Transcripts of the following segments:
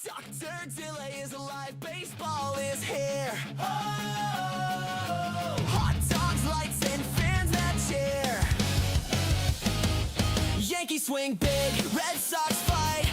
Dr. Delay is alive, baseball is here. Oh, hot dogs, lights, and fans that cheer. Yankees swing big, Red Sox fight,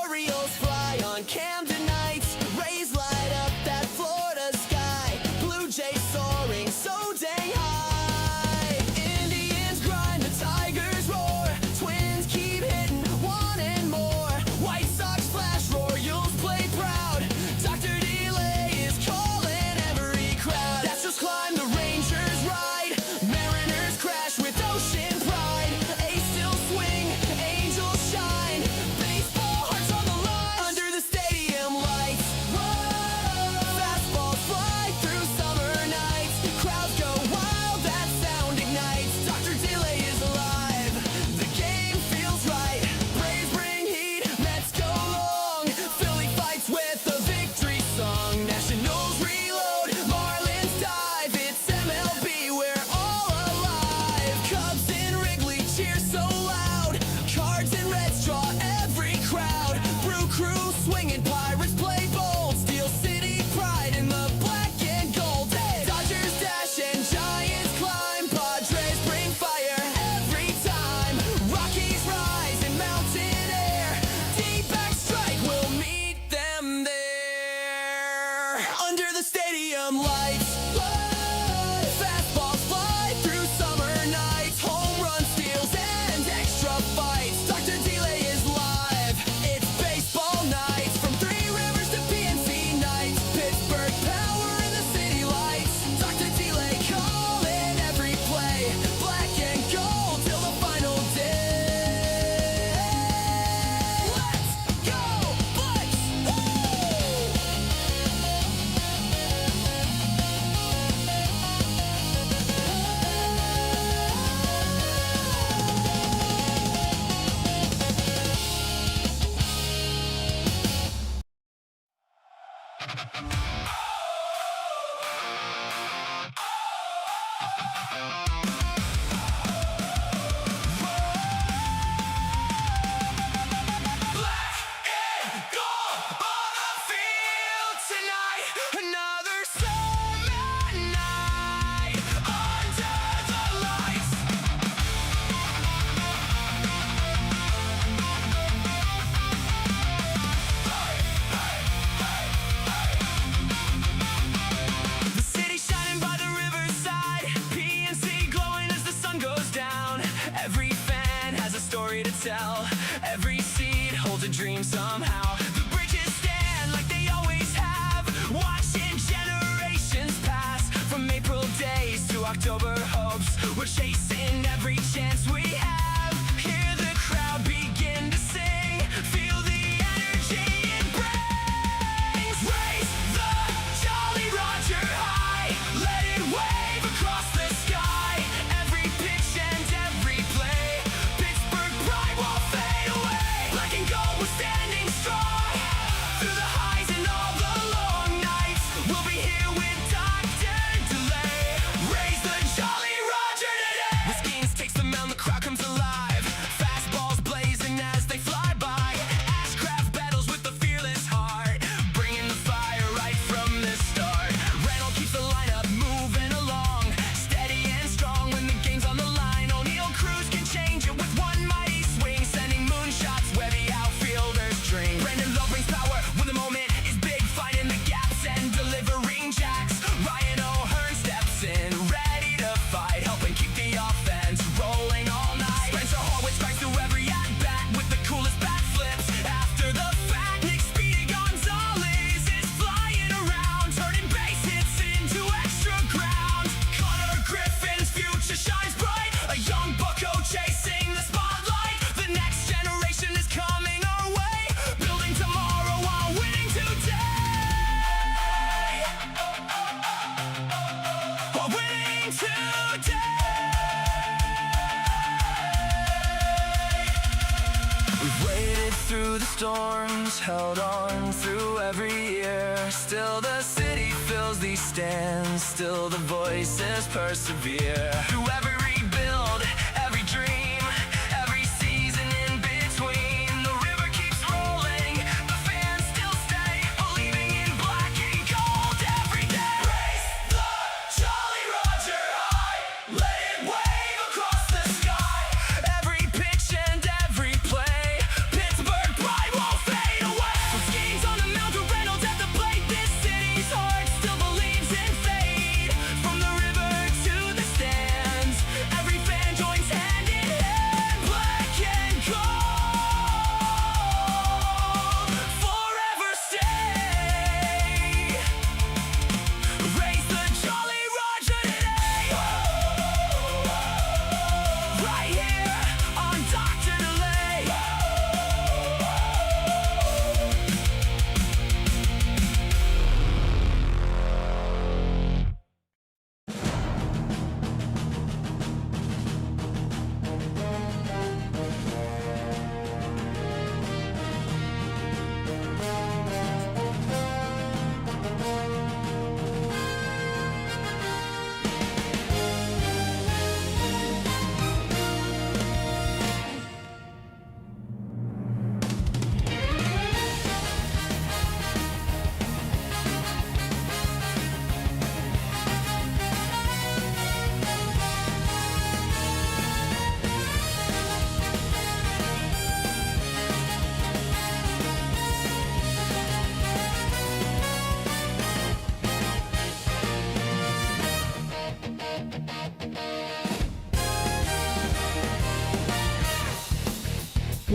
Orioles fly on Camden nights. Rays light up that Florida sky, Blue Jays soaring so dang high. Indians grind, the Tigers roar, Twins keep hitting, wanting more. White Sox flash, Royals play proud, Dr. Delay is calling every crowd. Astros climb, the Rangers ride, Mariners crash with ocean pride. A's still swing, Angels shine, baseball hearts on the line. Under the stadium lights, whoa, fastballs fly through summer nights. Crowds go wild, that sound ignites. Dr. Delay is alive, the game feels right. Braves bring heat, Mets go long, Philly fights with a victory song. Nationals reload, Marlins dive, it's MLB, we're all alive. Cubs in Wrigley cheer so loud, Cards and Reds draw every crowd. Brew Crew swinging, Pirates play bold, Steel City pride in the black and gold. Hey! Dodgers dash and Giants climb, Padres bring fire every time. Rockies rise in mountain air, D-back strike will meet them there. Under the stadium lights, fastballs fly through summer nights. Home run steals and extra fights. Dr. Delay is live, it's baseball nights. From Three Rivers to PNC nights, Pittsburgh power in the city lights. Dr. Delay calling every play, black and gold till the final day. Let's go, Bucks! Woo! Black and gold on the field tonight. Another summer night under the lights. The city shining by the riverside, PNC glowing as the sun goes down. Every fan has a story to tell, every seed holds a dream somehow. The bridges stand like they always have, watching generations pass. From April days to October hopes, we're chasing every chance we have. Hear the crowd begin to sing, feel the energy it brings. Raise the Jolly Roger high, let it wave across the sky. Every pitch and every play, Pittsburgh pride won't fade away. Black and gold, we're standing strong, through the highs and all the long nights. We'll be here with Dr. Delay. Raise the Jolly Roger today. The Skeens takes the mound, the crowd comes alive. Fastballs blazing as they fly by. Ashcraft battles with the fearless heart, bringing the fire right from the start. Reynolds keeps the lineup moving along, steady and strong when the game's on the line. O'Neal Cruz can change it with one mighty swing, sending moonshots where the outfielders dream. Brandon Lowe brings power when the moment is big, finding the gaps and delivering jacks. Ryan O'Hearn steps in, ready to fight, helping keep the offense rolling all night. Spencer Horwitz strikes through every at-bat with the coolest bat flips. After the fact, Nick Speedy Gonzalez is flying around, turning base hits into extra ground. Connor Griffin's future shines bright, a young bucko chasing the spotlight. The next generation is coming our way, building tomorrow while winning today. While winning today. We've waited through the storms, held on through every year. Still the city fills these stands, still the voices persevere. Through every rebuild, every dream, every season in between, the river keeps rolling, the fans still stand.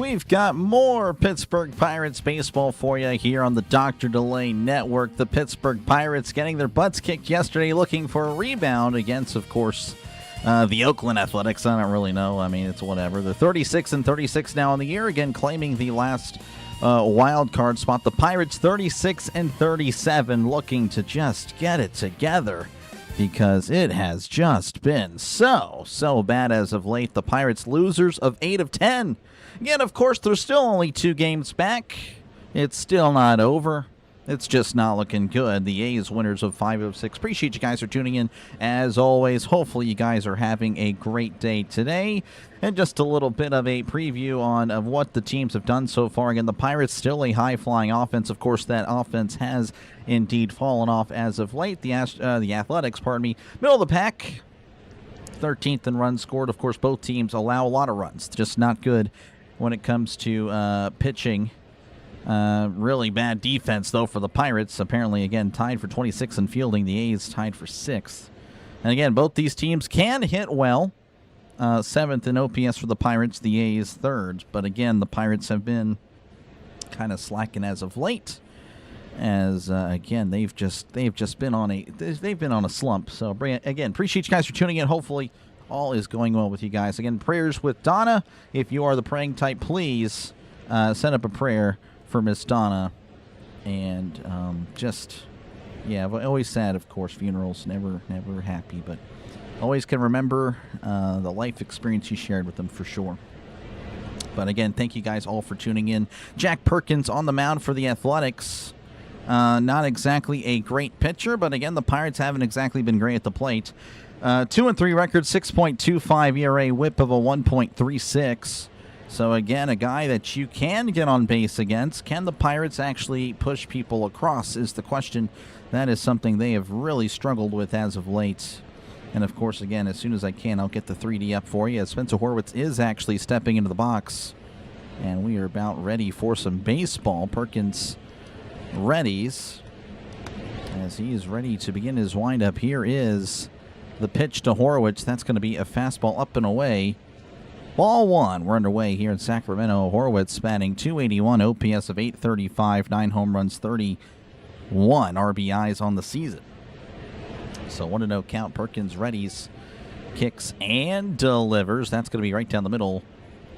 We've got more Pittsburgh Pirates baseball for you here on the Dr. Delay Network. The Pittsburgh Pirates getting their butts kicked yesterday, looking for a rebound against, of course, the Oakland Athletics. I don't really know. I mean, it's whatever. They're 36-36 now in the year, again claiming the last wild card spot. The Pirates 36-37, looking to just get it together, because it has just been so bad as of late. The Pirates losers of 8 of 10. Again, of course, they're still only 2 games back. It's still not over. It's just not looking good. The A's winners of 5 of 6. Appreciate you guys for tuning in. As always, hopefully you guys are having a great day today. And just a little bit of a preview of what the teams have done so far. Again, the Pirates still a high-flying offense. Of course, that offense has indeed fallen off as of late. The Athletics, middle of the pack, 13th in runs scored. Of course, both teams allow a lot of runs. Just not good when it comes to pitching. Really bad defense, though, for the Pirates. Apparently, again, tied for 26th in fielding. The A's tied for 6th. And again, both these teams can hit well. 7th in OPS for the Pirates, the A's 3rd. But again, the Pirates have been kind of slacking as of late. As again, they've been on a slump. So again, appreciate you guys for tuning in. Hopefully, all is going well with you guys. Again, prayers with Donna. If you are the praying type, please send up a prayer for Miss Donna. And always sad, of course. Funerals never happy, but always can remember the life experience you shared with them for sure. But again, thank you guys all for tuning in. Jack Perkins on the mound for the Athletics. Not exactly a great pitcher, but again, the Pirates haven't exactly been great at the plate. 2-3 record, 6.25 ERA, whip of a 1.36. So again, a guy that you can get on base against. Can the Pirates actually push people across is the question. That is something they have really struggled with as of late. And of course, again, as soon as I can, I'll get the 3D up for you. Spencer Horwitz is actually stepping into the box. And we are about ready for some baseball. Perkins readies as he is ready to begin his windup. Here is the pitch to Horwitz. That's going to be a fastball up and away. Ball 1. We're underway here in Sacramento. Horwitz batting .281, OPS of 835, 9 home runs, 31 RBIs on the season. So 1-0 count. Perkins readies, kicks, and delivers. That's going to be right down the middle.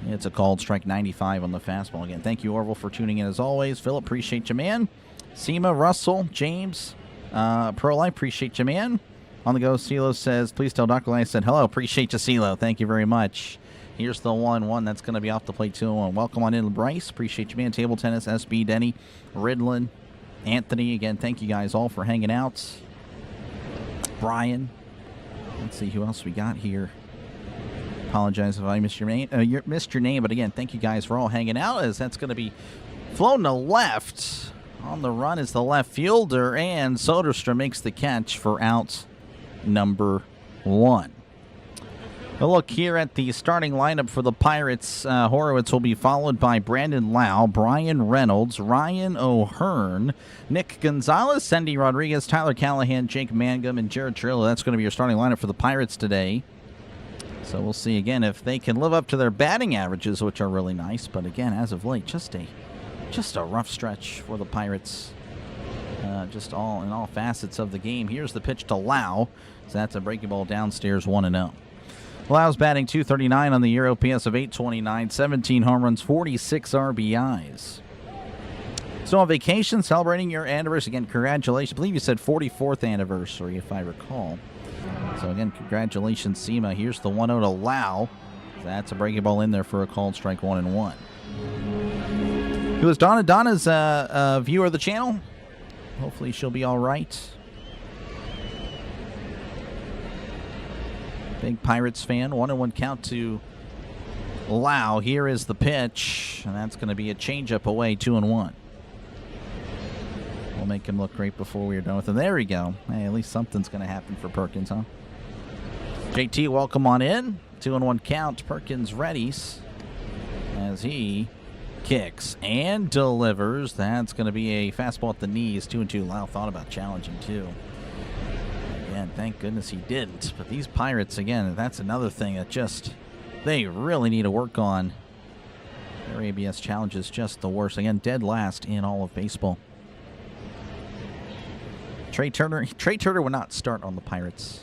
It's a called strike, 95 on the fastball. Again, thank you, Orville, for tuning in as always. Philip, appreciate you, man. Seema, Russell, James, Pro-Life, appreciate you, man. On the go, CeeLo says, please tell Dr. Lai I said hello. Appreciate you, CeeLo. Thank you very much. Here's the 1-1. That's going to be off the plate, 2-1. Welcome on in, Bryce. Appreciate you, man. Table Tennis, SB, Denny, Ridlin, Anthony. Again, thank you guys all for hanging out. Brian. Let's see who else we got here. Apologize if I missed your name, but again, thank you guys for all hanging out, as that's going to be flown to left. On the run is the left fielder, and Soderstrom makes the catch for out number 1. A look here at the starting lineup for the Pirates. Horowitz will be followed by Brandon Lau, Brian Reynolds, Ryan O'Hearn, Nick Gonzalez, Sandy Rodriguez, Tyler Callahan, Jake Mangum, and Jared Trillo. That's going to be your starting lineup for the Pirates today. So we'll see again if they can live up to their batting averages, which are really nice. But again, as of late, just a rough stretch for the Pirates. Just in all facets of the game. Here's the pitch to Lau. So that's a breaking ball downstairs, 1-0. Lau's batting .239 on the year, OPS of 829, 17 home runs, 46 RBIs. So on vacation, celebrating your anniversary. Again, congratulations. I believe you said 44th anniversary, if I recall. So again, congratulations, Seema. Here's the 1-0 to Lau. That's a breaking ball in there for a called strike, 1-1. Who is Donna? Donna's a viewer of the channel. Hopefully she'll be all right. Big Pirates fan. 1-1 count to Lau. Here is the pitch, and that's going to be a changeup away, 2-1. We'll make him look great before we are done with him. There we go. Hey, at least something's going to happen for Perkins, huh? JT, welcome on in. 2-1 count. Perkins readies as he kicks and delivers. That's going to be a fastball at the knees. 2-2. Lau thought about challenging, too. Again, thank goodness he didn't. But these Pirates, again, that's another thing that they really need to work on. Their ABS challenge is just the worst. Again, dead last in all of baseball. Trey Turner would not start on the Pirates.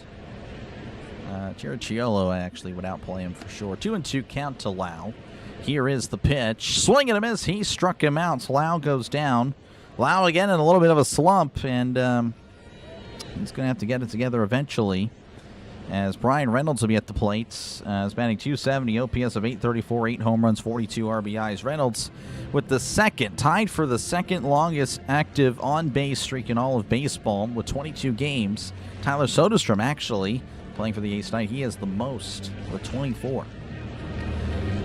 Jared Chiolo actually would outplay him for sure. 2-2 count to Lau. Here is the pitch. Swing and a miss. He struck him out. So Lau goes down. Lau again in a little bit of a slump, and he's going to have to get it together eventually. As Brian Reynolds will be at the plate. Is batting .270, OPS of .834, 8 home runs, 42 RBIs. Reynolds with the second, tied for the second longest active on-base streak in all of baseball with 22 games. Tyler Soderstrom actually playing for the A's tonight. He has the most with 24.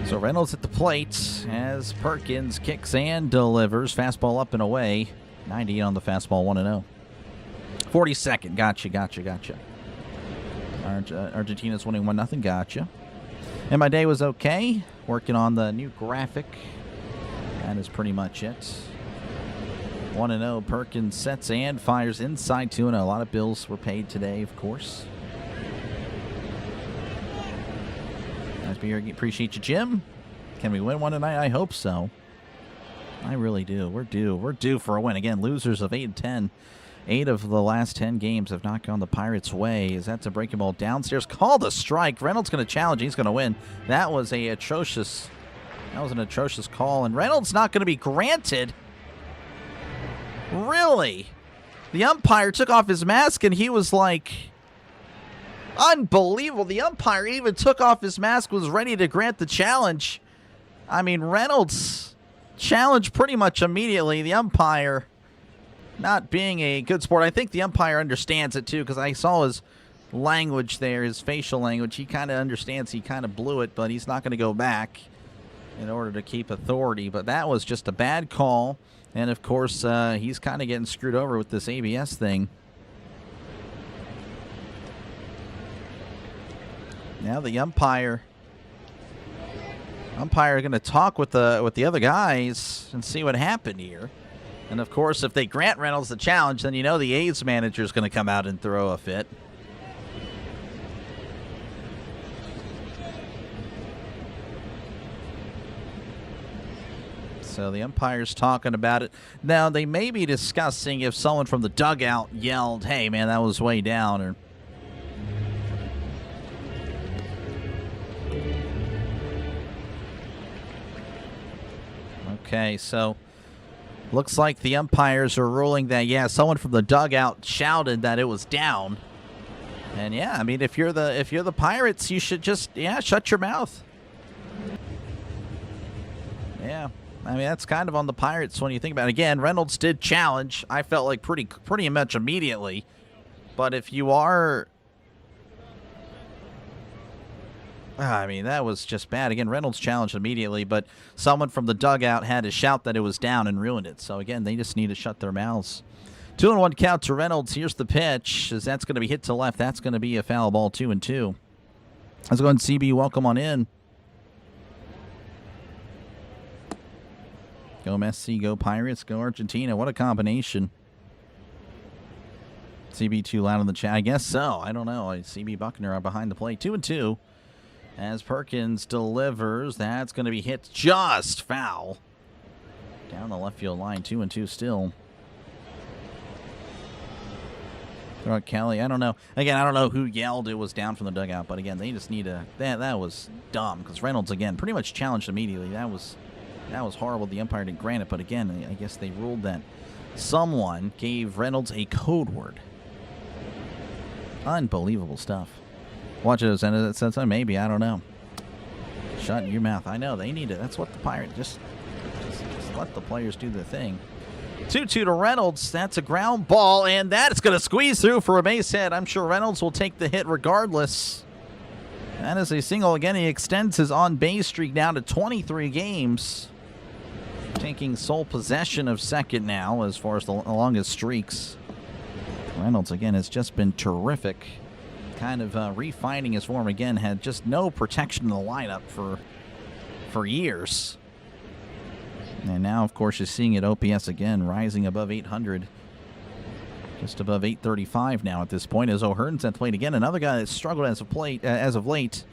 So Reynolds at the plate as Perkins kicks and delivers. Fastball up and away. 98 on the fastball, 1-0. 42nd. Gotcha. Argentina's winning 1-0. Gotcha. And my day was okay. Working on the new graphic. That is pretty much it. 1-0. Perkins sets and fires inside 2-0. A lot of bills were paid today, of course. Nice to be here. Appreciate you, Jim. Can we win one tonight? I hope so. I really do. We're due for a win. Again, losers of 8 and 10. 8 of the last 10 games have not gone the Pirates' way. As that's a breaking ball downstairs. Called a strike. Reynolds going to challenge. He's going to win. That was an atrocious call. And Reynolds not going to be granted. Really? The umpire took off his mask and he was like, unbelievable. The umpire even took off his mask, was ready to grant the challenge. I mean, Reynolds challenged pretty much immediately. The umpire not being a good sport. I think the umpire understands it too, because I saw his language there, his facial language. He kind of understands he kind of blew it, but he's not going to go back in order to keep authority. But that was just a bad call. And, of course, he's kind of getting screwed over with this ABS thing. Now the umpire going to talk with the other guys and see what happened here. And, of course, if they grant Reynolds the challenge, then you know the A's manager is going to come out and throw a fit. So the umpire's talking about it. Now, they may be discussing if someone from the dugout yelled, hey, man, that was way down, or... Okay, so looks like the umpires are ruling that, yeah, someone from the dugout shouted that it was down. And yeah, I mean, if you're the Pirates, you should just, yeah, shut your mouth. Yeah, I mean, that's kind of on the Pirates when you think about it. Again, Reynolds did challenge. I felt like pretty much immediately. But if you are, I mean, that was just bad. Again, Reynolds challenged immediately, but someone from the dugout had to shout that it was down and ruined it. So, again, they just need to shut their mouths. 2-1 count to Reynolds. Here's the pitch. As that's going to be hit to left. That's going to be a foul ball, 2-2. Let's go ahead and CB. Welcome on in. Go Messi, go Pirates, go Argentina. What a combination. CB too loud in the chat. I guess so. I don't know. CB Buckner are behind the plate. 2-2. As Perkins delivers, that's going to be hit just foul. Down the left field line, 2-2 still. Throw out Kelly. I don't know. Again, I don't know who yelled it was down from the dugout, but again, they just need to. That was dumb because Reynolds again pretty much challenged immediately. That was horrible. The umpire didn't grant it, but again, I guess they ruled that someone gave Reynolds a code word. Unbelievable stuff. Watch it, and it maybe, I don't know. Shut your mouth. I know, they need it. That's what the Pirates, just let the players do their thing. 2-2 to Reynolds. That's a ground ball, and that's going to squeeze through for a base hit. I'm sure Reynolds will take the hit regardless. That is a single. Again, he extends his on-base streak down to 23 games. Taking sole possession of second now as far as the longest streaks. Reynolds, again, has just been terrific. Kind of refining his form again. Had just no protection in the lineup for years. And now, of course, you're seeing it OPS again, rising above 800. Just above 835 now at this point as O'Hearn's at plate again. Another guy that struggled as of late.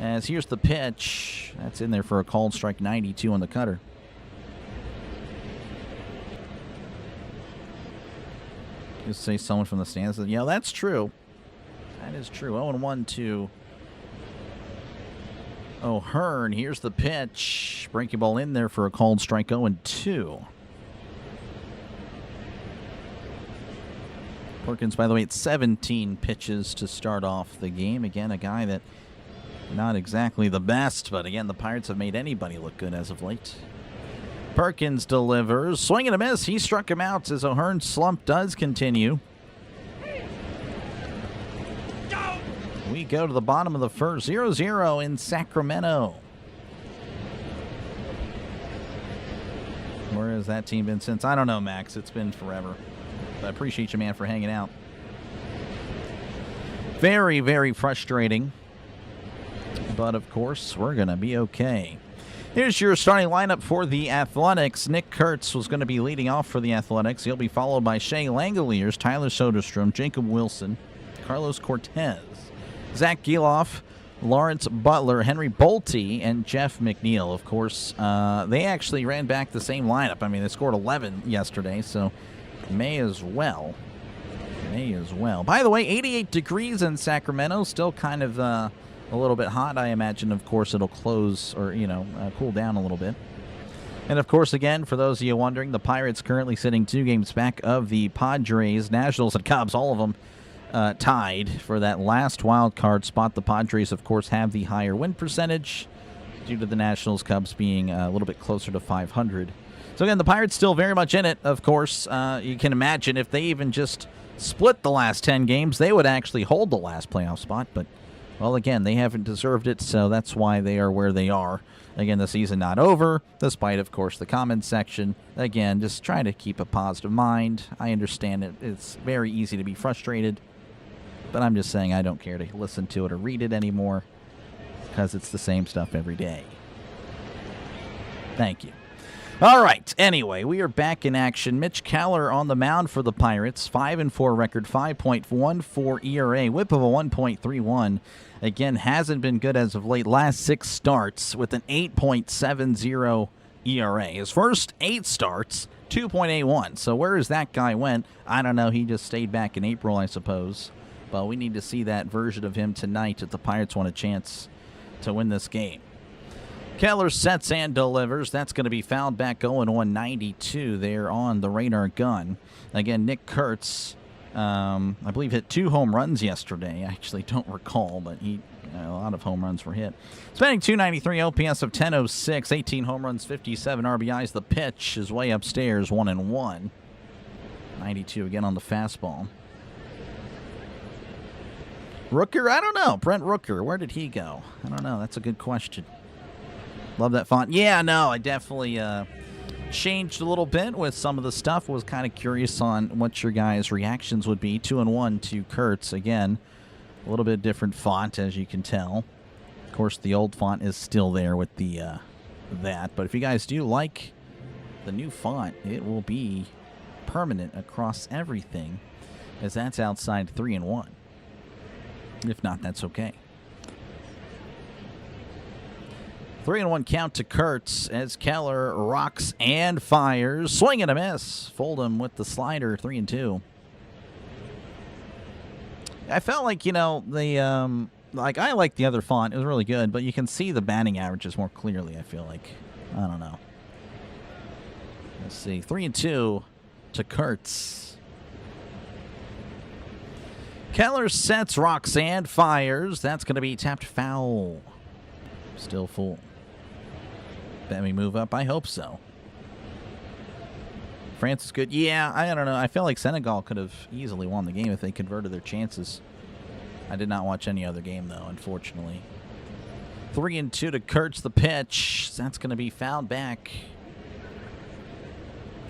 As here's the pitch. That's in there for a called strike, 92 on the cutter. Just say someone from the stands. Yeah, that's true. That is true. 0-1 to O'Hearn. Here's the pitch. Breaking ball in there for a called strike, 0-2. Perkins, by the way, it's 17 pitches to start off the game. Again, a guy that not exactly the best, but again, the Pirates have made anybody look good as of late. Perkins delivers. Swing and a miss. He struck him out as O'Hearn's slump does continue. We go to the bottom of the first. 0-0 in Sacramento. Where has that team been since? I don't know, Max. It's been forever. But I appreciate you, man, for hanging out. Very, very frustrating. But, of course, we're going to be okay. Here's your starting lineup for the Athletics. Nick Kurtz was going to be leading off for the Athletics. He'll be followed by Shea Langoliers, Tyler Soderstrom, Jacob Wilson, Carlos Cortez, Zach Geloff, Lawrence Butler, Henry Bolte, and Jeff McNeil. Of course, they actually ran back the same lineup. I mean, they scored 11 yesterday, so may as well. May as well. By the way, 88 degrees in Sacramento. Still kind of a little bit hot. I imagine, of course, it'll close or, cool down a little bit. And, of course, again, for those of you wondering, the Pirates currently sitting 2 games back of the Padres, Nationals, and Cubs, all of them tied for that last wild card spot. The Padres, of course, have the higher win percentage due to the Nationals, Cubs being a little bit closer to 500. So, again, the Pirates still very much in it, of course. You can imagine if they even just split the last 10 games, they would actually hold the last playoff spot. But, well, again, they haven't deserved it, so that's why they are where they are. Again, the season not over, despite, of course, the comments section. Again, just trying to keep a positive mind. I understand it. It's very easy to be frustrated, but I'm just saying I don't care to listen to it or read it anymore because it's the same stuff every day. Thank you. All right. Anyway, we are back in action. Mitch Keller on the mound for the Pirates. 5-4 record, 5.14 ERA, whip of a 1.31. Again, hasn't been good as of late. Last 6 starts with an 8.70 ERA. His first 8 starts, 2.81. So where is that guy went? I don't know. He just stayed back in April, I suppose. But we need to see that version of him tonight if the Pirates want a chance to win this game. Keller sets and delivers. That's going to be fouled back 0-192 there on the radar gun. Again, Nick Kurtz, I believe, hit 2 home runs yesterday. I actually don't recall, but a lot of home runs were hit. Spending .293, OPS of 10.06, 18 home runs, 57 RBIs. The pitch is way upstairs, 1-1. 92 again on the fastball. Rooker? I don't know. Brent Rooker, where did he go? I don't know. That's a good question. Love that font. Yeah, no, I definitely changed a little bit with some of the stuff. Was kind of curious on what your guys' reactions would be. 2-1 to Kurtz. Again, a little bit different font, as you can tell. Of course, the old font is still there with the that. But if you guys do like the new font, it will be permanent across everything, as that's outside 3-1. If not, that's okay. 3-1 count to Kurtz as Keller rocks and fires. Swing and a miss. Fold him with the slider, 3-2. I felt like, the I like the other font. It was really good, but you can see the batting averages more clearly, I feel like. I don't know. Let's see. 3-2 to Kurtz. Keller sets, rocks, and fires. That's going to be tapped foul. Still full. Bet we move up? I hope so. France is good. Yeah, I don't know. I feel like Senegal could have easily won the game if they converted their chances. I did not watch any other game, though, unfortunately. 3-2 to Kurtz, the pitch. That's going to be fouled back.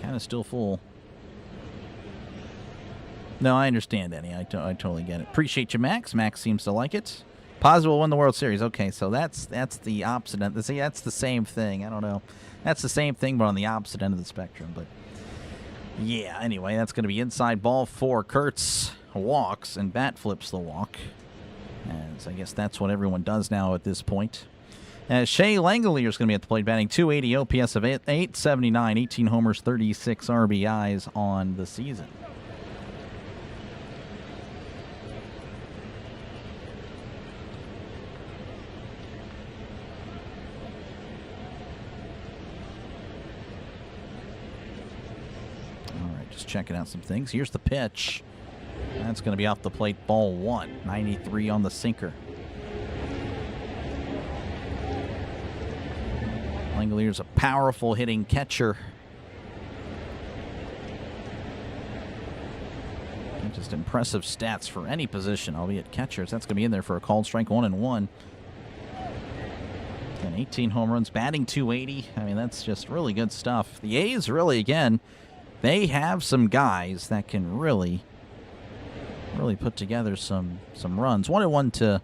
Kind of still full. No, I understand, Eddie. I totally get it. Appreciate you, Max. Max seems to like it. Positive will win the World Series. Okay, so that's the opposite end. See, that's the same thing. I don't know. That's the same thing, but on the opposite end of the spectrum. But, yeah, anyway, that's going to be inside ball 4. Kurtz walks and bat flips the walk. as I guess that's what everyone does now at this point. Shea Langelier is going to be at the plate, batting .280, OPS of 879, 18 homers, 36 RBIs on the season. All right, just checking out some things. Here's the pitch. That's going to be off the plate, ball one, 93 on the sinker. Langelier's a powerful hitting catcher. And just impressive stats for any position, albeit catchers. That's going to be in there for a called strike, 1-1. And 18 home runs, batting .280. I mean, that's just really good stuff. The A's really, again, they have some guys that can really put together some runs. 1-1 to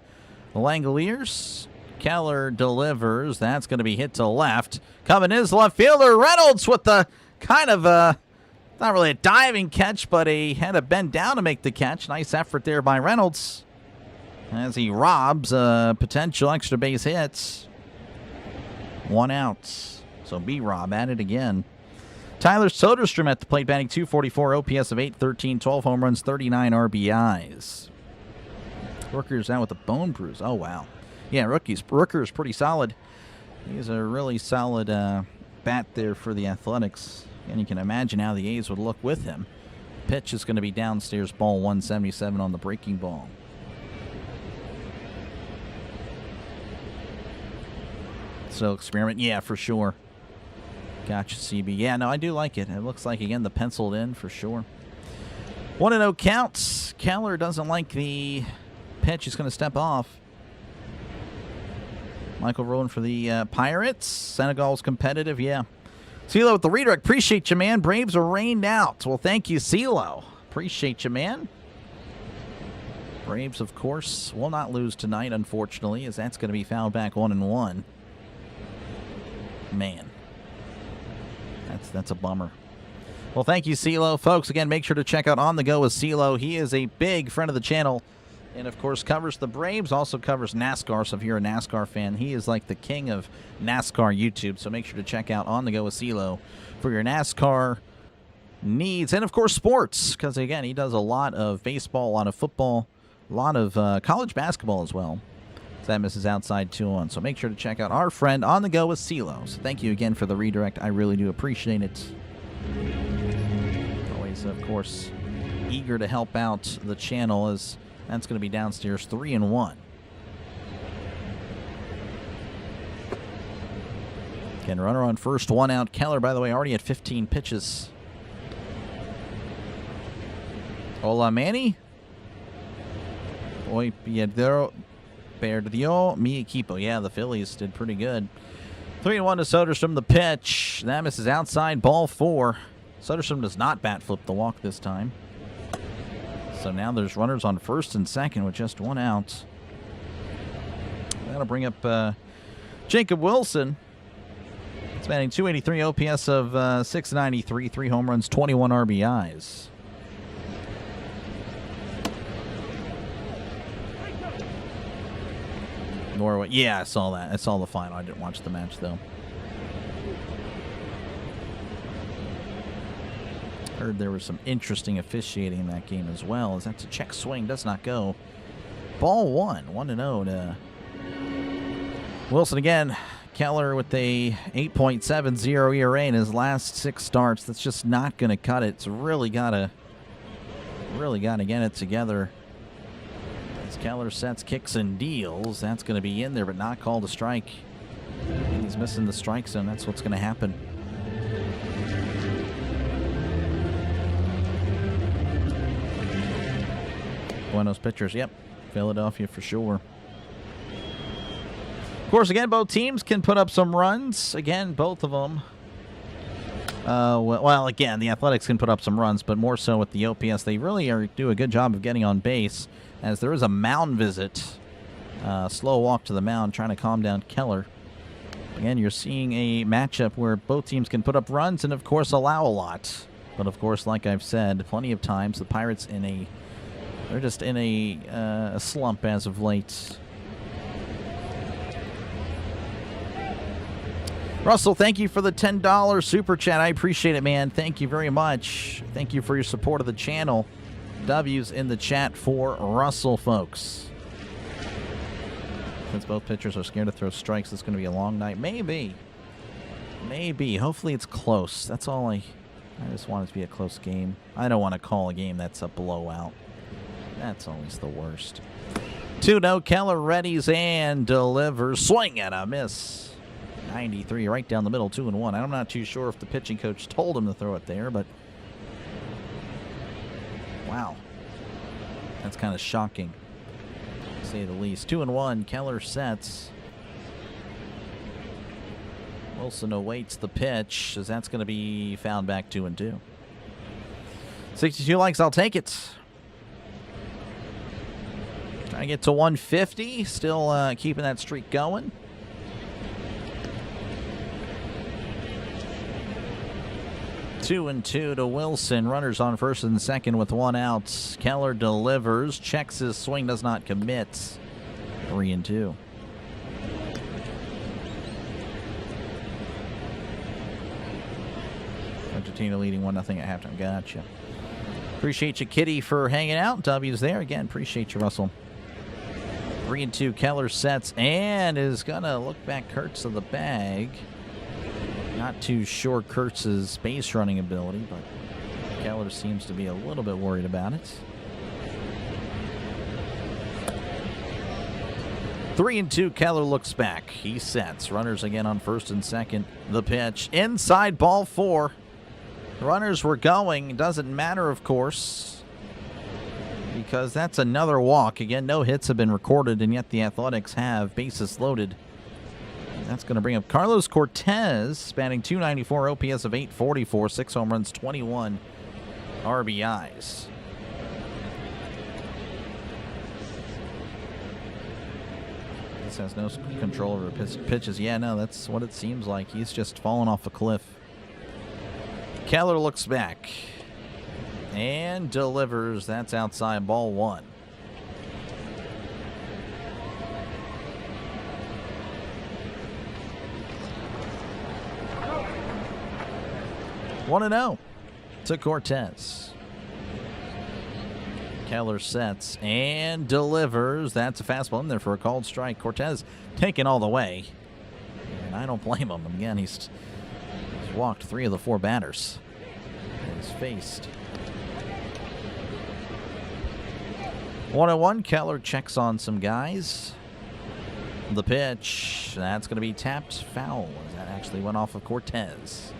the Langeliers. Keller delivers. That's going to be hit to left. Coming is the left fielder. Reynolds with the kind of not really a diving catch, but he had to bend down to make the catch. Nice effort there by Reynolds as he robs a potential extra base hit. 1 out. So B-Rob at it again. Tyler Soderstrom at the plate, batting .244, OPS of 813, 12 home runs, 39 RBIs. Rooker's out with a bone bruise. Oh, wow. Yeah, Rooker's pretty solid. He's a really solid bat there for the Athletics. And you can imagine how the A's would look with him. Pitch is going to be downstairs, ball 177 on the breaking ball. So experiment, yeah, for sure. Gotcha, CB. Yeah, no, I do like it. It looks like, again, the penciled in for sure. 1-0 counts. Keller doesn't like the pitch. He's going to step off. Michael rolling for the Pirates. Senegal's competitive, yeah. CeeLo with the redirect. Appreciate you, man. Braves are rained out. Well, thank you, CeeLo. Appreciate you, man. Braves, of course, will not lose tonight, unfortunately, as that's going to be fouled back 1-1. Man. That's a bummer. Well, thank you, CeeLo. Folks, again, make sure to check out On The Go with CeeLo. He is a big friend of the channel and, of course, covers the Braves, also covers NASCAR. So if you're a NASCAR fan, he is like the king of NASCAR YouTube. So make sure to check out On The Go with CeeLo for your NASCAR needs. And, of course, sports, because, again, he does a lot of baseball, a lot of football, a lot of college basketball as well. That misses outside 2-1. So make sure to check out our friend On The Go with CeeLo. So thank you again for the redirect. I really do appreciate it. Always, of course, eager to help out the channel, as that's going to be downstairs 3-1. Again, runner on first, 1 out. Keller, by the way, already at 15 pitches. Hola, Manny. Hoy perdió mi equipo. Yeah, the Phillies did pretty good. 3-1 to Soderstrom. The pitch. That misses outside. Ball 4. Soderstrom does not bat flip the walk this time. So now there's runners on first and second with just 1 out. That'll bring up Jacob Wilson. It's batting .283, OPS of 693, 3 home runs, 21 RBIs. Norway. Yeah, I saw that. I saw the final. I didn't watch the match, though. Heard there was some interesting officiating in that game as well, as that's a check swing. Does not go. Ball 1. 1-0 to Wilson again. Keller with a 8.70 ERA in his last 6 starts. That's just not going to cut it. It's really got to get it together. Keller sets, kicks, and deals. That's going to be in there, but not called a strike. And he's missing the strike zone. That's what's going to happen. Buenos pitchers, yep. Philadelphia for sure. Of course, again, both teams can put up some runs. Again, both of them. Well, again, the Athletics can put up some runs, but more so with the OPS. They really do a good job of getting on base, as there is a mound visit. Slow walk to the mound, trying to calm down Keller. Again, you're seeing a matchup where both teams can put up runs and, of course, allow a lot. But, of course, like I've said plenty of times, the Pirates in a They're just in a slump as of late. Russell, thank you for the $10 super chat. I appreciate it, man. Thank you very much. Thank you for your support of the channel. W's in the chat for Russell, folks. Since both pitchers are scared to throw strikes, it's going to be a long night. Maybe. Maybe. Hopefully it's close. That's all I just want it to be a close game. I don't want to call a game that's a blowout. That's always the worst. 2-0. Keller readies and delivers. Swing and a miss. 93 right down the middle, 2-1. I'm not too sure if the pitching coach told him to throw it there, but wow. That's kind of shocking, to say the least. 2-1. Keller sets. Wilson awaits the pitch, as that's going to be found back 2-2. 62 likes, I'll take it. Trying to get to 150. Still keeping that streak going. 2-2 to Wilson. Runners on first and second with 1 out. Keller delivers. Checks his swing. Does not commit. 3-2. Argentina leading 1-0 at halftime. Gotcha. Appreciate you, Kitty, for hanging out. W's there. Again, appreciate you, Russell. 3-2. Keller sets and is going to look back Kurtz to the bag. Not too sure Kurtz's base running ability, but Keller seems to be a little bit worried about it. 3-2. Keller looks back. He sets. Runners again on first and second. The pitch. Inside, ball 4. Runners were going. Doesn't matter, of course, because that's another walk. Again, no hits have been recorded, and yet the Athletics have bases loaded. That's going to bring up Carlos Cortez, batting .294, OPS of .844, 6 home runs, 21 RBIs. This has no control over pitches. Yeah, no, that's what it seems like. He's just fallen off a cliff. Keller looks back and delivers. That's outside, ball 1. 1-0 to Cortez. Keller sets and delivers. That's a fastball in there for a called strike. Cortez taken all the way, and I don't blame him. Again, he's walked 3 of the 4 batters he's faced. 1-1. Keller checks on some guys. The pitch, that's going to be tapped foul, as that actually went off of Cortez.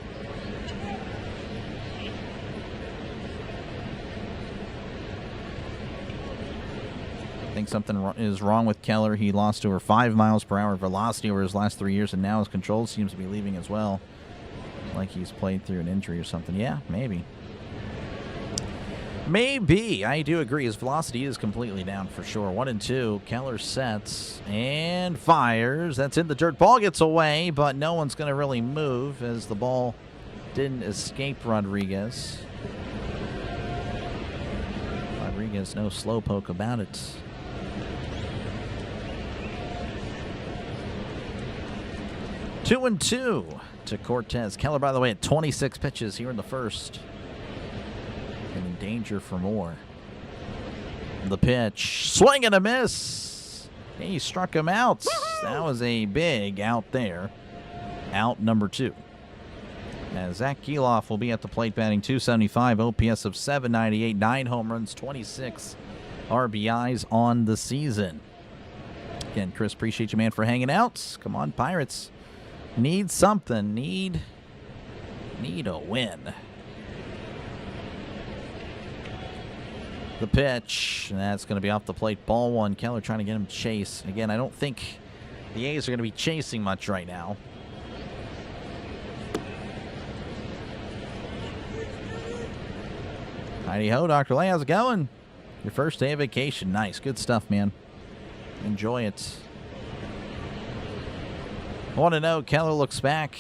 I think something is wrong with Keller. He lost over 5 miles per hour velocity over his last 3 years, and now his control seems to be leaving as well. Like he's played through an injury or something. Yeah, maybe. Maybe. I do agree. His velocity is completely down for sure. 1-2. Keller sets and fires. That's in the dirt. Ball gets away, but no one's going to really move as the ball didn't escape Rodriguez. Rodriguez, no slowpoke about it. 2-2 to Cortez. Keller, by the way, at 26 pitches here in the first. And in danger for more. The pitch. Swing and a miss. He struck him out. That was a big out there. Out number 2. As Zach Geloff will be at the plate batting .275, OPS of .798, 9 home runs, 26 RBIs on the season. Again, Chris, appreciate you, man, for hanging out. Come on, Pirates. Need something. Need a win. The pitch. And that's going to be off the plate. Ball 1. Keller trying to get him to chase. Again, I don't think the A's are going to be chasing much right now. Heidi ho, Dr. Lay. How's it going? Your first day of vacation. Nice. Good stuff, man. Enjoy it. 1-0. Keller looks back.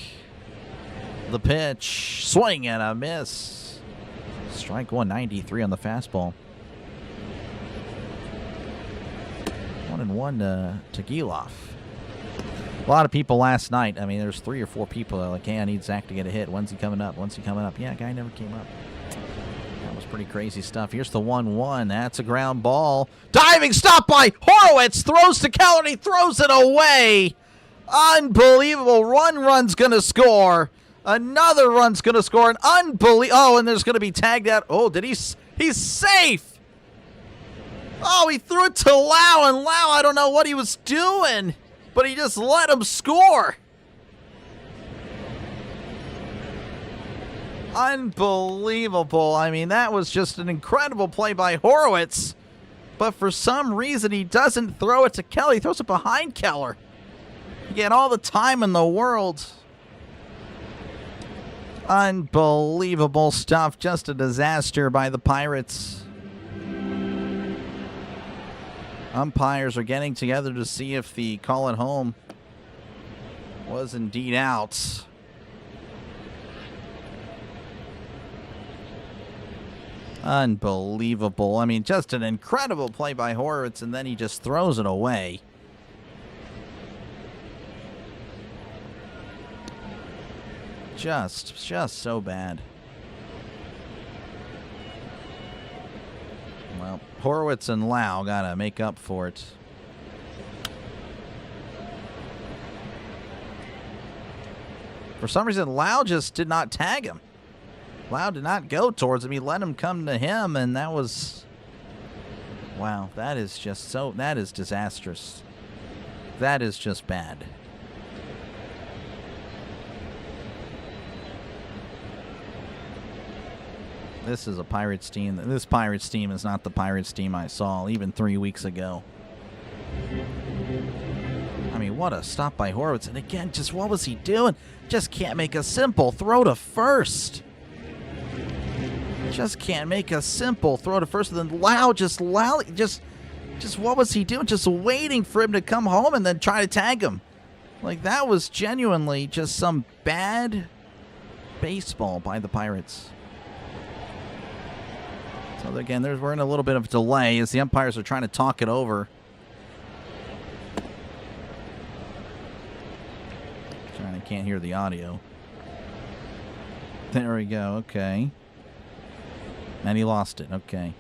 The pitch. Swing and a miss. Strike 193 on the fastball. 1-1 to Giloff. A lot of people last night, I mean, there's 3 or 4 people that are like, hey, I need Zach to get a hit. When's he coming up? When's he coming up? Yeah, guy never came up. That was pretty crazy stuff. Here's the 1-1. That's a ground ball. Diving stop by Horowitz. Throws to Keller, and he throws it away. Unbelievable. Run's going to score. Another run's going to score. Oh, and there's going to be tagged out. Oh, he's safe. Oh, he threw it to Lau, and Lau, I don't know what he was doing, but he just let him score. Unbelievable. I mean, that was just an incredible play by Horowitz, but for some reason he doesn't throw it to Keller. He throws it behind Keller. He had all the time in the world. Unbelievable stuff. Just a disaster by the Pirates. Umpires are getting together to see if the call at home was indeed out. Unbelievable. I mean, just an incredible play by Horowitz, and then he just throws it away. Just so bad. Well, Horowitz and Lau got to make up for it. For some reason, Lau just did not tag him. Lau did not go towards him. He let him come to him, and that was... Wow, that is just so... That is disastrous. That is just bad. This is a Pirates team. This Pirates team is not the Pirates team I saw even 3 weeks ago. I mean, what a stop by Horowitz. And again, just what was he doing? Just can't make a simple throw to first. Just can't make a simple throw to first. And then just what was he doing? Just waiting for him to come home and then try to tag him. Like, that was genuinely just some bad baseball by the Pirates. So again, we're in a little bit of delay as the umpires are trying to talk it over. I can't hear the audio. There we go. Okay. And he lost it. Okay.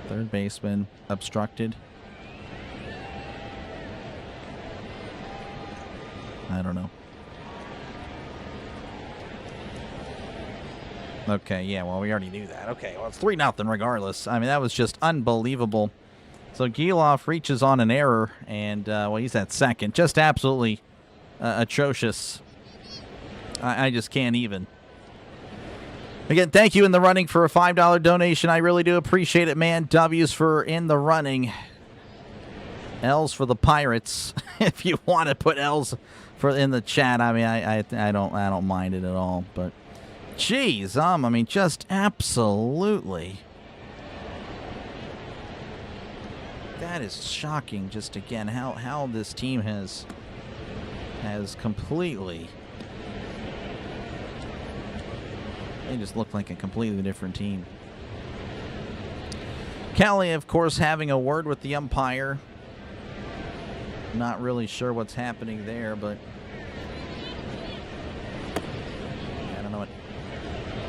Third baseman obstructed. I don't know. Okay, yeah, well, we already knew that. Okay, well, it's 3-0 regardless. I mean, that was just unbelievable. So Giloff reaches on an error, and, well, he's at second. Just absolutely atrocious. I just can't even. Again, thank you in the running for a $5 donation. I really do appreciate it, man. W's for in the running. L's for the Pirates. If you want to put L's for in the chat, I mean, I don't mind it at all, but... Jeez, I mean, just absolutely. That is shocking. Just again, how this team has completely. They just look like a completely different team. Kelly, of course, having a word with the umpire. Not really sure what's happening there, but I don't know what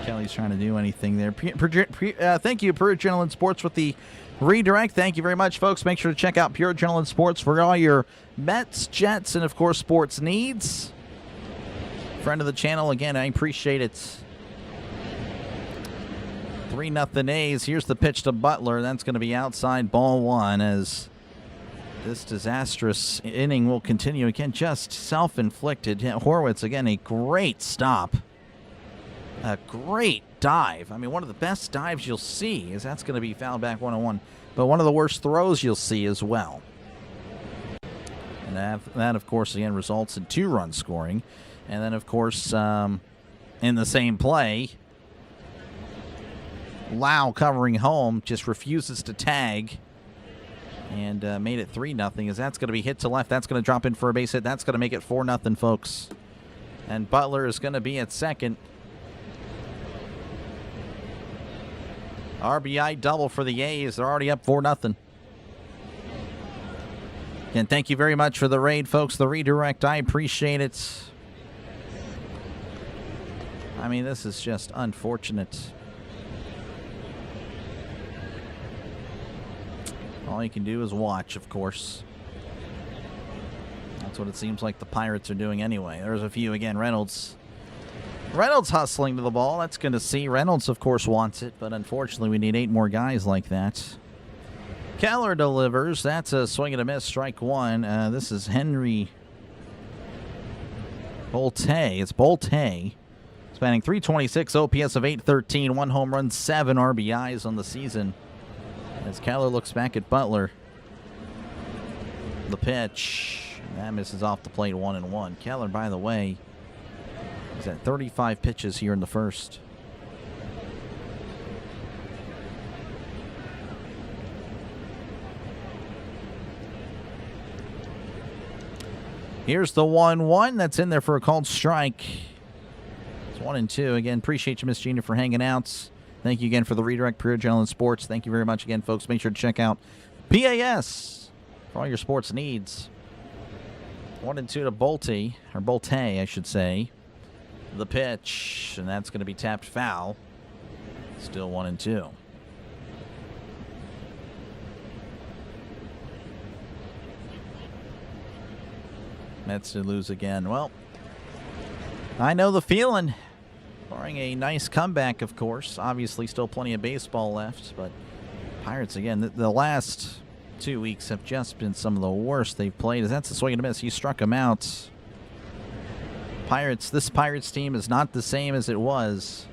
Kelly's trying to do anything there. Thank you, Pure Adrenaline Sports, with the redirect. Thank you very much, folks. Make sure to check out Pure Adrenaline Sports for all your Mets, Jets, and, of course, sports needs. Friend of the channel, again, I appreciate it. 3-0 A's. Here's the pitch to Butler. That's going to be outside, ball 1, as this disastrous inning will continue. Again, just self-inflicted. Horowitz, again, a great stop. A great dive. I mean, one of the best dives you'll see is that's going to be fouled back 1-1. But one of the worst throws you'll see as well. And that of course, again, results in 2-run scoring. And then, of course, in the same play, Lau covering home just refuses to tag and made it 3-0 as that's going to be hit to left. That's going to drop in for a base hit. That's going to make it 4-0, folks. And Butler is going to be at second. RBI double for the A's. They're already up 4-0. Again, thank you very much for the raid, folks. The redirect, I appreciate it. I mean, this is just unfortunate. All you can do is watch, of course. That's what it seems like the Pirates are doing anyway. There's a few again. Reynolds hustling to the ball. That's good to see. Reynolds, of course, wants it, but unfortunately we need 8 more guys like that. Keller delivers. That's a swing and a miss. Strike one. This is Henry Bolte. It's Bolte. Spanning 326, OPS of 813, 1 home run, 7 RBIs on the season. As Keller looks back at Butler. The pitch. That misses off the plate, 1-1. Keller, by the way, is at 35 pitches here in the first. Here's the 1-1. That's in there for a called strike. It's 1-2. Again, appreciate you, Miss Gina, for hanging out. Thank you again for the redirect, Pure Gentleman Sports. Thank you very much again, folks. Make sure to check out PAS for all your sports needs. 1-2 to Bolte, or Bolte, I should say. The pitch, and that's going to be tapped foul. Still 1-2. Mets to lose again. Well, I know the feeling. Barring a nice comeback, of course. Obviously, still plenty of baseball left. But Pirates, again, the last 2 weeks have just been some of the worst they've played. That's a swing and a miss. He struck him out. This Pirates team is not the same as it was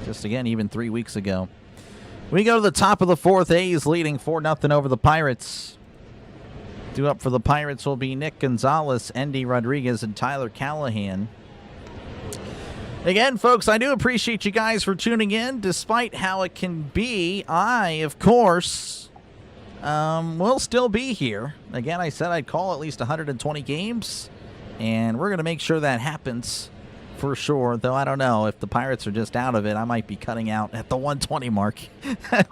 just, again, even 3 weeks ago. We go to the top of the fourth. A's leading 4-0 over the Pirates. Due up for the Pirates will be Nick Gonzalez, Endy Rodriguez, and Tyler Callahan. Again, folks, I do appreciate you guys for tuning in. Despite how it can be, I, of course, will still be here. Again, I said I'd call at least 120 games, and we're going to make sure that happens for sure. Though I don't know, if the Pirates are just out of it, I might be cutting out at the 120 mark.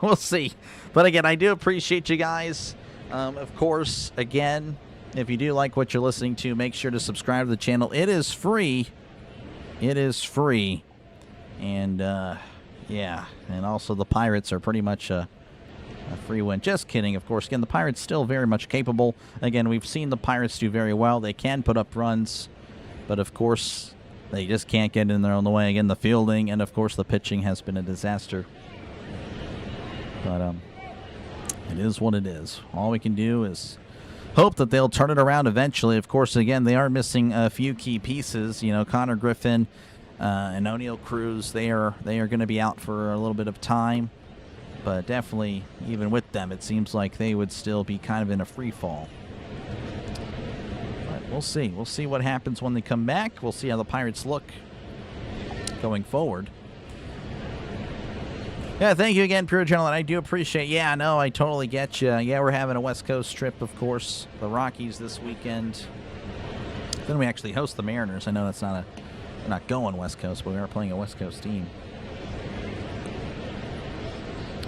We'll see. But again, I do appreciate you guys. Of course, again, if you do like what you're listening to, make sure to subscribe to the channel. It is free. It is free. And, yeah. And also the Pirates are pretty much a free win. Just kidding, of course. Again, the Pirates still very much capable. Again, we've seen the Pirates do very well. They can put up runs. But, of course, they just can't get in their own way. Again, the fielding and, of course, the pitching has been a disaster. But, it is what it is. All we can do is hope that they'll turn it around eventually. Of course, again, they are missing a few key pieces. You know, Connor Griffin and O'Neal Cruz, they are going to be out for a little bit of time. But definitely, even with them, it seems like they would still be kind of in a free fall. But we'll see. We'll see what happens when they come back. We'll see how the Pirates look going forward. Yeah, thank you again, Pure Gentleman. I do appreciate. Yeah, no, I totally get you. Yeah, we're having a West Coast trip, of course. The Rockies this weekend. Then we actually host the Mariners. I know that's we're not going West Coast, but we are playing a West Coast team.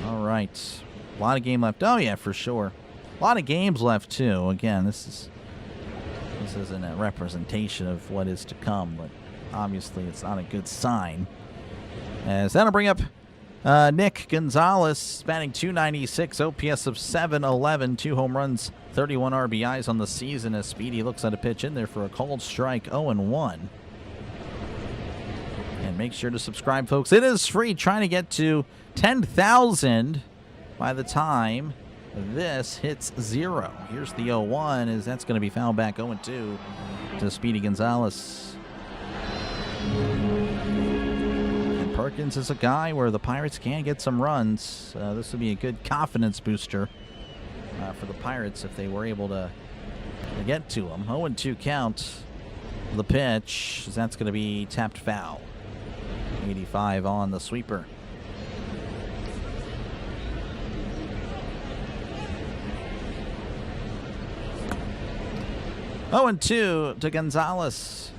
All right, a lot of game left. Oh yeah, for sure. A lot of games left too. Again, this isn't a representation of what is to come, but obviously it's not a good sign. As that'll bring up Nick Gonzalez, batting .296, OPS of 711, 2 home runs, 31 RBIs on the season as Speedy looks at a pitch in there for a called strike, 0-1. And make sure to subscribe, folks. It is free, trying to get to 10,000 by the time this hits 0. Here's the 0-1, as that's going to be fouled back 0-2 to Speedy Gonzalez. Perkins is a guy where the Pirates can get some runs. This would be a good confidence booster for the Pirates if they were able to get to him. 0-2 count. The pitch, that's going to be tapped foul. 85 on the sweeper. Oh, and 2 to Gonzalez.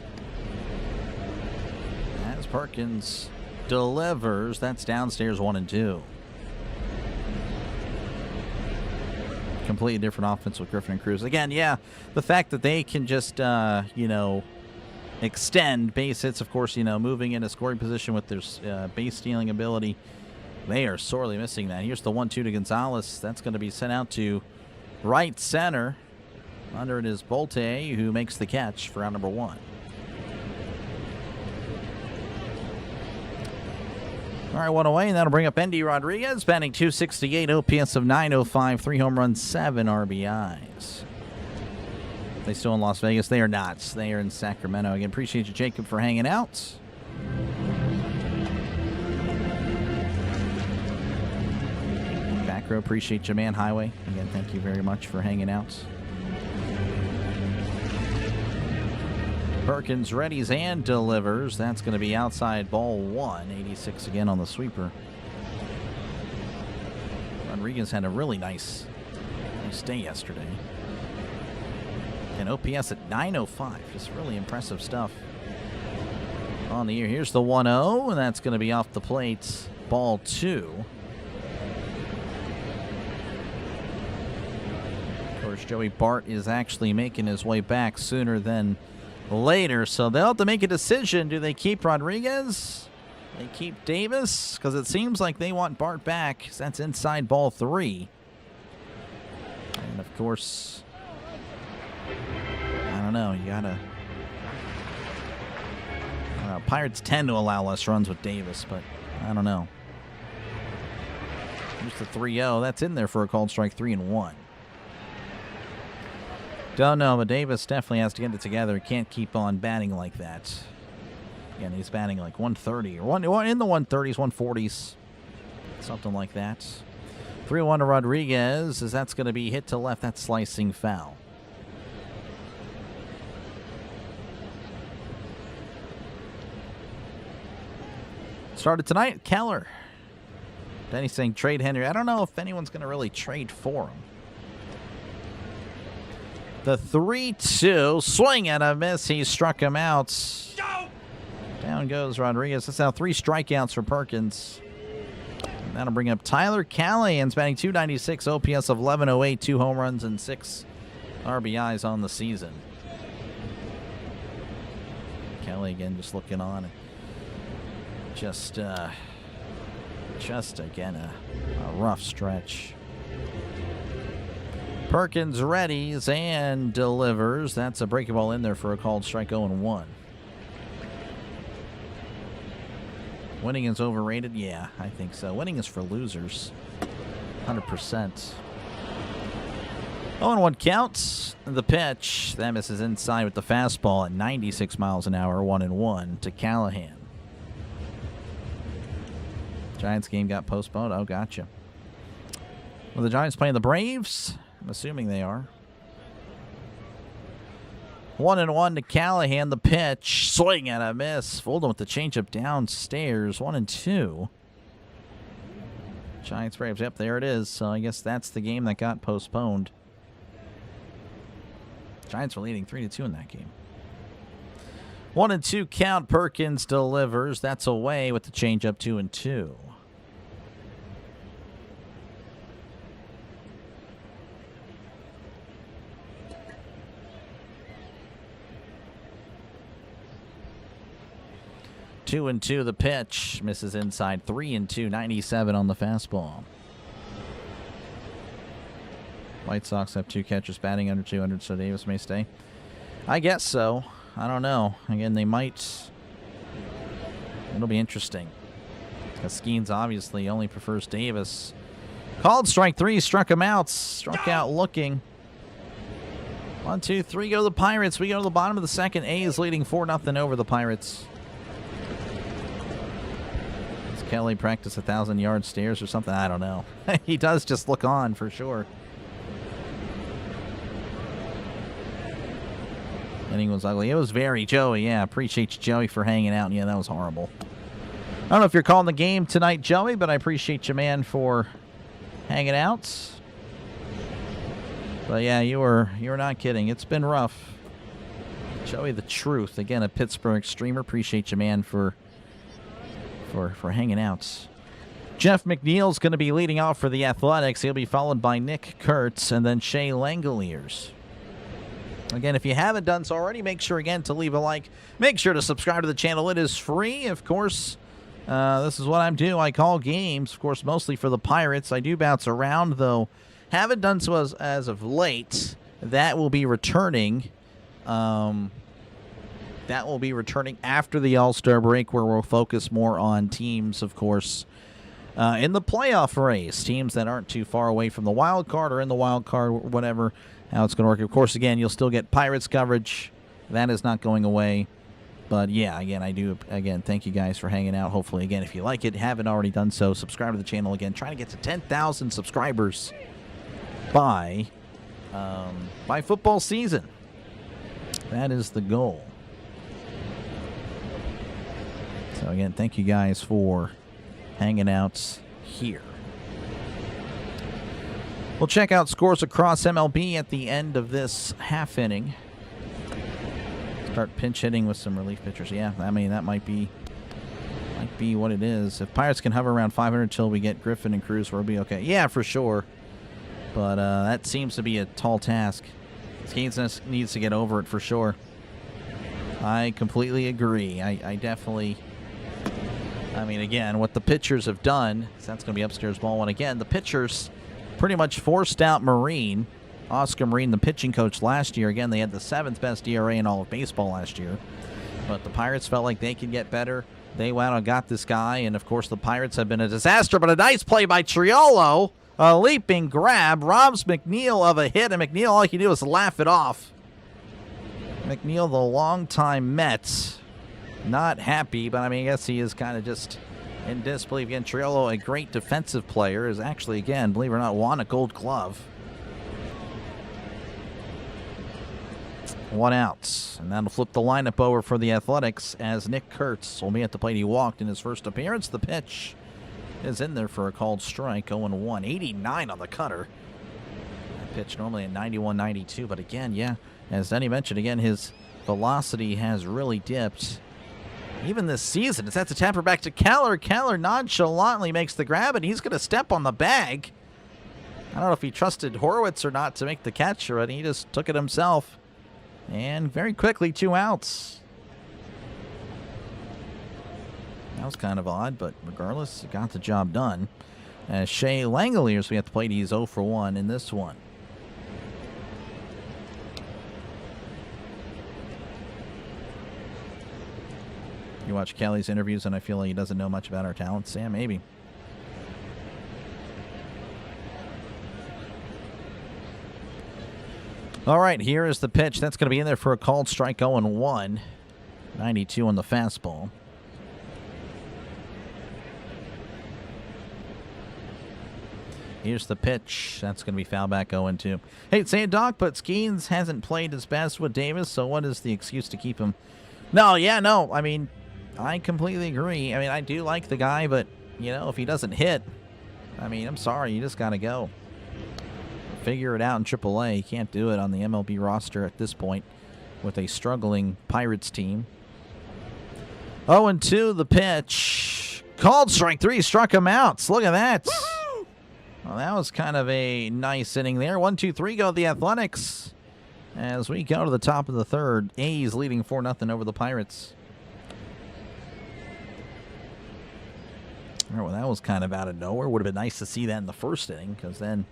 As Perkins delivers. That's downstairs, 1-2. completely different offense with Griffin and Cruz. Again, yeah, the fact that they can just, extend base hits, of course, moving into scoring position with their base stealing ability. They are sorely missing that. Here's the 1-2 to Gonzalez. That's going to be sent out to right center. Under it is Bolte, who makes the catch for out number 1. All right, one away, and that'll bring up Endy Rodriguez, batting .268, OPS of .905, 3 home runs, 7 RBIs. They still in Las Vegas? They are not. They are in Sacramento. Again, appreciate you, Jacob, for hanging out. Back row, appreciate you, man. Highway, again, thank you very much for hanging out. Perkins readies and delivers. That's going to be outside ball 1. 86 again on the sweeper. Rodriguez had a really nice day yesterday. And OPS at .905. Just really impressive stuff on the year. Here's the 1-0, and that's going to be off the plate. Ball 2. Of course, Joey Bart is actually making his way back sooner than later, so they'll have to make a decision. Do they keep Rodriguez? They keep Davis? Because it seems like they want Bart back. That's inside ball 3. And of course, I don't know. You gotta. Pirates tend to allow less runs with Davis, but I don't know. Here's the 3-0. That's in there for a called strike. 3-1. Don't know, but Davis definitely has to get it together. He can't keep on batting like that. Again, he's batting like 130 or in the 130s, 140s, something like that. 3-1 to Rodriguez, as that's going to be hit to left. That's slicing foul. Started tonight, Keller. Denny's saying trade Henry. I don't know if anyone's going to really trade for him. The 3-2, swing and a miss. He struck him out. Down goes Rodriguez. That's now 3 strikeouts for Perkins. And that'll bring up Tyler Callahan's batting .296, OPS of 1108, 2 home runs and 6 RBIs on the season. Kelly again just looking on. Just again a rough stretch. Perkins readies and delivers. That's a breaking ball in there for a called strike. 0-1. Winning is overrated? Yeah, I think so. Winning is for losers. 100%. 0-1 counts. The pitch. That misses inside with the fastball at 96 miles an hour. 1-1 to Callahan. Giants game got postponed. Oh, gotcha. Well, the Giants playing the Braves? I'm assuming they are. 1-1 to Callahan. The pitch. Swing and a miss. Fooled him with the changeup downstairs. 1-2. Giants Braves. Yep, there it is. So I guess that's the game that got postponed. Giants were leading 3-2 in that game. 1-2 count. Perkins delivers. That's away with the changeup. 2-2. Two and two, the pitch misses inside. 3-2, 97 on the fastball. White Sox have 2 catchers batting under 200, so Davis may stay. I guess so. I don't know. Again, they might. It'll be interesting. Because Skeens obviously only prefers Davis. Called strike 3, struck him out. Struck out looking. 1, 2, 3 go to the Pirates. We go to the bottom of the second. A's leading 4-0 over the Pirates. Kelly practice 1,000-yard stairs or something? I don't know. He does just look on for sure. Inning was ugly. It was very Joey. Yeah, appreciate you, Joey, for hanging out. Yeah, that was horrible. I don't know if you're calling the game tonight, Joey, but I appreciate you, man, for hanging out. But yeah, you were not kidding. It's been rough. Joey the Truth, again, a Pittsburgh streamer. Appreciate you, man, for hanging out. Jeff McNeil's going to be leading off for the Athletics. He'll be followed by Nick Kurtz and then Shea Langoliers. Again, if you haven't done so already, make sure again to leave a like. Make sure to subscribe to the channel. It is free, of course. This is what I do. I call games, of course, mostly for the Pirates. I do bounce around, though. Haven't done so as of late. That will be returning. That will be returning after the All-Star break, where we'll focus more on teams, of course, in the playoff race. Teams that aren't too far away from the wild card or in the wild card, whatever, how it's going to work. Of course, again, you'll still get Pirates coverage. That is not going away. But, yeah, again, I do, again, thank you guys for hanging out. Hopefully, again, if you like it, haven't already done so, subscribe to the channel. Again, trying to get to 10,000 subscribers by football season. That is the goal. So, again, thank you guys for hanging out here. We'll check out scores across MLB at the end of this half inning. Start pinch hitting with some relief pitchers. Yeah, I mean, that might be what it is. If Pirates can hover around 500 till we get Griffin and Cruz, we'll be okay. Yeah, for sure. But that seems to be a tall task. Skanes needs to get over it for sure. I completely agree. I definitely... I mean, again, what the pitchers have done, so that's going to be upstairs ball one again. The pitchers pretty much forced out Marine, Oscar Marine, the pitching coach last year. Again, they had the 7th best ERA in all of baseball last year. But the Pirates felt like they could get better. They went out and got this guy, and of course the Pirates have been a disaster, but a nice play by Triolo. A leaping grab robs McNeil of a hit, and McNeil, all he can do is laugh it off. McNeil, the longtime Met, not happy, but I mean, I guess he is kind of just in disbelief. Again, Triolo, a great defensive player, is actually, again, believe it or not, won a Gold Glove. 1 out, and that'll flip the lineup over for the Athletics as Nick Kurtz will be at the plate. He walked in his first appearance. The pitch is in there for a called strike. 0-1, 89 on the cutter. That pitch normally at 91, 92, but again, yeah, as Denny mentioned, again, his velocity has really dipped. Even this season, it's at the tapper back to Keller. Keller nonchalantly makes the grab, and he's going to step on the bag. I don't know if he trusted Horwitz or not to make the catch, but he just took it himself. And very quickly, 2 outs. That was kind of odd, but regardless, it got the job done. As Shea Langoliers, we have to play. He's 0 for 1 in this one. You watch Kelly's interviews, and I feel like he doesn't know much about our talents. Yeah, maybe. All right, here is the pitch. That's going to be in there for a called strike. 0-1. 92 on the fastball. Here's the pitch. That's going to be foul back. 0-2. Hey, say it, Doc, but Skeens hasn't played his best with Davis, so what is the excuse to keep him? No, I mean, I completely agree. I mean, I do like the guy, but, you know, if he doesn't hit, I mean, I'm sorry, you just got to go. Figure it out in AAA. You can't do it on the MLB roster at this point with a struggling Pirates team. 0-2, the pitch. Called strike 3, struck him out. Look at that. Woo! Well, that was kind of a nice inning there. 1-2-3 go the Athletics. As we go to the top of the third, A's leading 4-0 over the Pirates. Well, that was kind of out of nowhere. Would have been nice to see that in the first inning, because then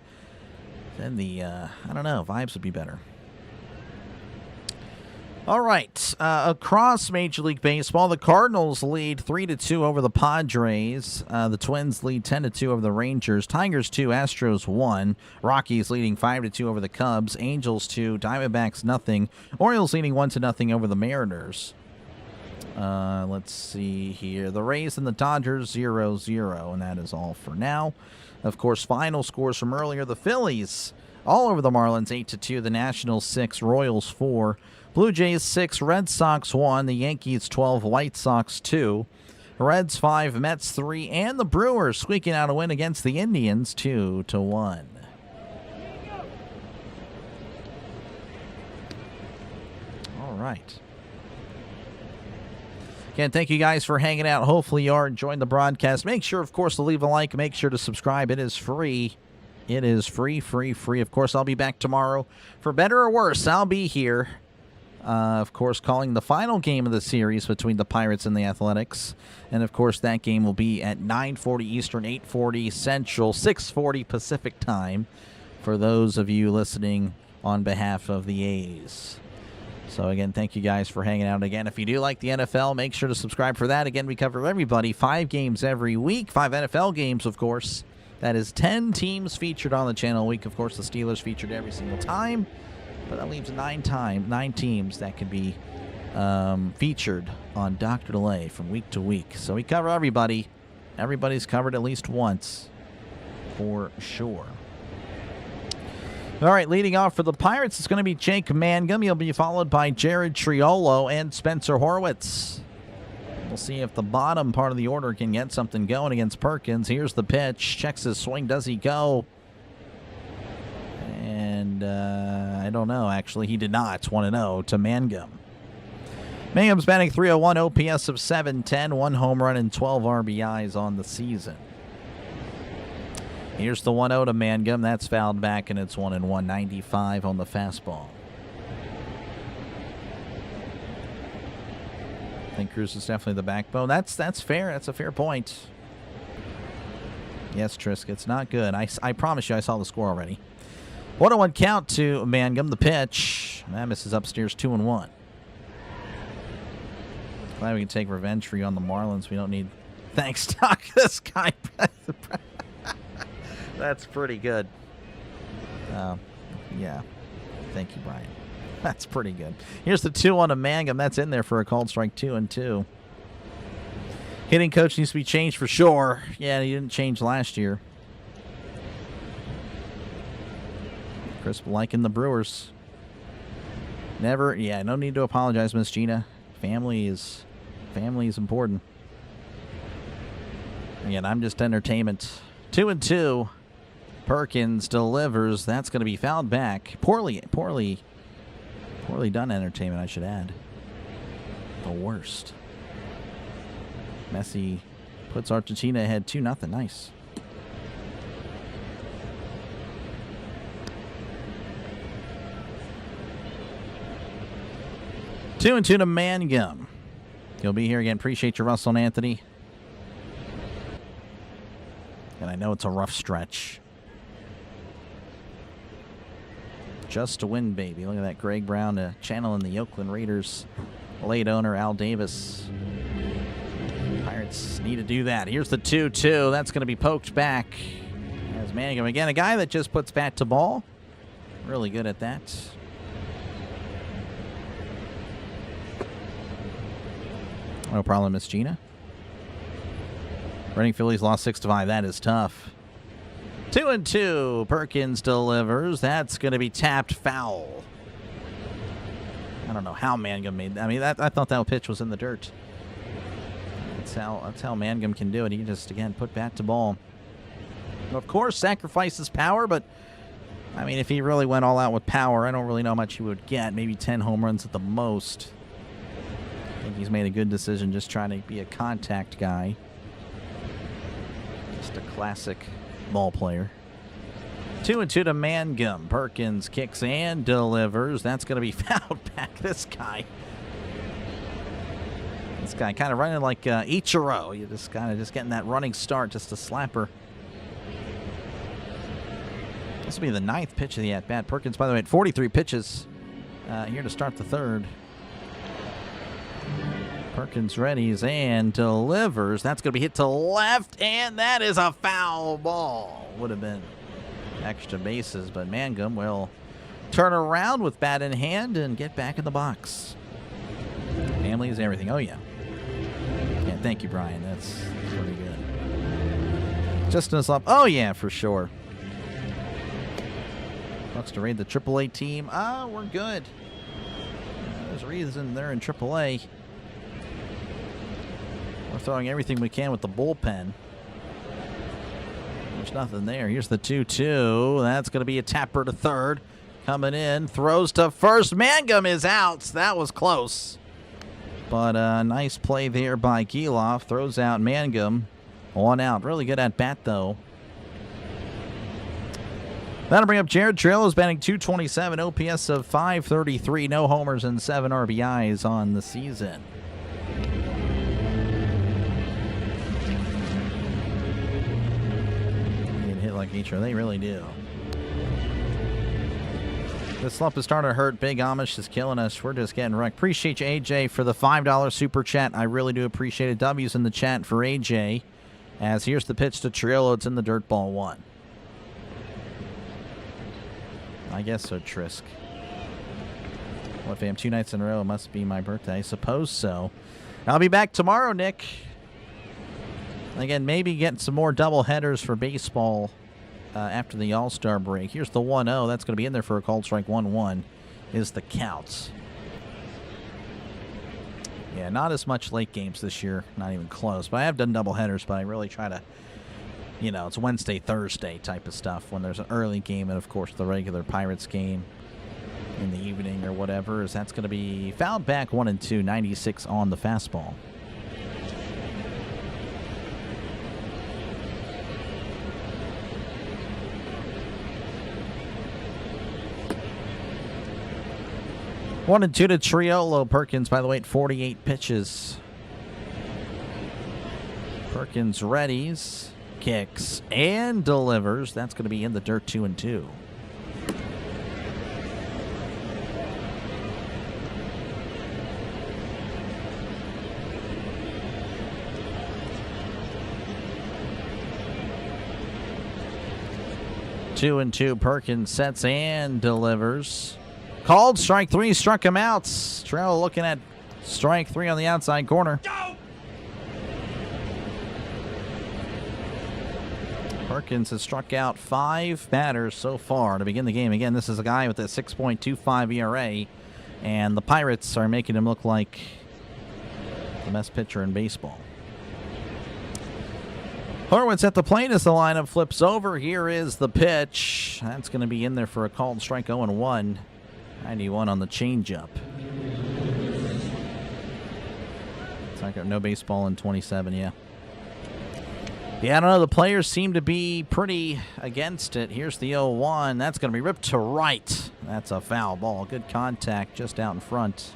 the, I don't know, vibes would be better. All right, across Major League Baseball, the Cardinals lead 3-2 over the Padres. The Twins lead 10-2 over the Rangers. Tigers 2, Astros 1. Rockies leading 5-2 over the Cubs. Angels 2, Diamondbacks nothing. Orioles leading 1-0 over the Mariners. Let's see here. The Rays and the Dodgers 0-0, and that is all for now. Of course, final scores from earlier. The Phillies all over the Marlins 8-2. The Nationals 6, Royals 4. Blue Jays 6, Red Sox 1. The Yankees 12, White Sox 2. Reds 5, Mets 3. And the Brewers squeaking out a win against the Indians 2-1. All right. Again, thank you guys for hanging out. Hopefully you are enjoying the broadcast. Make sure, of course, to leave a like. Make sure to subscribe. It is free. It is free. Of course, I'll be back tomorrow. For better or worse, I'll be here. Of course, calling the final game of the series between the Pirates and the Athletics. And, of course, that game will be at 9:40 Eastern, 8:40 Central, 6:40 Pacific time for those of you listening on behalf of the A's. So, again, thank you guys for hanging out. Again, if you do like the NFL, make sure to subscribe for that. Again, we cover everybody, 5 games every week, 5 NFL games, of course. That is 10 teams featured on the channel a week. Of course, the Steelers featured every single time. But that leaves 9 teams that could be featured on Dr. Delay from week to week. So we cover everybody. Everybody's covered at least once, for sure. All right, leading off for the Pirates, it's going to be Jake Mangum. He'll be followed by Jared Triolo and Spencer Horwitz. We'll see if the bottom part of the order can get something going against Perkins. Here's the pitch. Checks his swing. Does he go? And I don't know, actually. He did not. 1-0 to Mangum. Mangum's batting .301, OPS of .710, 1 home run and 12 RBIs on the season. Here's the 1-0 to Mangum. That's fouled back, and it's 1-1, 95 on the fastball. I think Cruz is definitely the backbone. That's fair. That's a fair point. Yes, Trisk, it's not good. I promise you I saw the score already. 1-1 count to Mangum. The pitch. That misses upstairs, 2-1. Glad we can take revenge for you on the Marlins. We don't need thanks, Doc. This guy. That's pretty good. Yeah. Thank you, Brian. That's pretty good. Here's the 2-1 to Mangum. That's in there for a called strike, 2-2. Hitting coach needs to be changed for sure. Yeah, he didn't change last year. Crisp liking the Brewers. Never, yeah, no need to apologize, Miss Gina. Family is important. Again, I'm just entertainment. 2-2. Perkins delivers. That's going to be fouled back. Poorly done entertainment, I should add. The worst. Messi puts Argentina ahead 2-0. Nice. Two and 2 to Mangum. He'll be here again. Appreciate you, Russell and Anthony. And I know it's a rough stretch. Just to win, baby. Look at that. Greg Brown channeling the Oakland Raiders late owner Al Davis. Pirates need to do that. Here's the 2-2. That's going to be poked back as Mangum. Again, a guy that just puts bat to ball. Really good at that. No problem, Miss Gina. Reading Phillies lost 6-5. That is tough. 2-2. Perkins delivers. That's going to be tapped foul. I don't know how Mangum made that. I mean, I thought that pitch was in the dirt. That's how Mangum can do it. He just, again, put bat to ball. Of course, sacrifices power, but, I mean, if he really went all out with power, I don't really know how much he would get. Maybe 10 home runs at the most. I think he's made a good decision just trying to be a contact guy. Just a classic ball player. 2-2 to Mangum. Perkins kicks and delivers. That's going to be fouled back. This guy kind of running like Ichiro. You just kind of just getting that running start, just a slapper. This will be the 9th pitch of the at-bat. Perkins, by the way, had 43 pitches here to start the 3rd. Perkins readies and delivers. That's going to be hit to left, and that is a foul ball. Would have been extra bases, but Mangum will turn around with bat in hand and get back in the box. Family is everything. Oh, yeah. Yeah, thank you, Brian. That's pretty good. Just in up. Oh, yeah, for sure. Bucks to raid the AAA team. We're good. There's a reason they're in AAA. We're throwing everything we can with the bullpen. There's nothing there. Here's the 2-2. That's going to be a tapper to 3rd. Coming in. Throws to first. Mangum is out. That was close. But nice play there by Geloff. Throws out Mangum. 1 out. Really good at bat, though. That'll bring up Jared Triolo's batting .227, OPS of .533, no homers and 7 RBIs on the season. They hit like nature. They really do. This slump is starting to hurt. Big Amish is killing us. We're just getting wrecked. Appreciate you, AJ, for the $5 super chat. I really do appreciate it. W's in the chat for AJ. As here's the pitch to Triolo. It's in the dirt, ball 1. I guess so, Trisk. What if I am 2 nights in a row? It must be my birthday. I suppose so. I'll be back tomorrow, Nick. Again, maybe getting some more double headers for baseball after the All-Star break. Here's the 1-0. That's going to be in there for a called strike. 1-1 is the count. Yeah, not as much late games this year. Not even close. But I have done double headers, but I really try to, you know, it's Wednesday, Thursday type of stuff when there's an early game and, of course, the regular Pirates game in the evening or whatever. Is that's going to be fouled back 1-2, 96 on the fastball. One and 2 to Triolo. Perkins, by the way, at 48 pitches. Perkins readies, kicks, and delivers. That's going to be in the dirt. 2-2. Two and 2. Perkins sets and delivers. Called strike 3, struck him out. Triolo looking at strike 3 on the outside corner. Go! Perkins has struck out 5 batters so far to begin the game. Again, this is a guy with a 6.25 ERA, and the Pirates are making him look like the best pitcher in baseball. Horwitz at the plate as the lineup flips over. Here is the pitch. That's going to be in there for a called strike. 0-1. 91 on the changeup. It's like no baseball in 27, yeah. Yeah, I don't know. The players seem to be pretty against it. Here's the 0-1. That's going to be ripped to right. That's a foul ball. Good contact just out in front.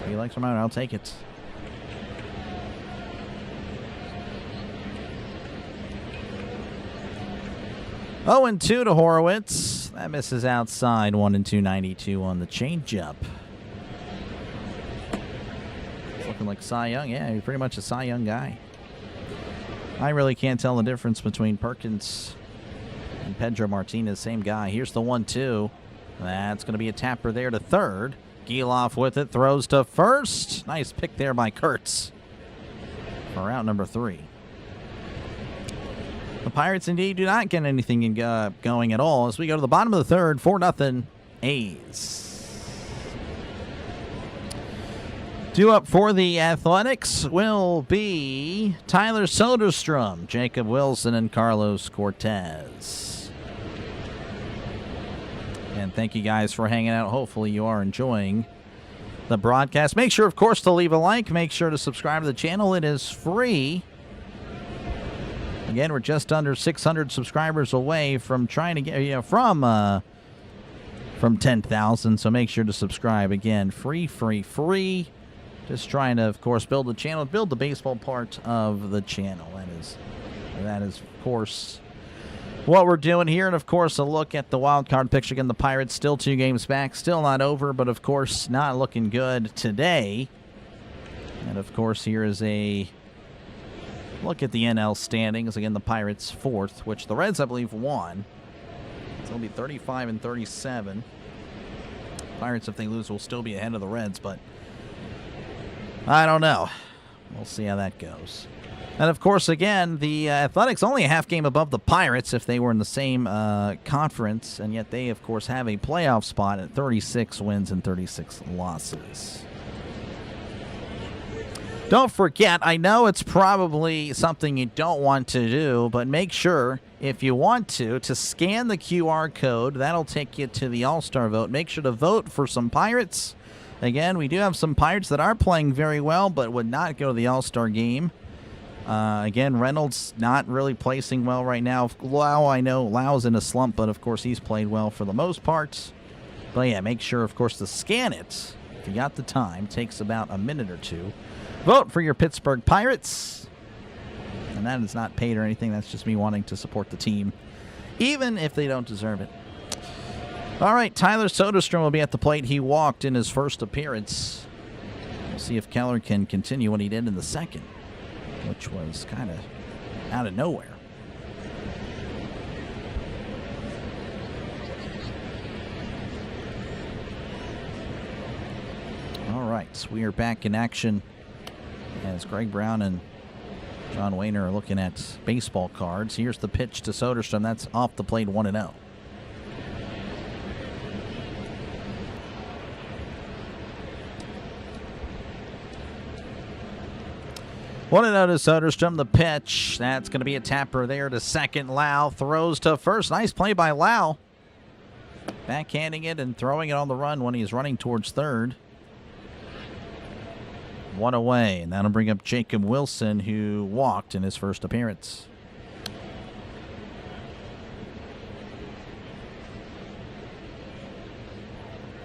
If he likes him out, I'll take it. Oh, and 2 to Horwitz. That misses outside. 1-2, 92 on the changeup. It's looking like Cy Young. Yeah, he's pretty much a Cy Young guy. I really can't tell the difference between Perkins and Pedro Martinez. Same guy. Here's the 1-2. That's going to be a tapper there to third. Geloff with it. Throws to first. Nice pick there by Kurtz for out number 3. The Pirates indeed do not get anything going at all as we go to the bottom of the third. 4-0 A's. Due up for the Athletics will be Tyler Soderstrom, Jacob Wilson, and Carlos Cortez. And thank you guys for hanging out. Hopefully you are enjoying the broadcast. Make sure, of course, to leave a like. Make sure to subscribe to the channel. It is free. Again, we're just under 600 subscribers away from trying to get from 10,000. So make sure to subscribe. Again, free. Just trying to, of course, build the channel, build the baseball part of the channel. That is, of course, what we're doing here. And of course, a look at the wild card picture. Again, the Pirates still 2 games back, still not over, but of course, not looking good today. And of course, here is a look at the NL standings. Again, the Pirates 4th, which the Reds, I believe, won. It's going to be 35 and 37. Pirates, if they lose, will still be ahead of the Reds, but I don't know. We'll see how that goes. And, of course, again, the Athletics only a half game above the Pirates if they were in the same conference, and yet they, of course, have a playoff spot at 36 wins and 36 losses. Don't forget, I know it's probably something you don't want to do, but make sure, if you want to scan the QR code. That'll take you to the All-Star vote. Make sure to vote for some Pirates. Again, we do have some Pirates that are playing very well, but would not go to the All-Star game. Again, Reynolds not really placing well right now. Lau, I know Lau's in a slump, but of course he's played well for the most part. But yeah, make sure, of course, to scan it. If you got the time, takes about a minute or two. Vote for your Pittsburgh Pirates. And that is not paid or anything. That's just me wanting to support the team, even if they don't deserve it. All right, Tyler Soderstrom will be at the plate. He walked in his first appearance. We'll see if Keller can continue what he did in the second, which was kind of out of nowhere. All right, we are back in action as Greg Brown and John Wayner are looking at baseball cards. Here's the pitch to Soderstrom. That's off the plate, 1-0. One and out to Soderstrom. The pitch. That's going to be a tapper there to second. Lau throws to first. Nice play by Lau. Backhanding it and throwing it on the run when he's running towards third. One away, and that'll bring up Jacob Wilson, who walked in his first appearance.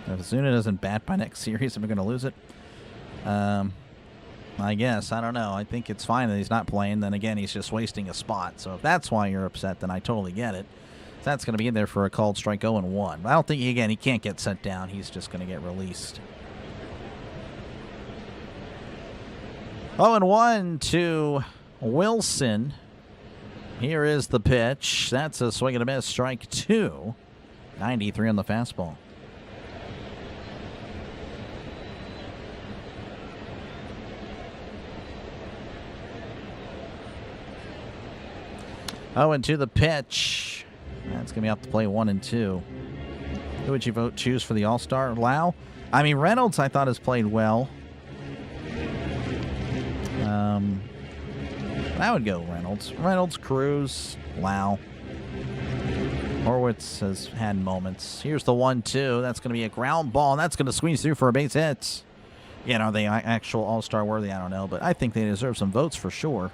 If Zuna doesn't bat by next series, am I going to lose it? I guess. I don't know. I think it's fine that he's not playing. Then again, he's just wasting a spot. So if that's why you're upset, then I totally get it. That's going to be in there for a called strike 0-1. But I don't think, again, he can't get sent down. He's just going to get released. 0-1 to Wilson. Here is the pitch. That's a swing and a miss. Strike 2. 93 on the fastball. Oh, and to the pitch. That's going to be off the play 1-2. Who would you choose for the All-Star? Lau? I mean, Reynolds, I thought, has played well. I would go Reynolds. Reynolds, Cruz, Lau. Horwitz has had moments. Here's the 1-2. That's going to be a ground ball, and that's going to squeeze through for a base hit. You know, the actual All-Star worthy, I don't know, but I think they deserve some votes for sure.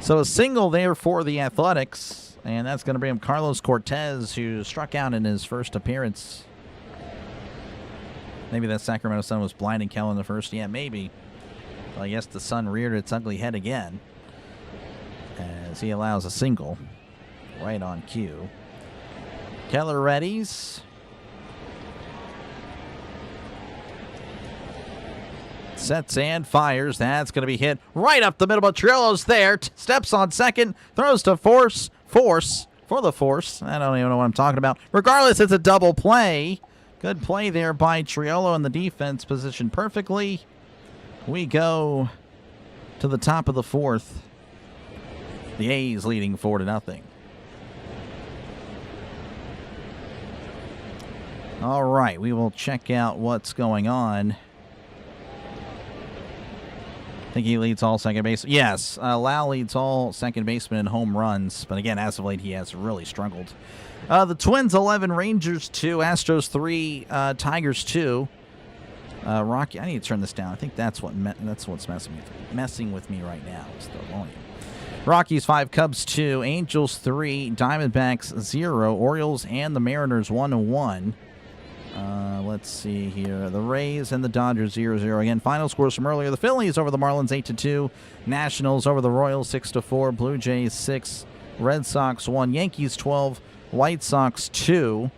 So a single there for the Athletics, and that's going to bring him Carlos Cortez, who struck out in his first appearance. Maybe that Sacramento sun was blinding Keller in the first. Yeah, maybe. Well, I guess the sun reared its ugly head again as he allows a single right on cue. Keller readies. Sets and fires. That's going to be hit right up the middle, but Triolo's there. Steps on second. Throws to force for the force. I don't even know what I'm talking about. Regardless, it's a double play. Good play there by Triolo, and the defense positioned perfectly. We go to the top of the fourth. The A's leading 4-0. All right, we will check out what's going on. I think he leads all second base. Yes, Lau leads all second basemen in home runs. But again, as of late, he has really struggled. The Twins 11, Rangers 2, Astros 3, Tigers 2. Rocky, I need to turn this down. I think that's what's messing with me right now. Is the volume. Rockies 5, Cubs 2, Angels 3, Diamondbacks 0, Orioles and the Mariners 1-1. Let's see here. The Rays and the Dodgers 0-0. Again, final scores from earlier. The Phillies over the Marlins 8-2. Nationals over the Royals 6-4. Blue Jays 6. Red Sox 1. Yankees 12. White Sox 2.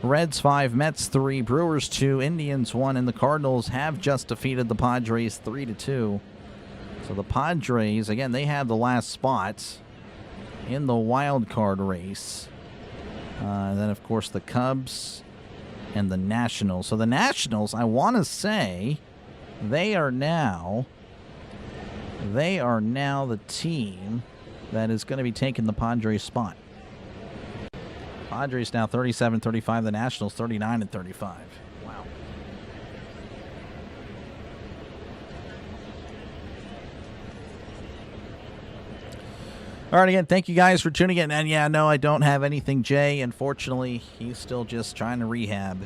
Reds 5. Mets 3. Brewers 2. Indians 1. And the Cardinals have just defeated the Padres 3-2. So the Padres, again, they have the last spot in the wild card race. Then, of course, the Cubs and the Nationals. So the Nationals, I want to say, they are now the team that is going to be taking the Padres spot. Padres now 37-35, the Nationals 39-35. Wow. All right, again, thank you guys for tuning in. And yeah, no, I don't have anything, Jay. Unfortunately, he's still just trying to rehab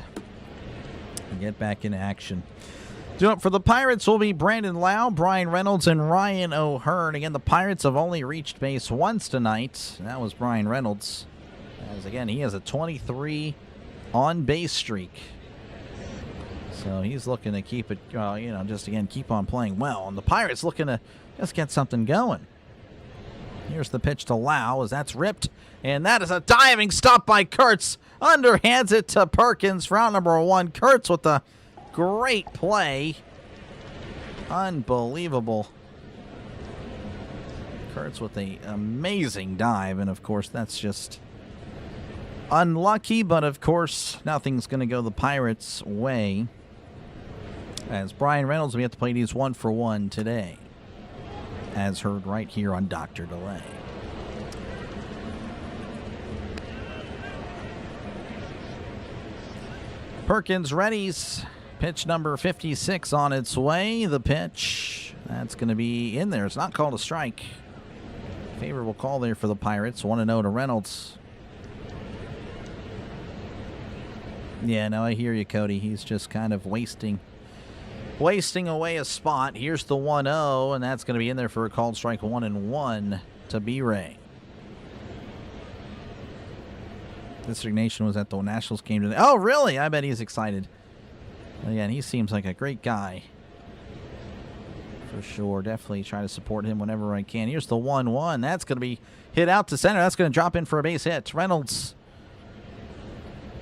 and get back into action. Doing it for the Pirates will be Brandon Lau, Brian Reynolds, and Ryan O'Hearn. Again, the Pirates have only reached base once tonight. That was Brian Reynolds. As again, he has a 23 on-base streak. So he's looking to keep it, just again, keep on playing well. And the Pirates looking to just get something going. Here's the pitch to Lau as that's ripped. And that is a diving stop by Kurtz. Underhands it to Perkins for out number 1. Kurtz with the great play. Unbelievable. Kurtz with an amazing dive. And, of course, that's just unlucky. But, of course, nothing's going to go the Pirates' way. As Brian Reynolds, we have to play these 1-for-1 today. As heard right here on Dr. Delay. Perkins readies. Pitch number 56 on its way. The pitch, that's going to be in there. It's not called a strike. Favorable call there for the Pirates. 1-0 to Reynolds. Yeah, no, I hear you, Cody. He's just kind of wasting away a spot. Here's the 1-0, and that's going to be in there for a called strike. 1-1 to B-Ray. District Nation was at the Nationals game today. Oh, really? I bet he's excited. Again, he seems like a great guy. For sure. Definitely try to support him whenever I can. Here's the 1-1. That's going to be hit out to center. That's going to drop in for a base hit. Reynolds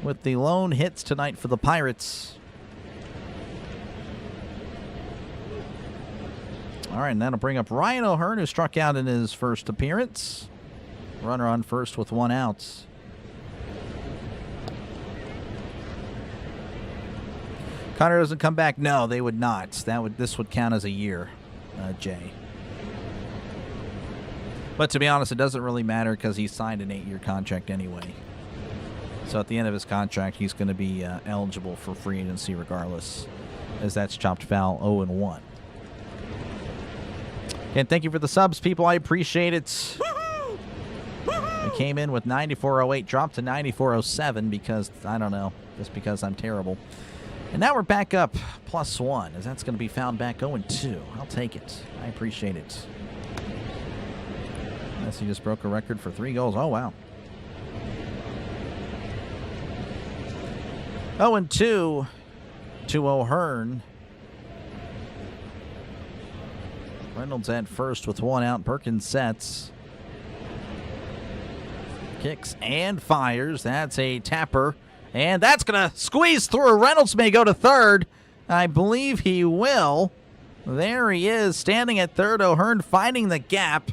with the lone hits tonight for the Pirates. All right, and that'll bring up Ryan O'Hearn, who struck out in his first appearance. Runner on first with 1 out. Connor doesn't come back. No, they would not. This would count as a year, Jay. But to be honest, it doesn't really matter because he signed an 8-year contract anyway. So at the end of his contract, he's going to be eligible for free agency regardless, as that's chopped foul 0-1. And thank you for the subs, people. I appreciate it. I came in with 94.08, dropped to 94.07 because, I don't know, just because I'm terrible. And now we're back up +1, as that's going to be found back 0-2. I'll take it. I appreciate it. Messi just broke a record for 3 goals. Oh, wow. 0-2 to O'Hearn. Reynolds at first with 1 out. Perkins sets. Kicks and fires. That's a tapper. And that's going to squeeze through. Reynolds may go to third. I believe he will. There he is, standing at third. O'Hearn finding the gap.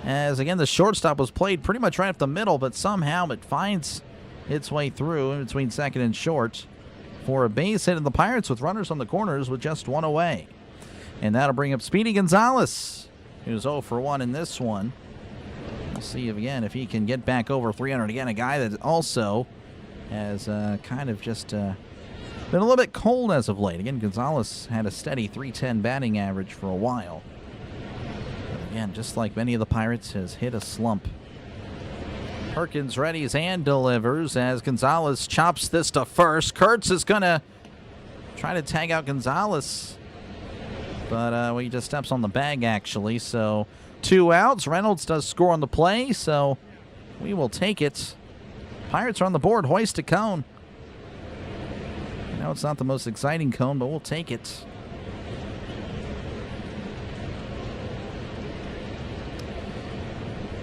As, again, the shortstop was played pretty much right up the middle, but somehow it finds its way through in between second and short for a base hit in the Pirates with runners on the corners with just 1 away. And that'll bring up Speedy Gonzalez, who's 0-for-1 in this one. We'll see again if he can get back over 300. Again, a guy that also has kind of just been a little bit cold as of late. Again, Gonzalez had a steady .310 batting average for a while. But again, just like many of the Pirates, has hit a slump. Perkins readies and delivers as Gonzalez chops this to first. Kurtz is going to try to tag out Gonzalez. But he just steps on the bag, actually. So 2 outs. Reynolds does score on the play, so we will take it. Pirates are on the board. Hoist a cone. I know it's not the most exciting cone, but we'll take it.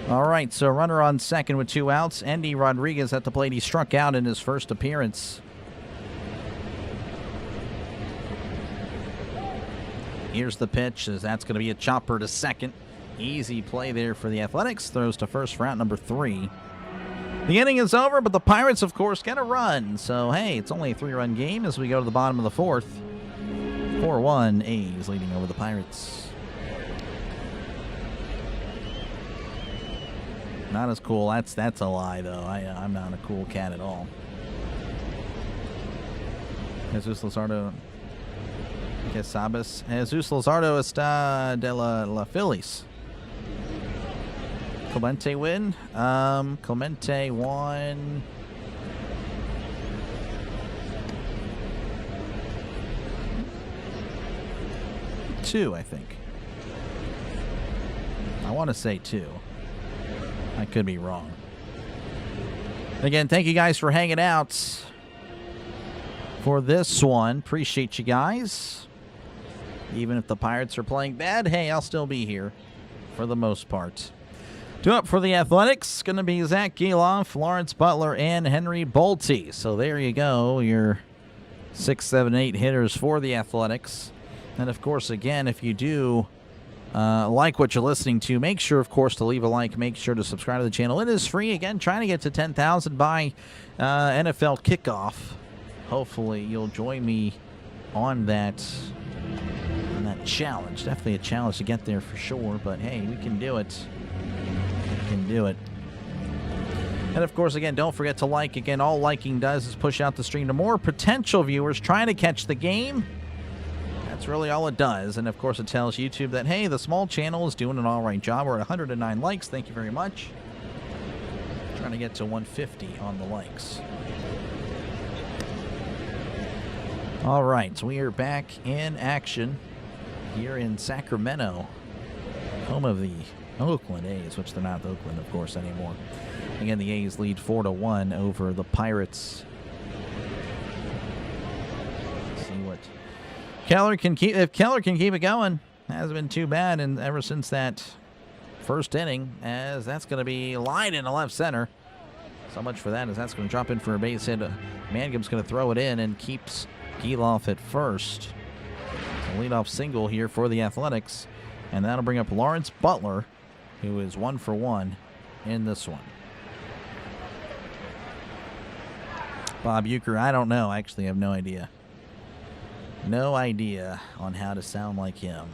All right, so runner on second with 2 outs. Endy Rodriguez at the plate. He struck out in his first appearance. Here's the pitch, as that's going to be a chopper to second. Easy play there for the Athletics. Throws to first for out number 3. The inning is over, but the Pirates, of course, get a run. So, hey, it's only a 3-run game as we go to the bottom of the 4th. 4-1, A's leading over the Pirates. Not as cool. That's a lie, though. I'm not a cool cat at all. Jesus Luzardo Quesabas. Jesus Luzardo está de la Phillies. Clemente win? Clemente won. Two, I think. I want to say 2. I could be wrong. Again, thank you guys for hanging out for this one. Appreciate you guys. Even if the Pirates are playing bad, hey, I'll still be here for the most part. Two up for the Athletics. Going to be Zach Geloff, Lawrence Butler, and Henry Bolte. So there you go, your 6, 7, 8 hitters for the Athletics. And, of course, again, if you do like what you're listening to, make sure, of course, to leave a like. Make sure to subscribe to the channel. It is free. Again, trying to get to 10,000 by NFL kickoff. Hopefully, you'll join me on that challenge. Definitely a challenge to get there for sure. But, hey, we can do it. We can do it. And, of course, again, don't forget to like. Again, all liking does is push out the stream to more potential viewers trying to catch the game. That's really all it does. And, of course, it tells YouTube that, hey, the small channel is doing an all right job. We're at 109 likes. Thank you very much. Trying to get to 150 on the likes. All right, so we are back in action here in Sacramento, home of the Oakland A's, which they're not Oakland, of course, anymore. Again, the A's lead 4-1 over the Pirates. Let's see what Keller can keep. If Keller can keep it going, hasn't been too bad, and ever since that first inning, as that's going to be lined in the left center. So much for that, as that's going to drop in for a base hit. Mangum's going to throw it in and keeps Geloff at first. So leadoff single here for the Athletics, and that'll bring up Lawrence Butler, who is 1 for 1 in this one. Bob Uecker, I don't know. I actually have no idea. No idea on how to sound like him.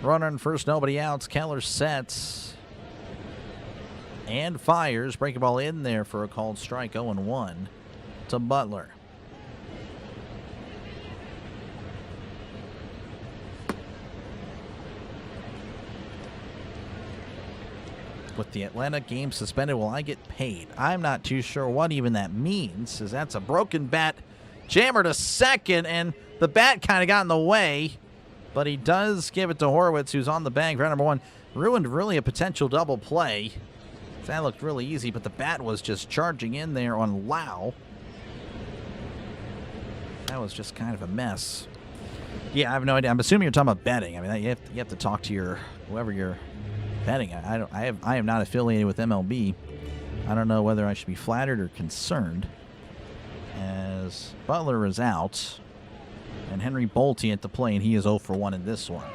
Runner in first, nobody outs. Keller sets and fires. Breaking ball in there for a called strike. 0-1 to Butler. With the Atlanta game suspended, will I get paid? I'm not too sure what even that means, as that's a broken bat jammer to second, and the bat kind of got in the way, but he does give it to Horwitz, who's on the bag for number 1. Ruined really a potential double play. That looked really easy, but the bat was just charging in there on Lau. That was just kind of a mess. Yeah, I have no idea. I'm assuming you're talking about betting. I mean, you have to talk to your whoever you're betting. I am not affiliated with MLB. I don't know whether I should be flattered or concerned, as Butler is out and Henry Bolte at the plate, and he is 0 for 1 in this one.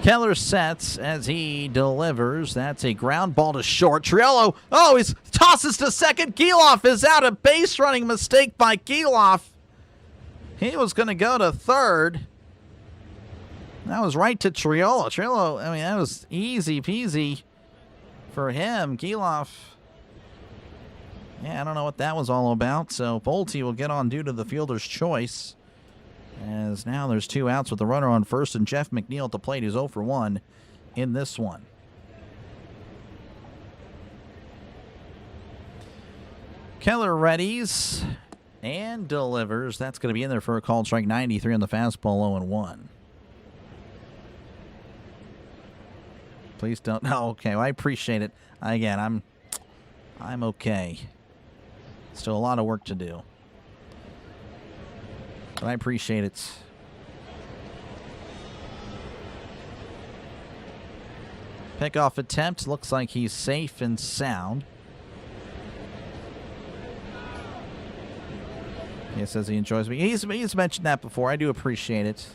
Keller sets as he delivers. That's a ground ball to short. Triolo, oh, he tosses to second. Geloff is out. A base running mistake by Geloff. He was going to go to third. That was right to Triolo. Triolo, I mean, that was easy peasy for him. Geloff, yeah, I don't know what that was all about. So Bolte will get on due to the fielder's choice, as now there's 2 outs with the runner on first, and Jeff McNeil at the plate is 0 for 1 in this one. Keller readies and delivers. That's going to be in there for a called strike. 93 on the fastball. 0-1. Please don't. No, okay. Well, I appreciate it. Again, I'm okay. Still a lot of work to do, but I appreciate it. Pickoff attempt. Looks like he's safe and sound. He says he enjoys me. He's mentioned that before. I do appreciate it.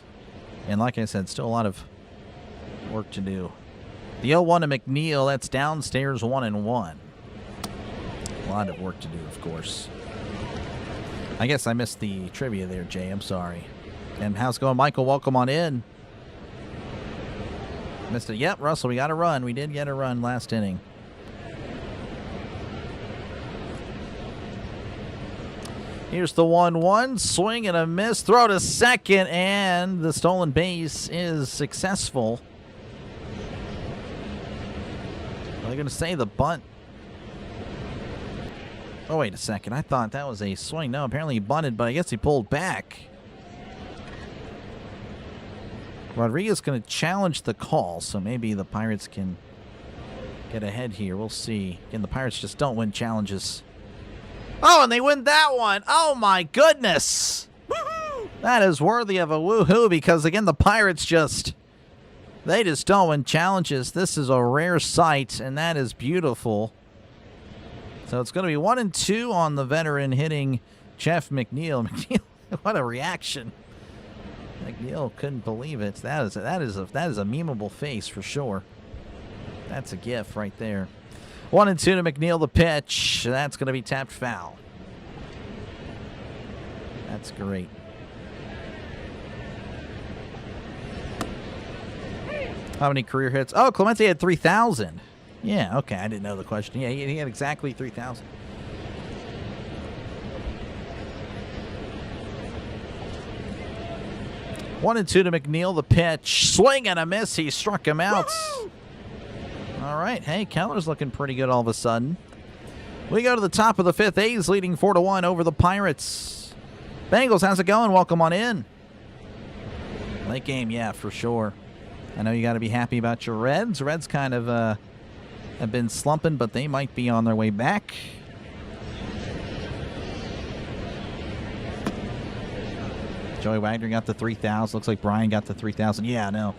And like I said, still a lot of work to do. The 0-1 to McNeil. That's downstairs 1-1. A lot of work to do, of course. I guess I missed the trivia there, Jay. I'm sorry. And how's it going, Michael? Welcome on in. Missed it. Yep, Russell, we got a run. We did get a run last inning. Here's the 1-1. Swing and a miss. Throw to second, and the stolen base is successful. Are they going to say the bunt? Oh, wait a second. I thought that was a swing. No, apparently he bunted, but I guess he pulled back. Rodriguez going to challenge the call, so maybe the Pirates can get ahead here. We'll see. Again, the Pirates just don't win challenges. Oh, and they win that one. Oh, my goodness. Woo-hoo! That is worthy of a woohoo because, again, the Pirates they just don't win challenges. This is a rare sight, and that is beautiful. So it's going to be 1-2 on the veteran hitting Jeff McNeil. McNeil, what a reaction. McNeil couldn't believe it. That is a memeable face for sure. That's a gif right there. 1-2 to McNeil, the pitch. That's going to be tapped foul. That's great. How many career hits? Oh, Clemente had 3,000. Yeah, okay. I didn't know the question. Yeah, he had exactly 3,000. One and two to McNeil, the pitch. Swing and a miss. He struck him out. Woo! All right. Hey, Keller's looking pretty good all of a sudden. We go to the top of the fifth. A's leading 4-1 over the Pirates. Bengals, how's it going? Welcome on in. Late game, yeah, for sure. I know you got to be happy about your Reds. Reds kind of have been slumping, but they might be on their way back. Joey Wagner got the 3,000. Looks like Brian got the 3,000. Yeah, I know.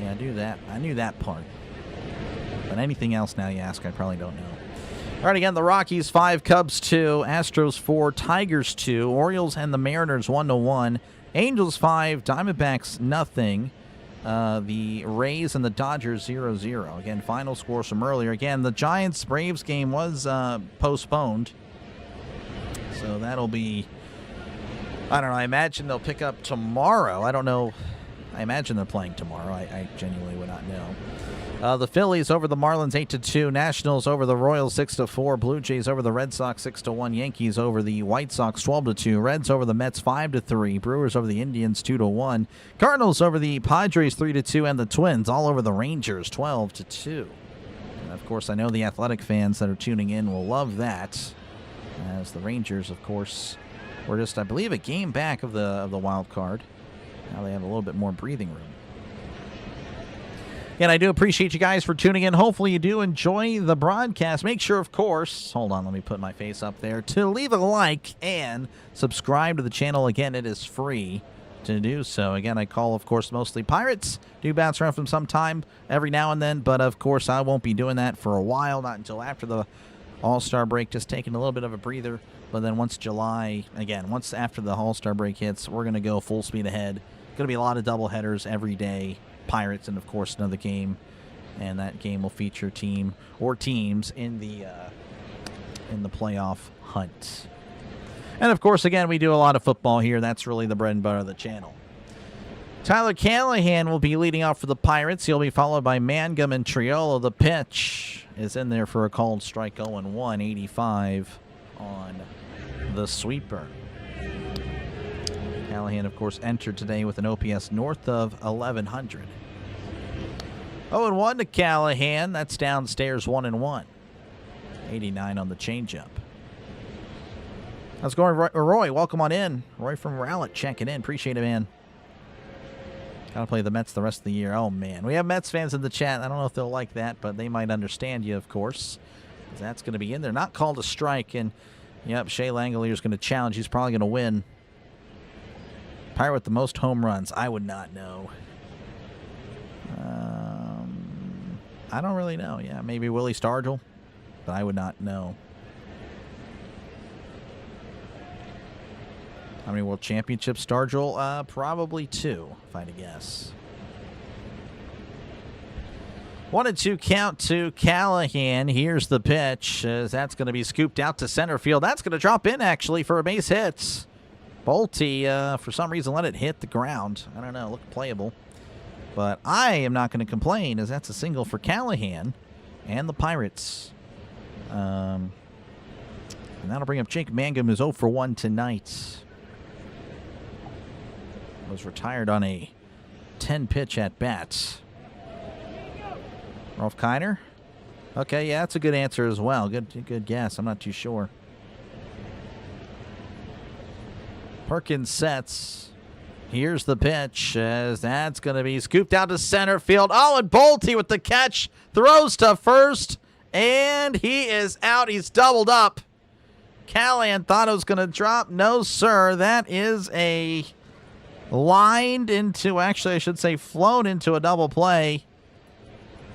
Yeah, I knew that. I knew that part. But anything else now you ask, I probably don't know. All right, again, the Rockies 5, Cubs 2, Astros 4, Tigers 2, Orioles and the Mariners 1-1, Angels 5, Diamondbacks nothing. The Rays and the Dodgers 0-0. Again, final scores from earlier. Again, the Giants-Braves game was postponed. So that'll be, I don't know, I imagine they'll pick up tomorrow. I don't know. I imagine they're playing tomorrow. I genuinely would not know. The Phillies over the Marlins 8-2. Nationals over the Royals 6-4. Blue Jays over the Red Sox 6-1. Yankees over the White Sox 12-2. Reds over the Mets 5-3. Brewers over the Indians 2-1. Cardinals over the Padres 3-2. And the Twins all over the Rangers 12-2. And of course, I know the Athletic fans that are tuning in will love that, as the Rangers, of course, were just, I believe, a game back of the wild card. Now they have a little bit more breathing room. And I do appreciate you guys for tuning in. Hopefully you do enjoy the broadcast. Make sure, of course, hold on, let me put my face up there, to leave a like and subscribe to the channel. Again, it is free to do so. Again, I call, of course, mostly Pirates. Do bounce around from some time every now and then, but, of course, I won't be doing that for a while, not until after the All-Star break, just taking a little bit of a breather. But then once July, again, once after the All-Star break hits, we're going to go full speed ahead. Going to be a lot of doubleheaders every day. Pirates and, of course, another game. And that game will feature team or teams in the playoff hunt. And, of course, again, we do a lot of football here. That's really the bread and butter of the channel. Tyler Callahan will be leading off for the Pirates. He'll be followed by Mangum and Triolo. The pitch is in there for a called strike. 0-1, 85 on the sweeper. Callahan, of course, entered today with an OPS north of 1,100. 0-1 to Callahan. That's downstairs 1-1. 89 on the changeup. How's it going, Roy? Welcome on in. Roy from Rowlett checking in. Appreciate it, man. Gotta play the Mets the rest of the year. Oh, man. We have Mets fans in the chat. I don't know if they'll like that, but they might understand you, of course. That's going to be in there. Not called a strike. And, yep, Shea Langolier is going to challenge. He's probably going to win. Pirate with the most home runs. I would not know. I don't really know. Yeah, maybe Willie Stargell, but I would not know. How many World Championships, Stargell? Probably 2, if I had to guess. 1-2 count to Callahan. Here's the pitch. That's going to be scooped out to center field. That's going to drop in, actually, for a base hit. Bolte, for some reason, let it hit the ground. I don't know. Looked playable. But I am not going to complain, as that's a single for Callahan and the Pirates. And that'll bring up Jake Mangum, who's 0 for 1 tonight. Was retired on a 10-pitch at bat. Rolf Kiner Okay, yeah, that's a good answer as well. Good guess. I'm not too sure. Perkins sets. Here's the pitch as that's going to be scooped out to center field. Oh, and Bolte with the catch. Throws to first, and he is out. He's doubled up. Callahan thought it was going to drop. No, sir. That is a lined into, actually, I should say flown into a double play.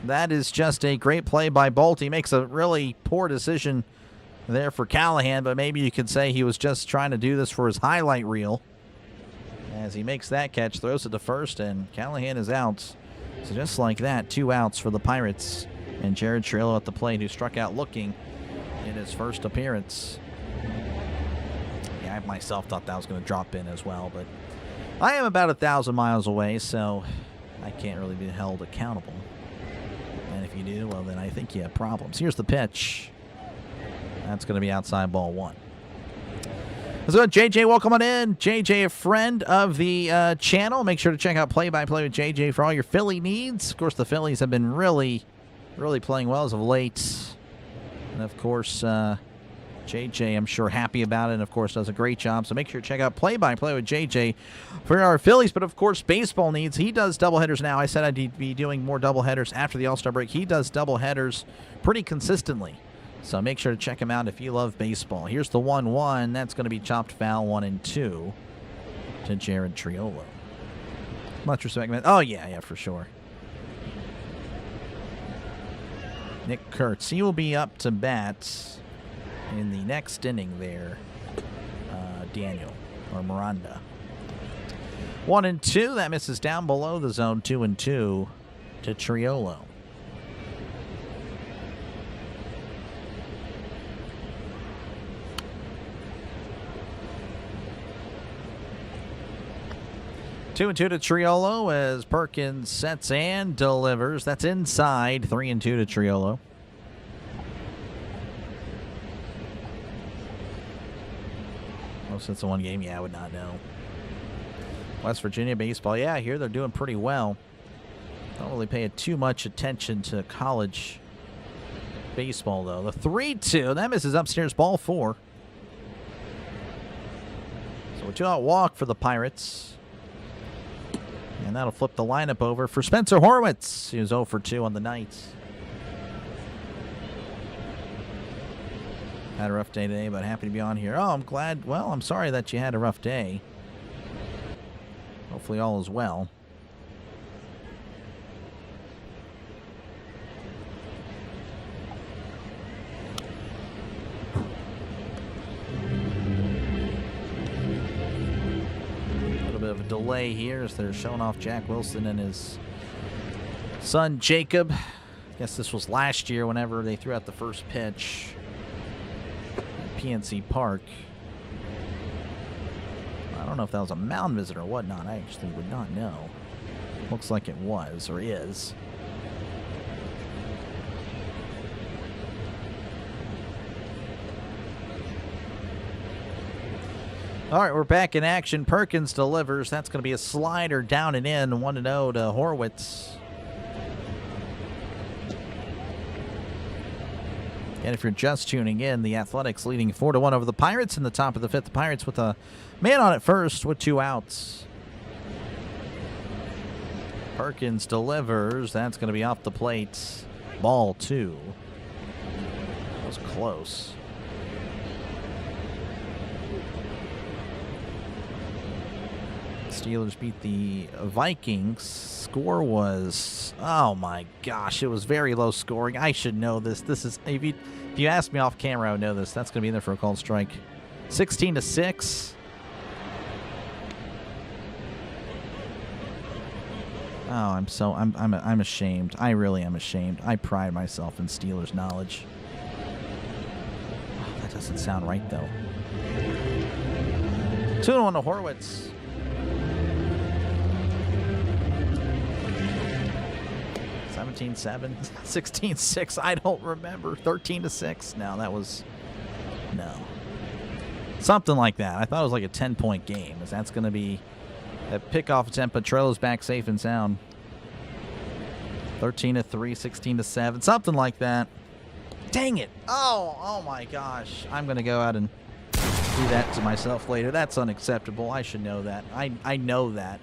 That is just a great play by Bolte. He makes a really poor decision there for Callahan, but maybe you could say he was just trying to do this for his highlight reel. As he makes that catch, throws it to first, and Callahan is out. So just like that, 2 outs for the Pirates. And Jared Triolo at the plate, who struck out looking in his first appearance. Yeah, I myself thought that was going to drop in as well, but I am about 1,000 miles away, so I can't really be held accountable. And if you do, well, then I think you have problems. Here's the pitch. That's going to be outside ball 1. Let's go, JJ. Welcome on in. JJ, a friend of the channel. Make sure to check out Play-by-Play with JJ for all your Philly needs. Of course, the Phillies have been really playing well as of late. And, of course, JJ, I'm sure, happy about it, and, of course, does a great job. So make sure to check out Play-by-Play with JJ for our Phillies. But, of course, baseball needs. He does doubleheaders now. I said I'd be doing more doubleheaders after the All-Star break. He does doubleheaders pretty consistently. So make sure to check him out if you love baseball. Here's the 1-1. That's going to be chopped foul 1-2 to Jared Triolo. Much respect, man. Oh, yeah, for sure. Nick Kurtz. He will be up to bat in the next inning there. Daniel or Miranda. 1-2. That misses down below the zone. 2-2 to Triolo. Two and 2 to Triolo as Perkins sets and delivers. That's inside. 3-2 to Triolo. Most it's a one game. Yeah, I would not know. West Virginia baseball. Yeah, I hear they're doing pretty well. Don't really pay too much attention to college baseball, though. The 3-2. That misses upstairs, ball 4. So a 2-out walk for the Pirates. And that'll flip the lineup over for Spencer Horwitz. He was 0 for 2 on the night. Had a rough day today, but happy to be on here. Oh, I'm glad. Well, I'm sorry that you had a rough day. Hopefully all is well. Of a delay here as they're showing off Jack Wilson and his son Jacob. I guess this was last year whenever they threw out the first pitch at PNC Park. I don't know if that was a mound visit or whatnot. I actually would not know. Looks like it was or is. All right, we're back in action. Perkins delivers. That's going to be a slider down and in. 1-0 to Horwitz. And if you're just tuning in, the Athletics leading 4-1 over the Pirates in the top of the 5th. The Pirates with a man on at first with 2 outs. Perkins delivers. That's going to be off the plate. Ball 2. That was close. Steelers beat the Vikings. Score was, oh my gosh, it was very low scoring. I should know this. This is, if you asked me off camera, I would know this. That's going to be in there for a called strike. 16-6. Oh, I'm ashamed. I really am ashamed. I pride myself in Steelers knowledge. Oh, that doesn't sound right though. 2-1 to Horwitz. 17-7, 16-6, I don't remember. 13-6. No, that was, no. Something like that. I thought it was like a 10-point game. That's going to be a pickoff attempt, but Triolo's back safe and sound. 13-3, 16-7, something like that. Dang it. Oh my gosh. I'm going to go out and do that to myself later. That's unacceptable. I should know that. I know that.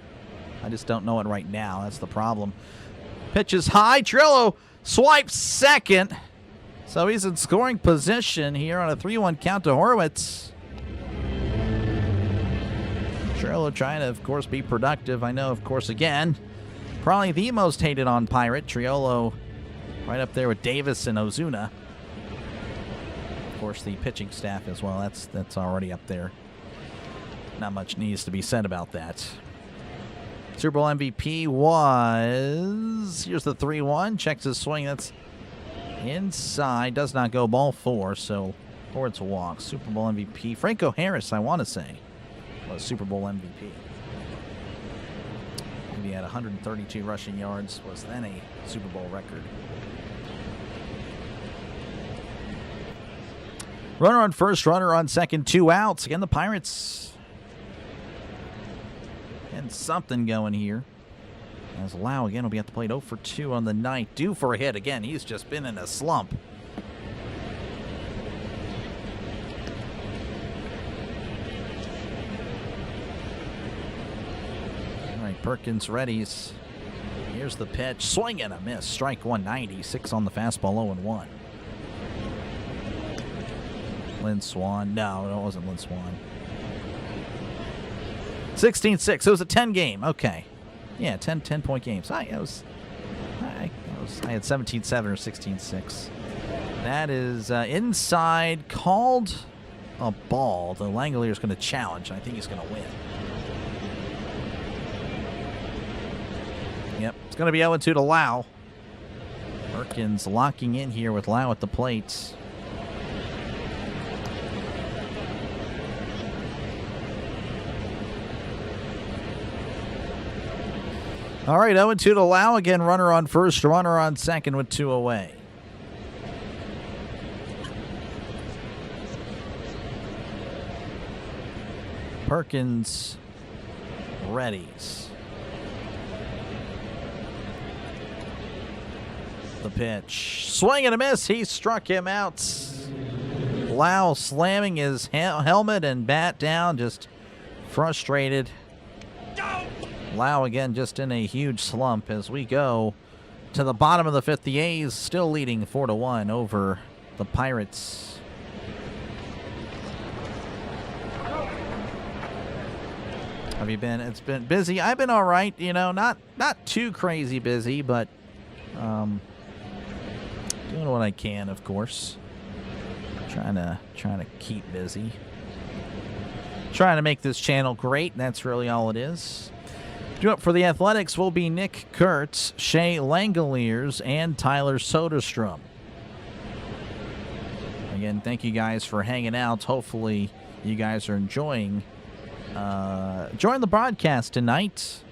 I just don't know it right now. That's the problem. Pitch is high. Trillo swipes second. So he's in scoring position here on a 3-1 count to Horwitz. Trillo trying to, of course, be productive. I know, of course, again, probably the most hated on Pirate. Triolo right up there with Davis and Ozuna. Of course, the pitching staff as well. That's already up there. Not much needs to be said about that. Super Bowl MVP was... Here's the 3-1. Checks his swing. That's inside. Does not go. Ball 4. So, Horwitz walks. Super Bowl MVP. Franco Harris, I want to say, was Super Bowl MVP. He had 132 rushing yards. Was then a Super Bowl record. Runner on first, runner on second, 2 outs. Again, the Pirates getting something going here. As Lau again will be at the plate, 0 for 2 on the night. Due for a hit again. He's just been in a slump. All right, Perkins readies. Here's the pitch. Swing and a miss. Strike 190. 6 on the fastball, 0-1. Lynn Swan. No, it wasn't Lynn Swan. 16-6. It was a 10 game. Okay. Yeah, 10-point games. I had 17-7 or 16-6. That is inside. Called a ball. The Langolier is going to challenge. I think he's going to win. Yep. It's going to be 0-2 to Lau. Perkins locking in here with Lau at the plate. All right, 0-2 to Lau. Again, runner on first, runner on second with 2 away. Perkins readies. The pitch. Swing and a miss. He struck him out. Lau slamming his helmet and bat down, just frustrated. Lau again just in a huge slump as we go to the bottom of the 5th. The A's still leading 4-1 over the Pirates. Have you been? It's been busy. I've been all right, you know, not too crazy busy, but doing what I can, of course. Trying to keep busy. Trying to make this channel great. That's really all it is. Due up for the Athletics will be Nick Kurtz, Shea Langoliers, and Tyler Soderstrom. Again, thank you guys for hanging out. Hopefully, you guys are enjoying the broadcast tonight.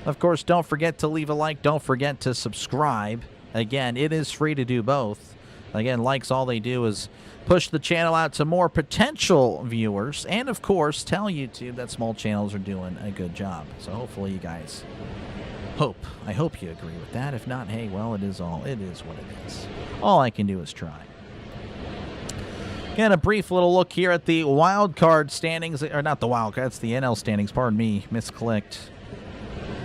Of course, don't forget to leave a like. Don't forget to subscribe. Again, it is free to do both. Again, likes, all they do is push the channel out to more potential viewers, and of course tell YouTube that small channels are doing a good job. So hopefully you guys I hope you agree with that. If not, hey, well, it is what it is. All I can do is try. Again, a brief little look here at the wild card standings, or not the wild card, that's the NL standings, pardon me, misclicked.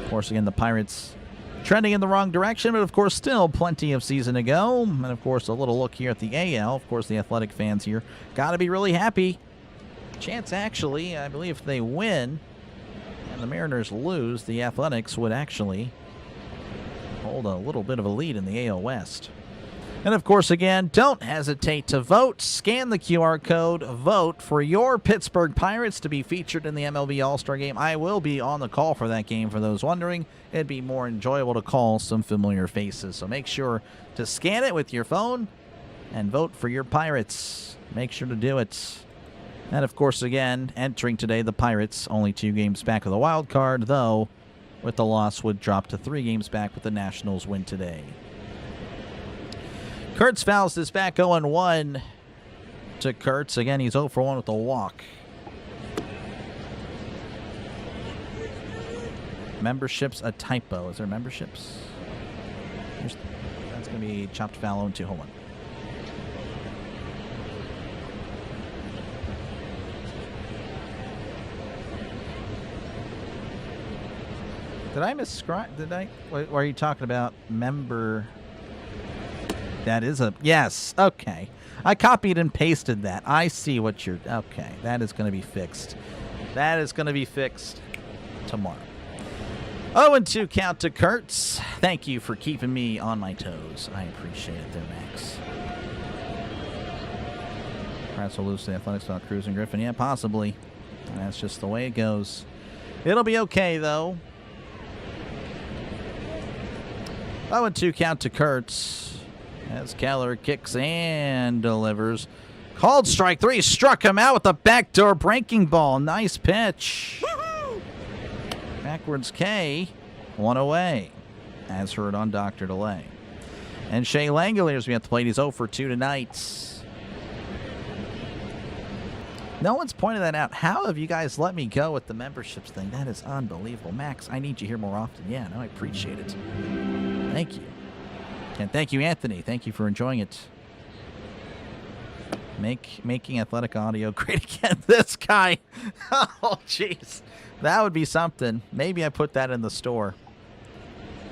Of course, again, the Pirates trending in the wrong direction, but of course still plenty of season to go. And of course a little look here at the AL. Of course the Athletic fans here got to be really happy. Chance actually, I believe if they win and the Mariners lose, the Athletics would actually hold a little bit of a lead in the AL West. And of course, again, don't hesitate to vote. Scan the QR code. Vote for your Pittsburgh Pirates to be featured in the MLB All-Star Game. I will be on the call for that game, for those wondering. It'd be more enjoyable to call some familiar faces. So make sure to scan it with your phone and vote for your Pirates. Make sure to do it. And of course, again, entering today, the Pirates only 2 games back of the wild card, though with the loss would drop to 3 games back with the Nationals win today. Kurtz fouls this back, 0-1 to Kurtz. Again, he's 0 for 1 with a walk. Membership's a typo. Is there memberships? That's going to be chopped foul 0-2. Hold on. Did I miscribe? Did I? What are you talking about? Member. That is a. Yes. Okay. I copied and pasted that. I see what you're. Okay. That is going to be fixed. That is going to be fixed tomorrow. 0-2 count to Kurtz. Thank you for keeping me on my toes. I appreciate it there, Max. Perhaps we'll lose the Athletics without Cruz and Griffin. Yeah, possibly. That's just the way it goes. It'll be okay, though. 0-2 count to Kurtz. As Keller kicks and delivers. Called strike 3. Struck him out with a backdoor breaking ball. Nice pitch. Backwards K. One away. As heard on Dr. Delay. And Shea Langoliers, we have to play. He's 0 for 2 tonight. No one's pointed that out. How have you guys let me go with the memberships thing? That is unbelievable. Max, I need you here more often. Yeah, no, I appreciate it. Thank you. And thank you, Anthony. Thank you for enjoying it. Making athletic audio great again. This guy. Oh, jeez. That would be something. Maybe I put that in the store.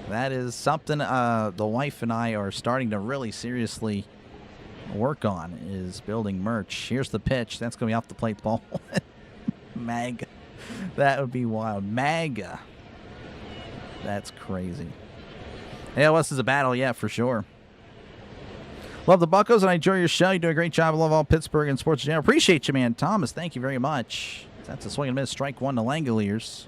That is something the wife and I are starting to really seriously work on, is building merch. Here's the pitch. That's going to be off the plate ball. MAGA. That would be wild. MAGA. That's crazy. ALS is a battle, yeah, for sure. Love the Buccos, and I enjoy your show. You do a great job. I love all Pittsburgh and sports in general. Appreciate you, man. Thomas, thank you very much. That's a swing and miss. Strike 1 to Langoliers.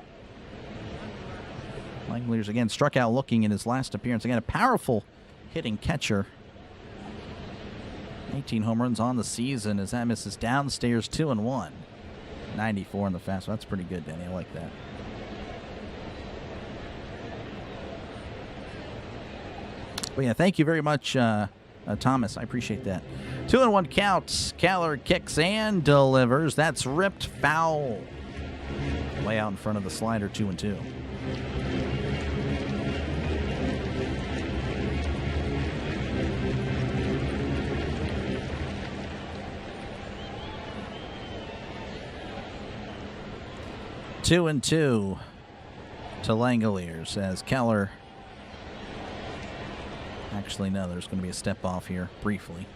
Langoliers, again, struck out looking in his last appearance. Again, a powerful hitting catcher. 18 home runs on the season as that misses downstairs 2-1. 94 in the fastball. That's pretty good, Danny. I like that. But yeah, thank you very much, Thomas. I appreciate that. 2-1 counts. Keller kicks and delivers. That's ripped foul. Way out in front of the slider, 2-2. Two and two to Langoliers as Keller. Actually, no, there's going to be a step off here briefly.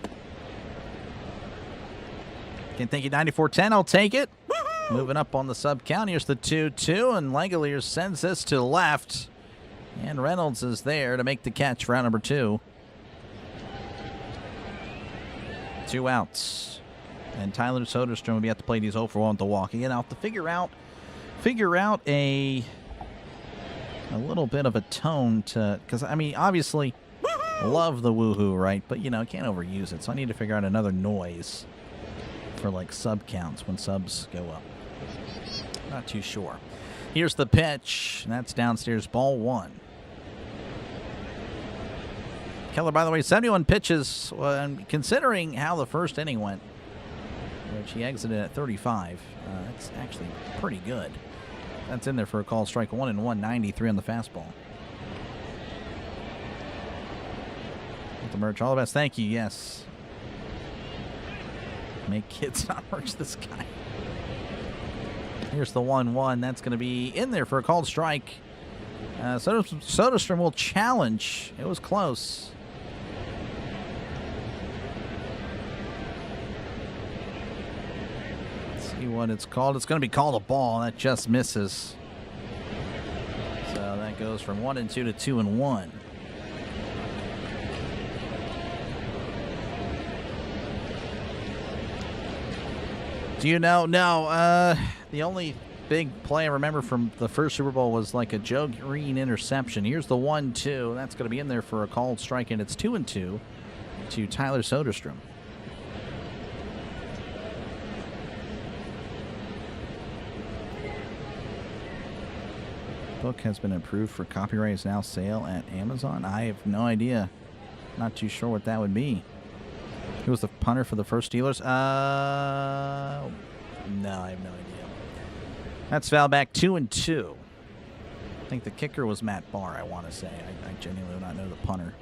Can't thank you, 94-10. I'll take it. Moving up on the sub count. Here's the 2-2, and Langoliers sends this to left. And Reynolds is there to make the catch for round number 2. 2 outs. And Tyler Soderstrom will be at the plate. He's 0 for 1 with the walk. Again, I'll have to figure out a little bit of a tone to, because I mean, obviously love the woohoo, right? But you know, can't overuse it. So I need to figure out another noise for like sub counts when subs go up. Not too sure. Here's the pitch. That's downstairs, ball 1. Keller, by the way, 71 pitches. Considering how the first inning went, which he exited at 35, that's actually pretty good. That's in there for a call strike 1-1, 93 on the fastball. With the merch, all the best. Thank you. Yes. Make kids not merch this guy. Here's the 1-1. That's going to be in there for a called strike. Soderstrom will challenge. It was close. See what it's called. It's going to be called a ball. That just misses. So that goes from 1-2 to 2-1. Do you know? No. The only big play I remember from the first Super Bowl was like a Joe Green interception. Here's the 1-2. That's going to be in there for a called strike, and it's 2-2 to Tyler Soderstrom. Book has been approved for copyright, is now sale at Amazon. I have no idea. Not too sure what that would be. Who was the punter for the first Steelers? No, I have no idea. That's foul back 2-2. I think the kicker was Matt Barr, I want to say. I genuinely do not know the punter.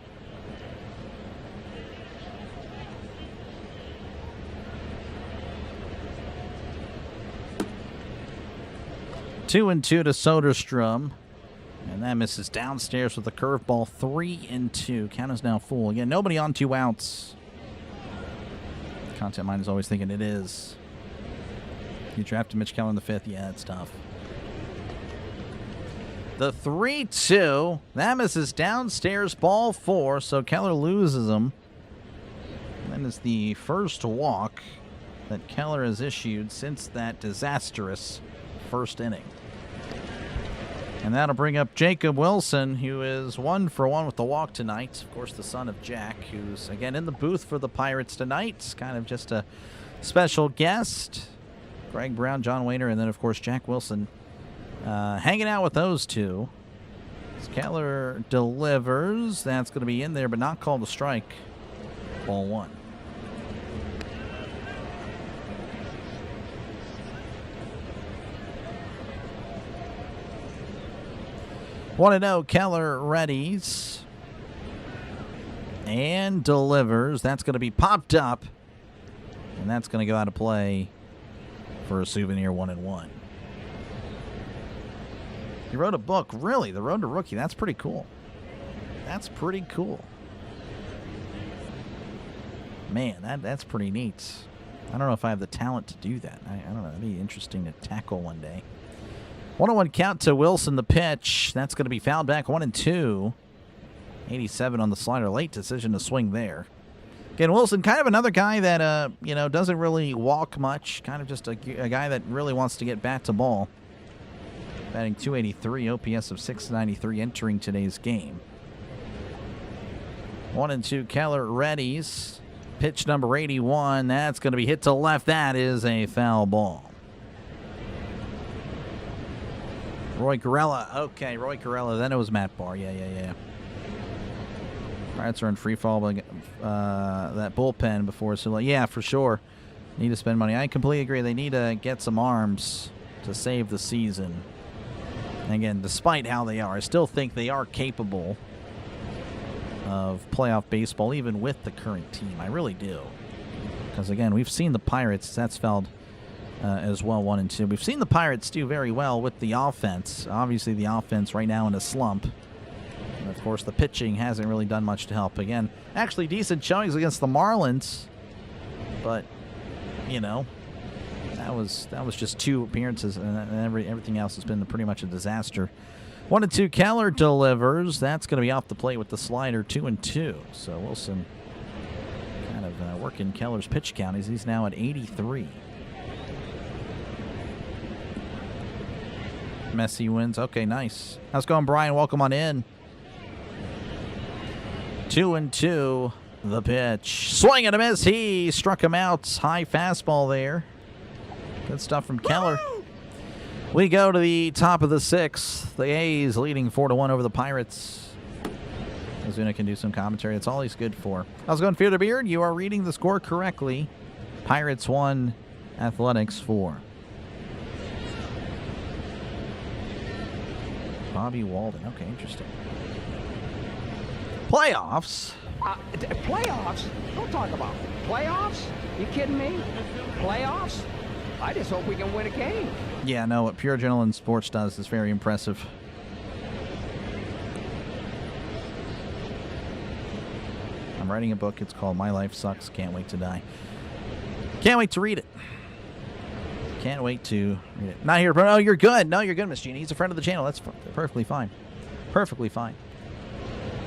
Two and 2 to Soderstrom. And that misses downstairs with a curveball. 3-2. Count is now full. Again, nobody on 2 outs. Content Mind is always thinking it is. You drafted Mitch Keller in the 5th. Yeah, it's tough. The 3-2. That misses downstairs. Ball 4. So Keller loses him. That is the first walk that Keller has issued since that disastrous first inning. And that'll bring up Jacob Wilson, who is 1 for 1 with the walk tonight. Of course, the son of Jack, who's, again, in the booth for the Pirates tonight. Kind of just a special guest. Greg Brown, John Wayner, and then, of course, Jack Wilson hanging out with those two. As Keller delivers. That's going to be in there, but not called a strike. Ball 1. Want to know, Keller readies and delivers. That's going to be popped up, and that's going to go out of play for a souvenir 1-1. He wrote a book, really, The Road to Rookie. That's pretty cool. That's pretty cool. Man, that's pretty neat. I don't know if I have the talent to do that. I don't know. That'd be interesting to tackle one day. 1-1 count to Wilson, the pitch. That's going to be fouled back. 1-2. 87 on the slider. Late decision to swing there. Again, Wilson, kind of another guy that, doesn't really walk much. Kind of just a guy that really wants to get bat to ball. Batting .283, OPS of .693 entering today's game. 1-2, Keller readies. Pitch number 81. That's going to be hit to left. That is a foul ball. Roy Corella. Okay, Roy Corella. Then it was Matt Barr. Yeah. Pirates are in free fall, but that bullpen before. So, yeah, for sure. Need to spend money. I completely agree. They need to get some arms to save the season. And again, despite how they are, I still think they are capable of playoff baseball, even with the current team. I really do. Because, again, we've seen the Pirates. That's felt as well, 1-2. We've seen the Pirates do very well with the offense. Obviously, the offense right now in a slump. And, of course, the pitching hasn't really done much to help. Again, actually decent showings against the Marlins. But, that was just 2 appearances, and everything else has been pretty much a disaster. 1-2, Keller delivers. That's going to be off the plate with the slider, 2-2. So Wilson kind of working Keller's pitch count. He's now at 83. Messi wins. Okay, nice. How's it going, Brian? Welcome on in. 2-2, the pitch. Swing and a miss. He struck him out. High fastball there. Good stuff from Keller. We go to the top of the 6th. The A's leading 4-1 over the Pirates. Ozuna can do some commentary. That's all he's good for. How's it going, Fielder Beard? You are reading the score correctly. Pirates 1, Athletics 4. Bobby Walden. Okay, interesting. Playoffs. Playoffs? Don't talk about playoffs. You kidding me? Playoffs? I just hope we can win a game. Yeah, no, what Pure Adrenaline Sports does is very impressive. I'm writing a book. It's called My Life Sucks. Can't wait to die. Can't wait to read it. Can't wait to read it. Not here, bro. Oh, you're good. No, you're good, Miss Jeannie. He's a friend of the channel. That's perfectly fine. Perfectly fine.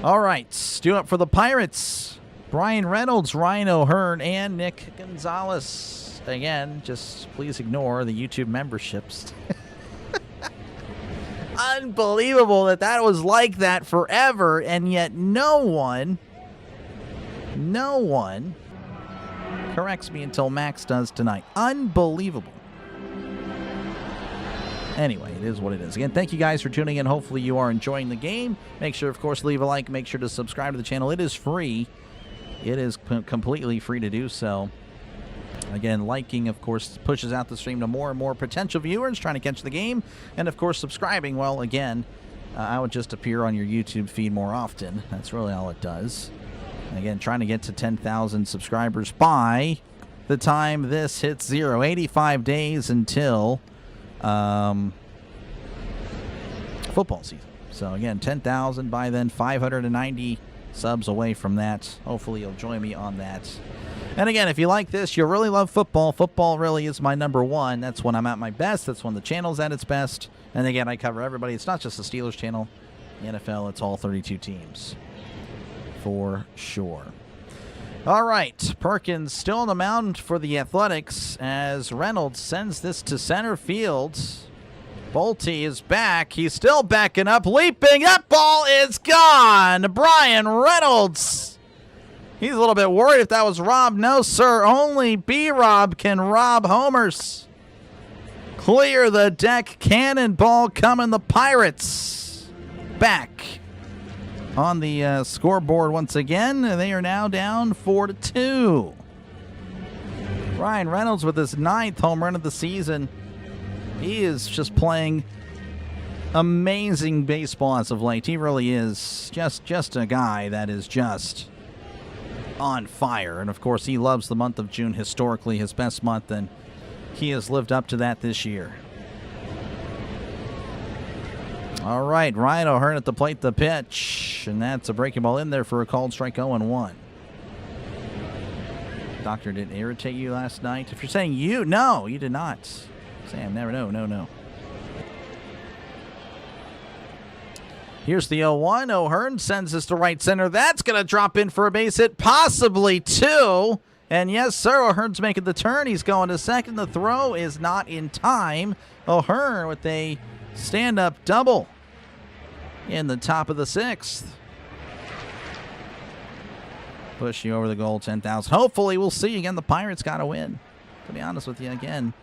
All right. Do up for the Pirates. Brian Reynolds, Ryan O'Hearn, and Nick Gonzalez. Again, just please ignore the YouTube memberships. Unbelievable that was like that forever, and yet no one corrects me until Max does tonight. Unbelievable. Anyway, it is what it is. Again, thank you guys for tuning in. Hopefully you are enjoying the game. Make sure, of course, leave a like. Make sure to subscribe to the channel. It is free. It is completely free to do so. Again, liking, of course, pushes out the stream to more and more potential viewers trying to catch the game. And, of course, subscribing, well, again, I would just appear on your YouTube feed more often. That's really all it does. And again, trying to get to 10,000 subscribers by the time this hits 0. 85 days until football season. So again, 10,000 by then, 590 subs away from that. Hopefully you'll join me on that. And again, if you like this, you'll really love football. Football really is my number one. That's when I'm at my best. That's when the channel's at its best. And again, I cover everybody. It's not just the Steelers channel. The NFL, it's all 32 teams. For sure. All right, Perkins still on the mound for the Athletics as Reynolds sends this to center field. Bolte is back. He's still backing up, leaping. That ball is gone. Brian Reynolds. He's a little bit worried if that was Rob. No, sir. Only B-Rob can rob homers. Clear the deck. Cannonball coming. The Pirates back on the scoreboard once again. They are now down 4-2. Brian Reynolds with his 9th home run of the season. He is just playing amazing baseball as of late. He really is just a guy that is just on fire. And, of course, he loves the month of June, historically his best month, and he has lived up to that this year. All right, Ryan O'Hearn at the plate, the pitch. And that's a breaking ball in there for a called strike 0-1. Doctor, did it irritate you last night? If you're saying you, no, you did not. Sam, never, no. Here's the 0-1. O'Hearn sends this to right center. That's going to drop in for a base hit, possibly 2. And yes, sir, O'Hearn's making the turn. He's going to second. The throw is not in time. O'Hearn with a stand-up double in the top of the 6th. Push you over the goal, 10,000. Hopefully, we'll see. Again, the Pirates got to win. To be honest with you, again.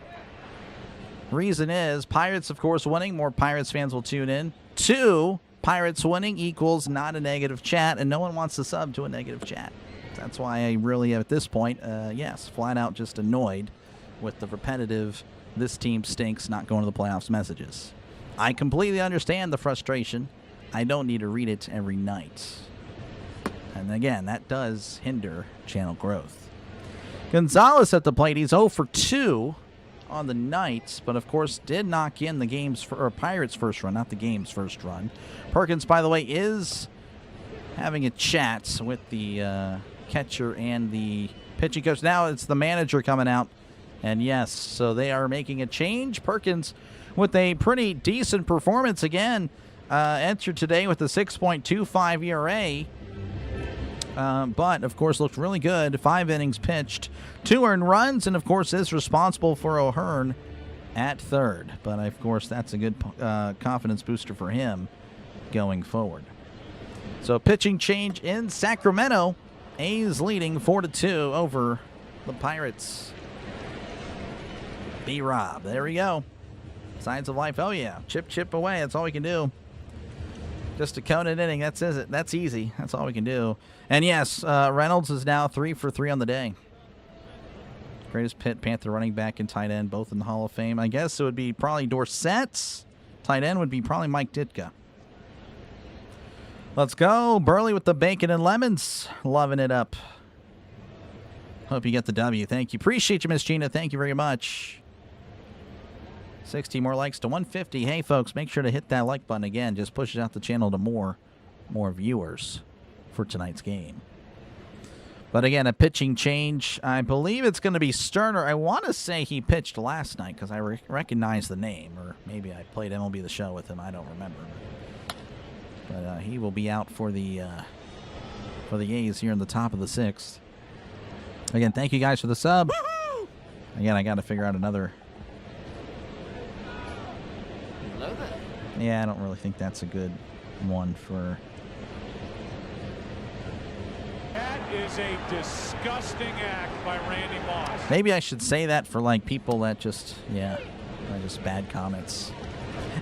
Reason is, Pirates, of course, winning. More Pirates fans will tune in. 2, Pirates winning equals not a negative chat, and no one wants to sub to a negative chat. That's why I really, at this point, yes, flat out just annoyed with the repetitive, this team stinks, not going to the playoffs messages. I completely understand the frustration. I don't need to read it every night. And again, that does hinder channel growth. Gonzalez at the plate. He's 0 for 2 on the night, but of course did knock in the game's Pirates' first run, not the game's first run. Perkins, by the way, is having a chat with the catcher and the pitching coach. Now it's the manager coming out. And yes, so they are making a change. Perkins with a pretty decent performance again. Entered today with a 6.25 ERA. But, of course, looked really good. 5 innings pitched, 2 earned runs, and, of course, is responsible for O'Hearn at third. But, of course, that's a good confidence booster for him going forward. So, pitching change in Sacramento. A's leading 4-2 over the Pirates. B-Rob. There we go. Signs of life. Oh, yeah. Chip away. That's all we can do. Just a counted inning. That's it. That's easy. That's all we can do. And yes, Reynolds is now 3 for 3 on the day. Greatest Panther running back and tight end, both in the Hall of Fame. I guess it would be probably Dorsett's. Tight end would be probably Mike Ditka. Let's go. Burley with the bacon and lemons. Loving it up. Hope you get the W. Thank you. Appreciate you, Miss Gina. Thank you very much. 60 more likes to 150. Hey, folks, make sure to hit that like button again. Just pushes out the channel to more viewers for tonight's game. But again, a pitching change. I believe it's going to be Sterner. I want to say he pitched last night because I recognize the name. Or maybe I played MLB The Show with him. I don't remember. But he will be out for the A's here in the top of the 6th. Again, thank you guys for the sub. Woo-hoo! Again, I got to figure out another... Yeah, I don't really think that's a good one for... That is a disgusting act by Randy Moss. Maybe I should say that for, like, people that just, yeah, are just bad comments.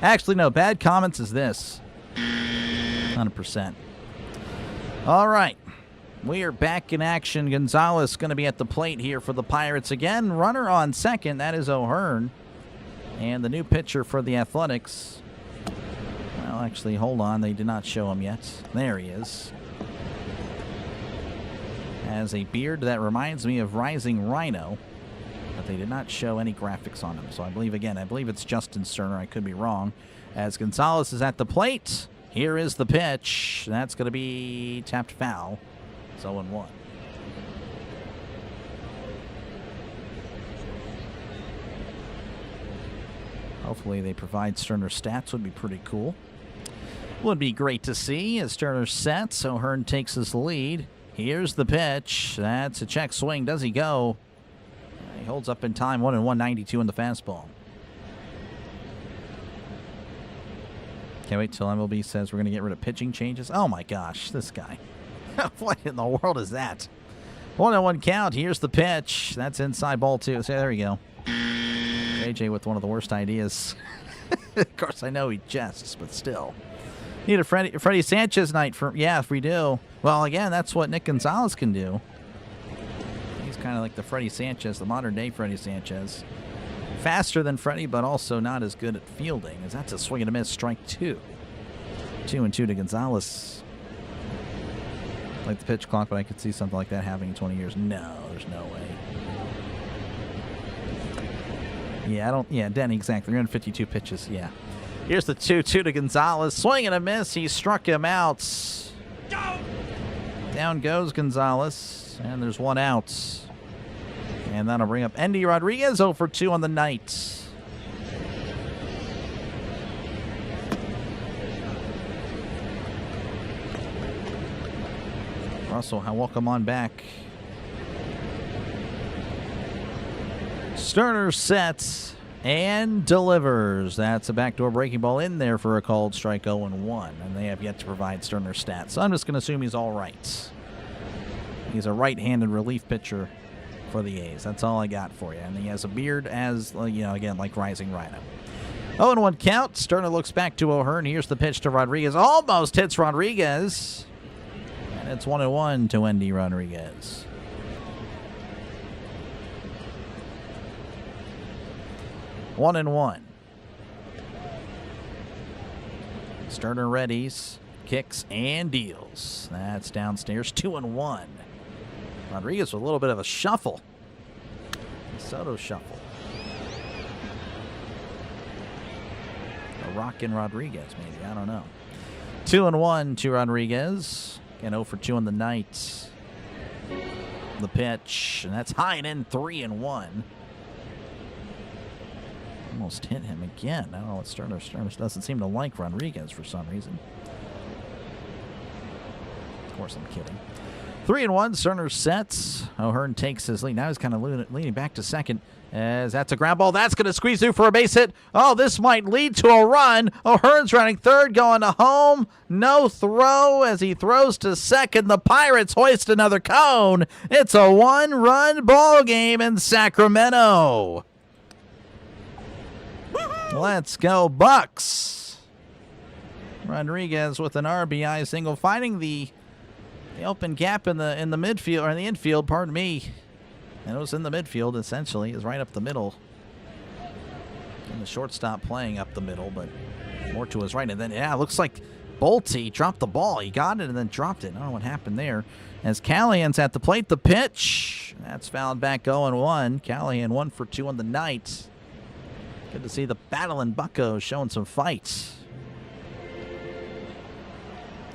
Actually, no, bad comments is this. 100%. All right. We are back in action. Gonzalez going to be at the plate here for the Pirates again. Runner on second. That is O'Hearn. And the new pitcher for the Athletics. Well, actually, hold on. They did not show him yet. There he is. Has a beard that reminds me of Rising Rhino. But they did not show any graphics on him. So I believe it's Justin Sterner. I could be wrong. As Gonzalez is at the plate. Here is the pitch. That's going to be tapped foul. It's 0-1. Hopefully they provide Sterner stats. Would be pretty cool. Would be great to see as Sterner sets. O'Hearn takes his lead. Here's the pitch. That's a check swing. Does he go? He holds up in time. 1-1, in the fastball. Can't wait till MLB says we're going to get rid of pitching changes. Oh my gosh, this guy. What in the world is that? 1-1 count. Here's the pitch. That's inside ball two. So there we go. AJ with one of the worst ideas. Of course, I know he jests, but still. Need a Freddie Sanchez night for, yeah, if we do. Well, again, that's what Nick Gonzalez can do. He's kind of like the Freddie Sanchez, the modern day Freddie Sanchez. Faster than Freddie, but also not as good at fielding, as that's a swing and a miss, strike two. 2-2 to Gonzalez. Like the pitch clock, but I could see something like that happening in 20 years. No, there's no way. Yeah, Denny, exactly. 352 pitches, yeah. Here's the 2-2 to Gonzalez. Swing and a miss. He struck him out. Down goes Gonzalez. And there's one out. And that'll bring up Endy Rodriguez 0 for 2 on the night. Russell, welcome on back. Sterner sets and delivers. That's a backdoor breaking ball in there for a called strike 0-1. And they have yet to provide Sterner stats. So I'm just going to assume he's all right. He's a right-handed relief pitcher for the A's. That's all I got for you. And he has a beard as, again, like Rising Rhino. 0-1 count. Sterner looks back to O'Hearn. Here's the pitch to Rodriguez. Almost hits Rodriguez. And it's 1-1 to Endy Rodriguez. One and one. Sterner readies, kicks, and deals. That's downstairs. 2-1. Rodriguez with a little bit of a shuffle. Soto shuffle. A rockin' Rodriguez, maybe. I don't know. 2-1 to Rodriguez. Again, 0 for 2 on the night. The pitch, and that's high and in. 3-1. Almost hit him again. I don't know what Sterner doesn't seem to like Rodriguez for some reason. Of course, I'm kidding. 3-1. Sterner sets. O'Hearn takes his lead. Now he's kind of leaning back to second. As that's a ground ball. That's going to squeeze through for a base hit. Oh, this might lead to a run. O'Hearn's running third, going to home. No throw as he throws to second. The Pirates hoist another cone. It's a one-run ball game in Sacramento. Let's go, Bucks. Rodriguez with an RBI single, finding the open gap in the midfield, or in the infield, pardon me. And it was in the midfield, essentially. It was right up the middle. And the shortstop playing up the middle, but more to his right. And then, yeah, it looks like Bolte dropped the ball. He got it and then dropped it. I don't know what happened there. As Callahan's at the plate, the pitch. That's fouled back 0-1. Callahan 1 for 2 on the night. Good to see the battling Buccos showing some fights.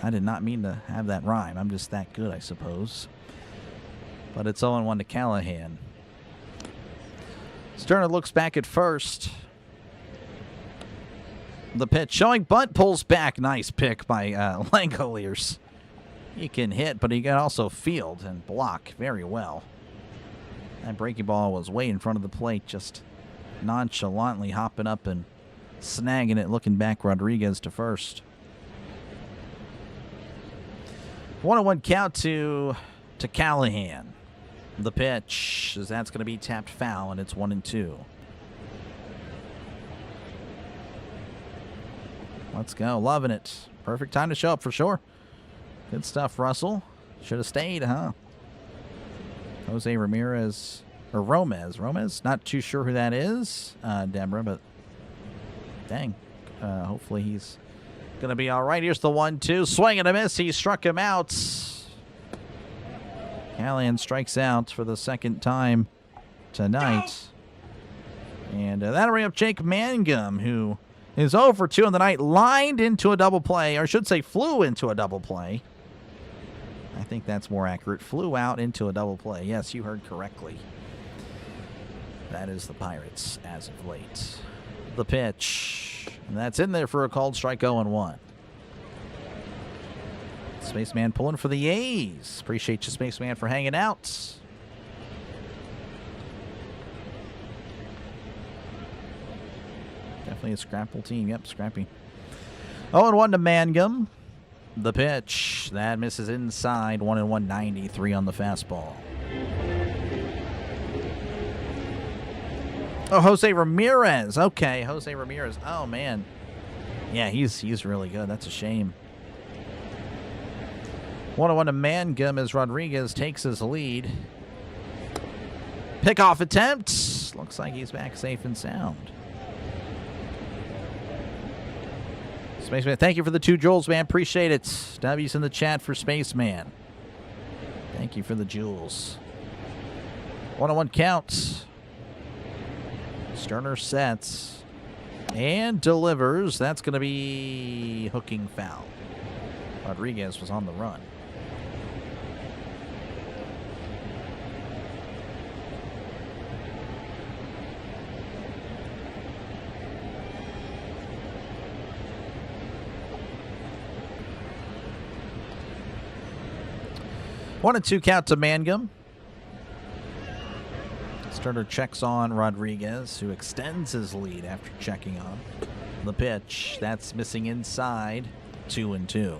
I did not mean to have that rhyme. I'm just that good, I suppose. But it's 0-1 to Callahan. Sterner looks back at first. The pitch showing bunt, pulls back. Nice pick by Langoliers. He can hit, but he can also field and block very well. That breaking ball was way in front of the plate, just nonchalantly hopping up and snagging it, looking back Rodriguez to first. 1-1 count to Callahan. The pitch, as that's going to be tapped foul, and it's 1-2. Let's go. Loving it. Perfect time to show up for sure. Good stuff, Russell. Should have stayed, huh? Jose Ramirez, or Romez. Not too sure who that is, Deborah, but dang. Hopefully he's going to be all right. Here's the 1-2. Swing and a miss. He struck him out. Callahan strikes out for the second time tonight. And that'll bring up Jake Mangum, who is 0 for 2 in the night, lined into a double play, or I should say flew into a double play. I think that's more accurate. Flew out into a double play. Yes, you heard correctly. That is the Pirates as of late. The pitch. And that's in there for a called strike 0-1. Spaceman pulling for the A's. Appreciate you, Spaceman, for hanging out. Definitely a scrapple team. Yep, scrappy. 0-1 to Mangum. The pitch. That misses inside. 1-1, 93 on the fastball. Oh, Jose Ramirez. Okay, Jose Ramirez. Oh, man. Yeah, he's really good. That's a shame. 1-1 to Mangum as Rodriguez takes his lead. Pickoff attempt. Looks like he's back safe and sound. Spaceman, thank you for the 2 jewels, man. Appreciate it. W's in the chat for Spaceman. Thank you for the jewels. 1-1 count. Sterner sets and delivers. That's going to be hooking foul. Rodriguez was on the run. One and 2 count to Mangum. Sterner checks on Rodriguez, who extends his lead after checking on the pitch. That's missing inside. 2-2.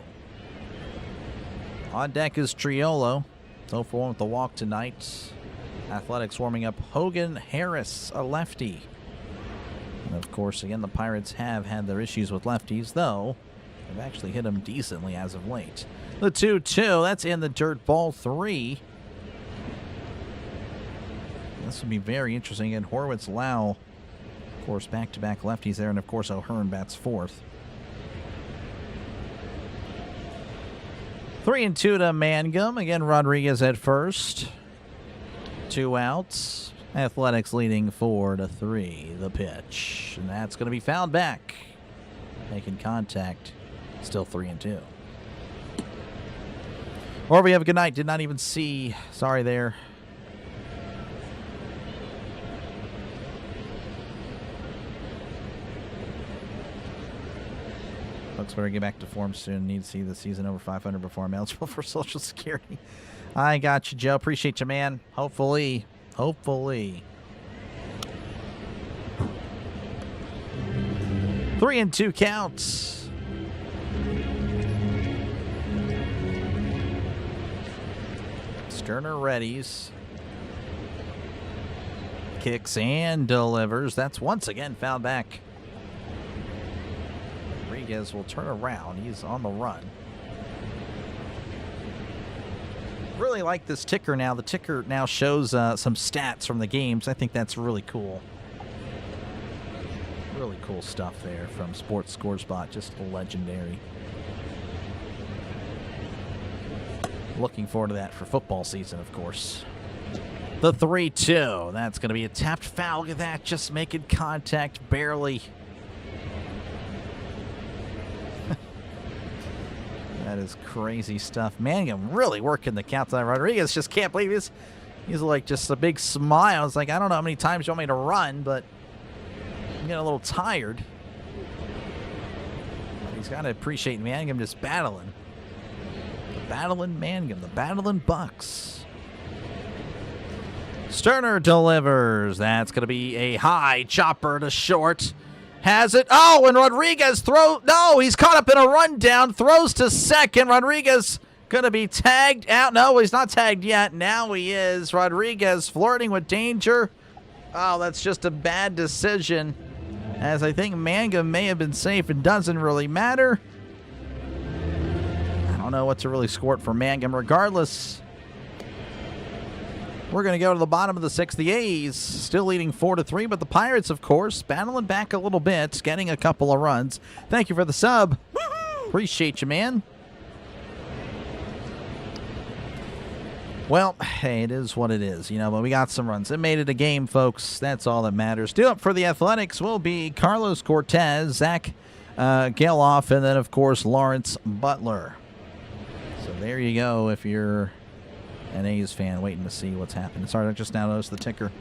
On deck is Triolo. 0 for 1 with the walk tonight. Athletics warming up Hogan Harris, a lefty. And of course, again, the Pirates have had their issues with lefties, though they've actually hit them decently as of late. The 2-2, that's in the dirt. Ball 3. This would be very interesting. And Horwitz, Lau, of course, back-to-back lefties there. And, of course, O'Hearn bats 4th. 3-2 to Mangum. Again, Rodriguez at first. 2 outs. Athletics leading 4-3. The pitch. And that's going to be fouled back. Making contact. Still 3-2. Or we have a good night. Did not even see. Sorry there. Folks better get back to form soon. Need to see the season over 500 before I'm eligible for Social Security. I got you, Joe. Appreciate you, man. Hopefully. 3-2 counts. Sterner readies. Kicks and delivers. That's once again fouled back. Rodriguez will turn around. He's on the run. Really like this ticker now. The ticker now shows some stats from the games. I think that's really cool. Really cool stuff there from Sports Score Spot. Just legendary. Looking forward to that for football season, of course. The 3-2. That's going to be a tapped foul. Look at that. Just making contact barely. That is crazy stuff. Mangum really working the count tonight. Rodriguez just can't believe it. He's like just a big smile. It's like, I don't know how many times you want me to run, but I'm getting a little tired. But he's got to appreciate Mangum just battling. The battling Mangum. The battling Bucks. Sterner delivers. That's going to be a high chopper to short. Has it. Oh, and Rodriguez throws. No, he's caught up in a rundown. Throws to second. Rodriguez going to be tagged out. No, he's not tagged yet. Now he is. Rodriguez flirting with danger. Oh, that's just a bad decision. As I think Mangum may have been safe. It doesn't really matter. I don't know what to really score it for Mangum. Regardless, we're going to go to the bottom of the 6th. The A's still leading 4-3, but the Pirates, of course, battling back a little bit, getting a couple of runs. Thank you for the sub. Woo-hoo! Appreciate you, man. Well, hey, it is what it is, but we got some runs. It made it a game, folks. That's all that matters. Due up for the Athletics will be Carlos Cortez, Zach Geloff, and then, of course, Lawrence Butler. So there you go if you're an A's fan waiting to see what's happening. Sorry, I just now noticed the ticker.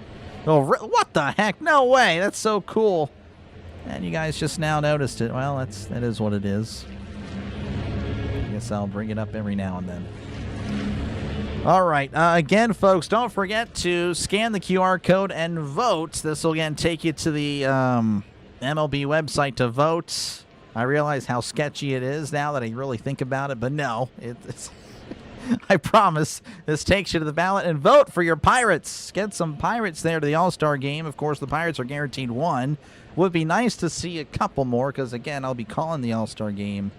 Oh, what the heck? No way. That's so cool. And you guys just now noticed it. Well, that is what it is. I guess I'll bring it up every now and then. All right. Again, folks, don't forget to scan the QR code and vote. This will, again, take you to the MLB website to vote. I realize how sketchy it is now that I really think about it, but no. It's I promise this takes you to the ballot, and vote for your Pirates. Get some Pirates there to the All-Star game. Of course, the Pirates are guaranteed one. Would be nice to see a couple more because, again, I'll be calling the All-Star game.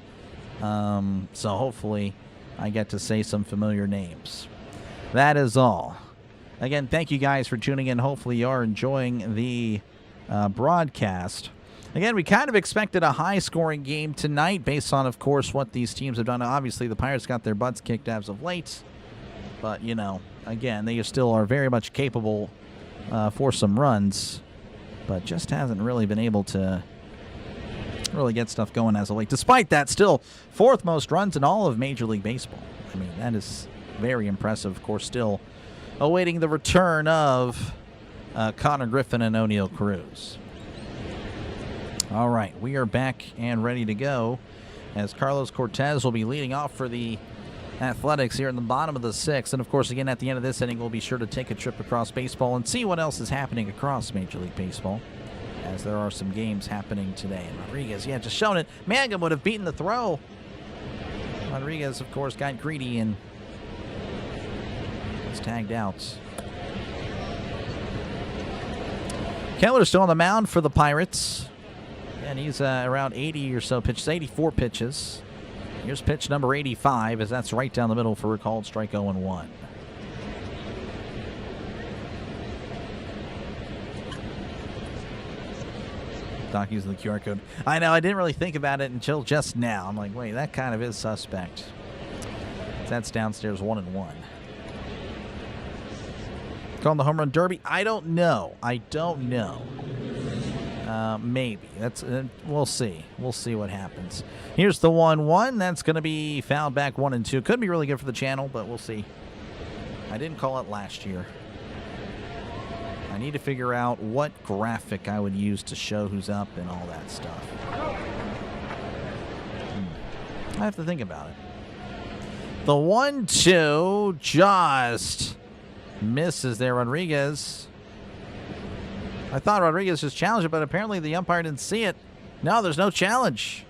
So hopefully I get to say some familiar names. That is all. Again, thank you guys for tuning in. Hopefully you are enjoying the broadcast. Again, we kind of expected a high-scoring game tonight based on, of course, what these teams have done. Obviously, the Pirates got their butts kicked as of late. But, again, they still are very much capable for some runs. But just hasn't really been able to really get stuff going as of late. Despite that, still fourth most runs in all of Major League Baseball. I mean, that is very impressive. Of course, still awaiting the return of Connor Griffin and O'Neal Cruz. All right, we are back and ready to go as Carlos Cortez will be leading off for the Athletics here in the bottom of the sixth. And, of course, again, at the end of this inning, we'll be sure to take a trip across baseball and see what else is happening across Major League Baseball, as there are some games happening today. And Rodriguez, just showing it. Mangum would have beaten the throw. Rodriguez, of course, got greedy and was tagged out. Keller's still on the mound for the Pirates. And he's around 80 or so pitches, 84 pitches. Here's pitch number 85, as that's right down the middle for a called strike 0-1. Doc using the QR code. I know, I didn't really think about it until just now. I'm like, wait, that kind of is suspect. That's downstairs 1-1. Calling the home run derby? I don't know. Maybe. That's we'll see. We'll see what happens. Here's the 1-1. That's going to be fouled back 1-2. Could be really good for the channel, but we'll see. I didn't call it last year. I need to figure out what graphic I would use to show who's up and all that stuff. I have to think about it. The 1-2 just misses there. Rodriguez. I thought Rodriguez just challenged it, but apparently the umpire didn't see it. No, there's no challenge.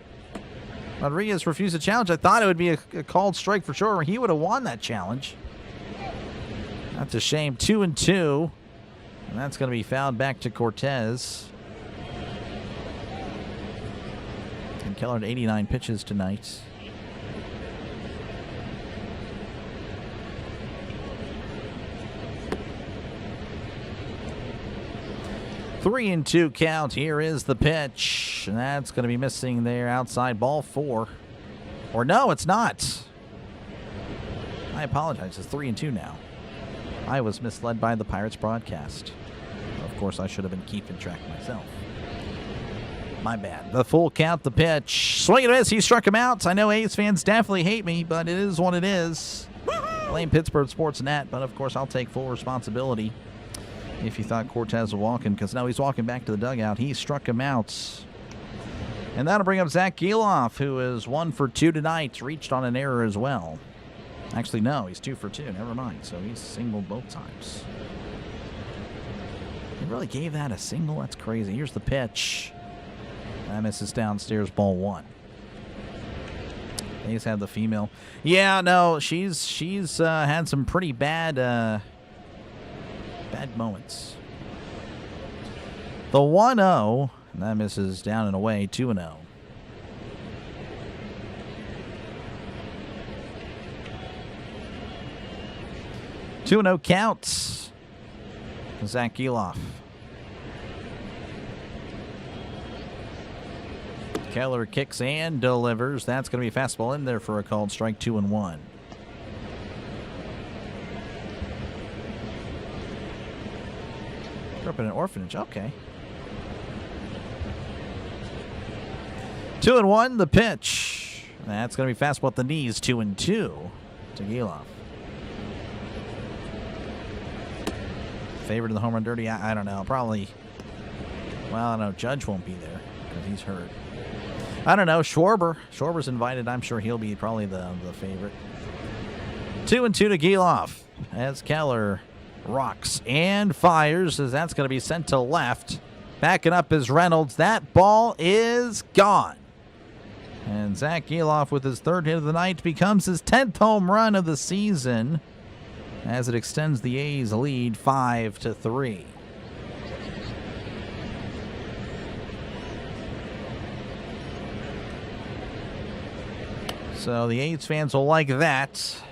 Rodriguez refused to challenge. I thought it would be a called strike for sure. He would have won that challenge. That's a shame. 2-2. And that's going to be fouled back to Cortez. And Keller at 89 pitches tonight. Three and 2 count. Here is the pitch. And that's going to be missing there outside ball 4. Or no, it's not. I apologize. It's 3-2 now. I was misled by the Pirates broadcast. Of course, I should have been keeping track myself. My bad. The full count, the pitch. Swing and miss. He struck him out. I know A's fans definitely hate me, but it is what it is. Blame Pittsburgh Sports Net, but of course I'll take full responsibility. If you thought Cortez was walking, because no, he's walking back to the dugout. He struck him out. And that'll bring up Zach Geloff, who is 1 for 2 tonight. Reached on an error as well. Actually, no, he's 2 for 2. Never mind. So he's singled both times. He really gave that a single? That's crazy. Here's the pitch. That misses downstairs, ball 1. He's had the female. Yeah, no, she's had some pretty bad moments. The 1-0, and that misses down and away, 2-0. Two and 0 counts. Zach Geloff. Keller kicks and delivers. That's going to be a fastball in there for a called strike, 2-1. up at an orphanage. Okay. 2-1, the pitch. That's going to be fastball at the knees, 2-2 to Giloff. Favorite of the home run derby? I don't know. Probably. Well, I don't know. Judge won't be there because he's hurt. I don't know. Schwarber. Schwarber's invited. I'm sure he'll be probably the favorite. 2-2 to Giloff as Keller rocks and fires as that's going to be sent to left. Backing up is Reynolds. That ball is gone. And Zach Giloff with his third hit of the night becomes his 10th home run of the season as it extends the A's lead 5-3. So the A's fans will like that,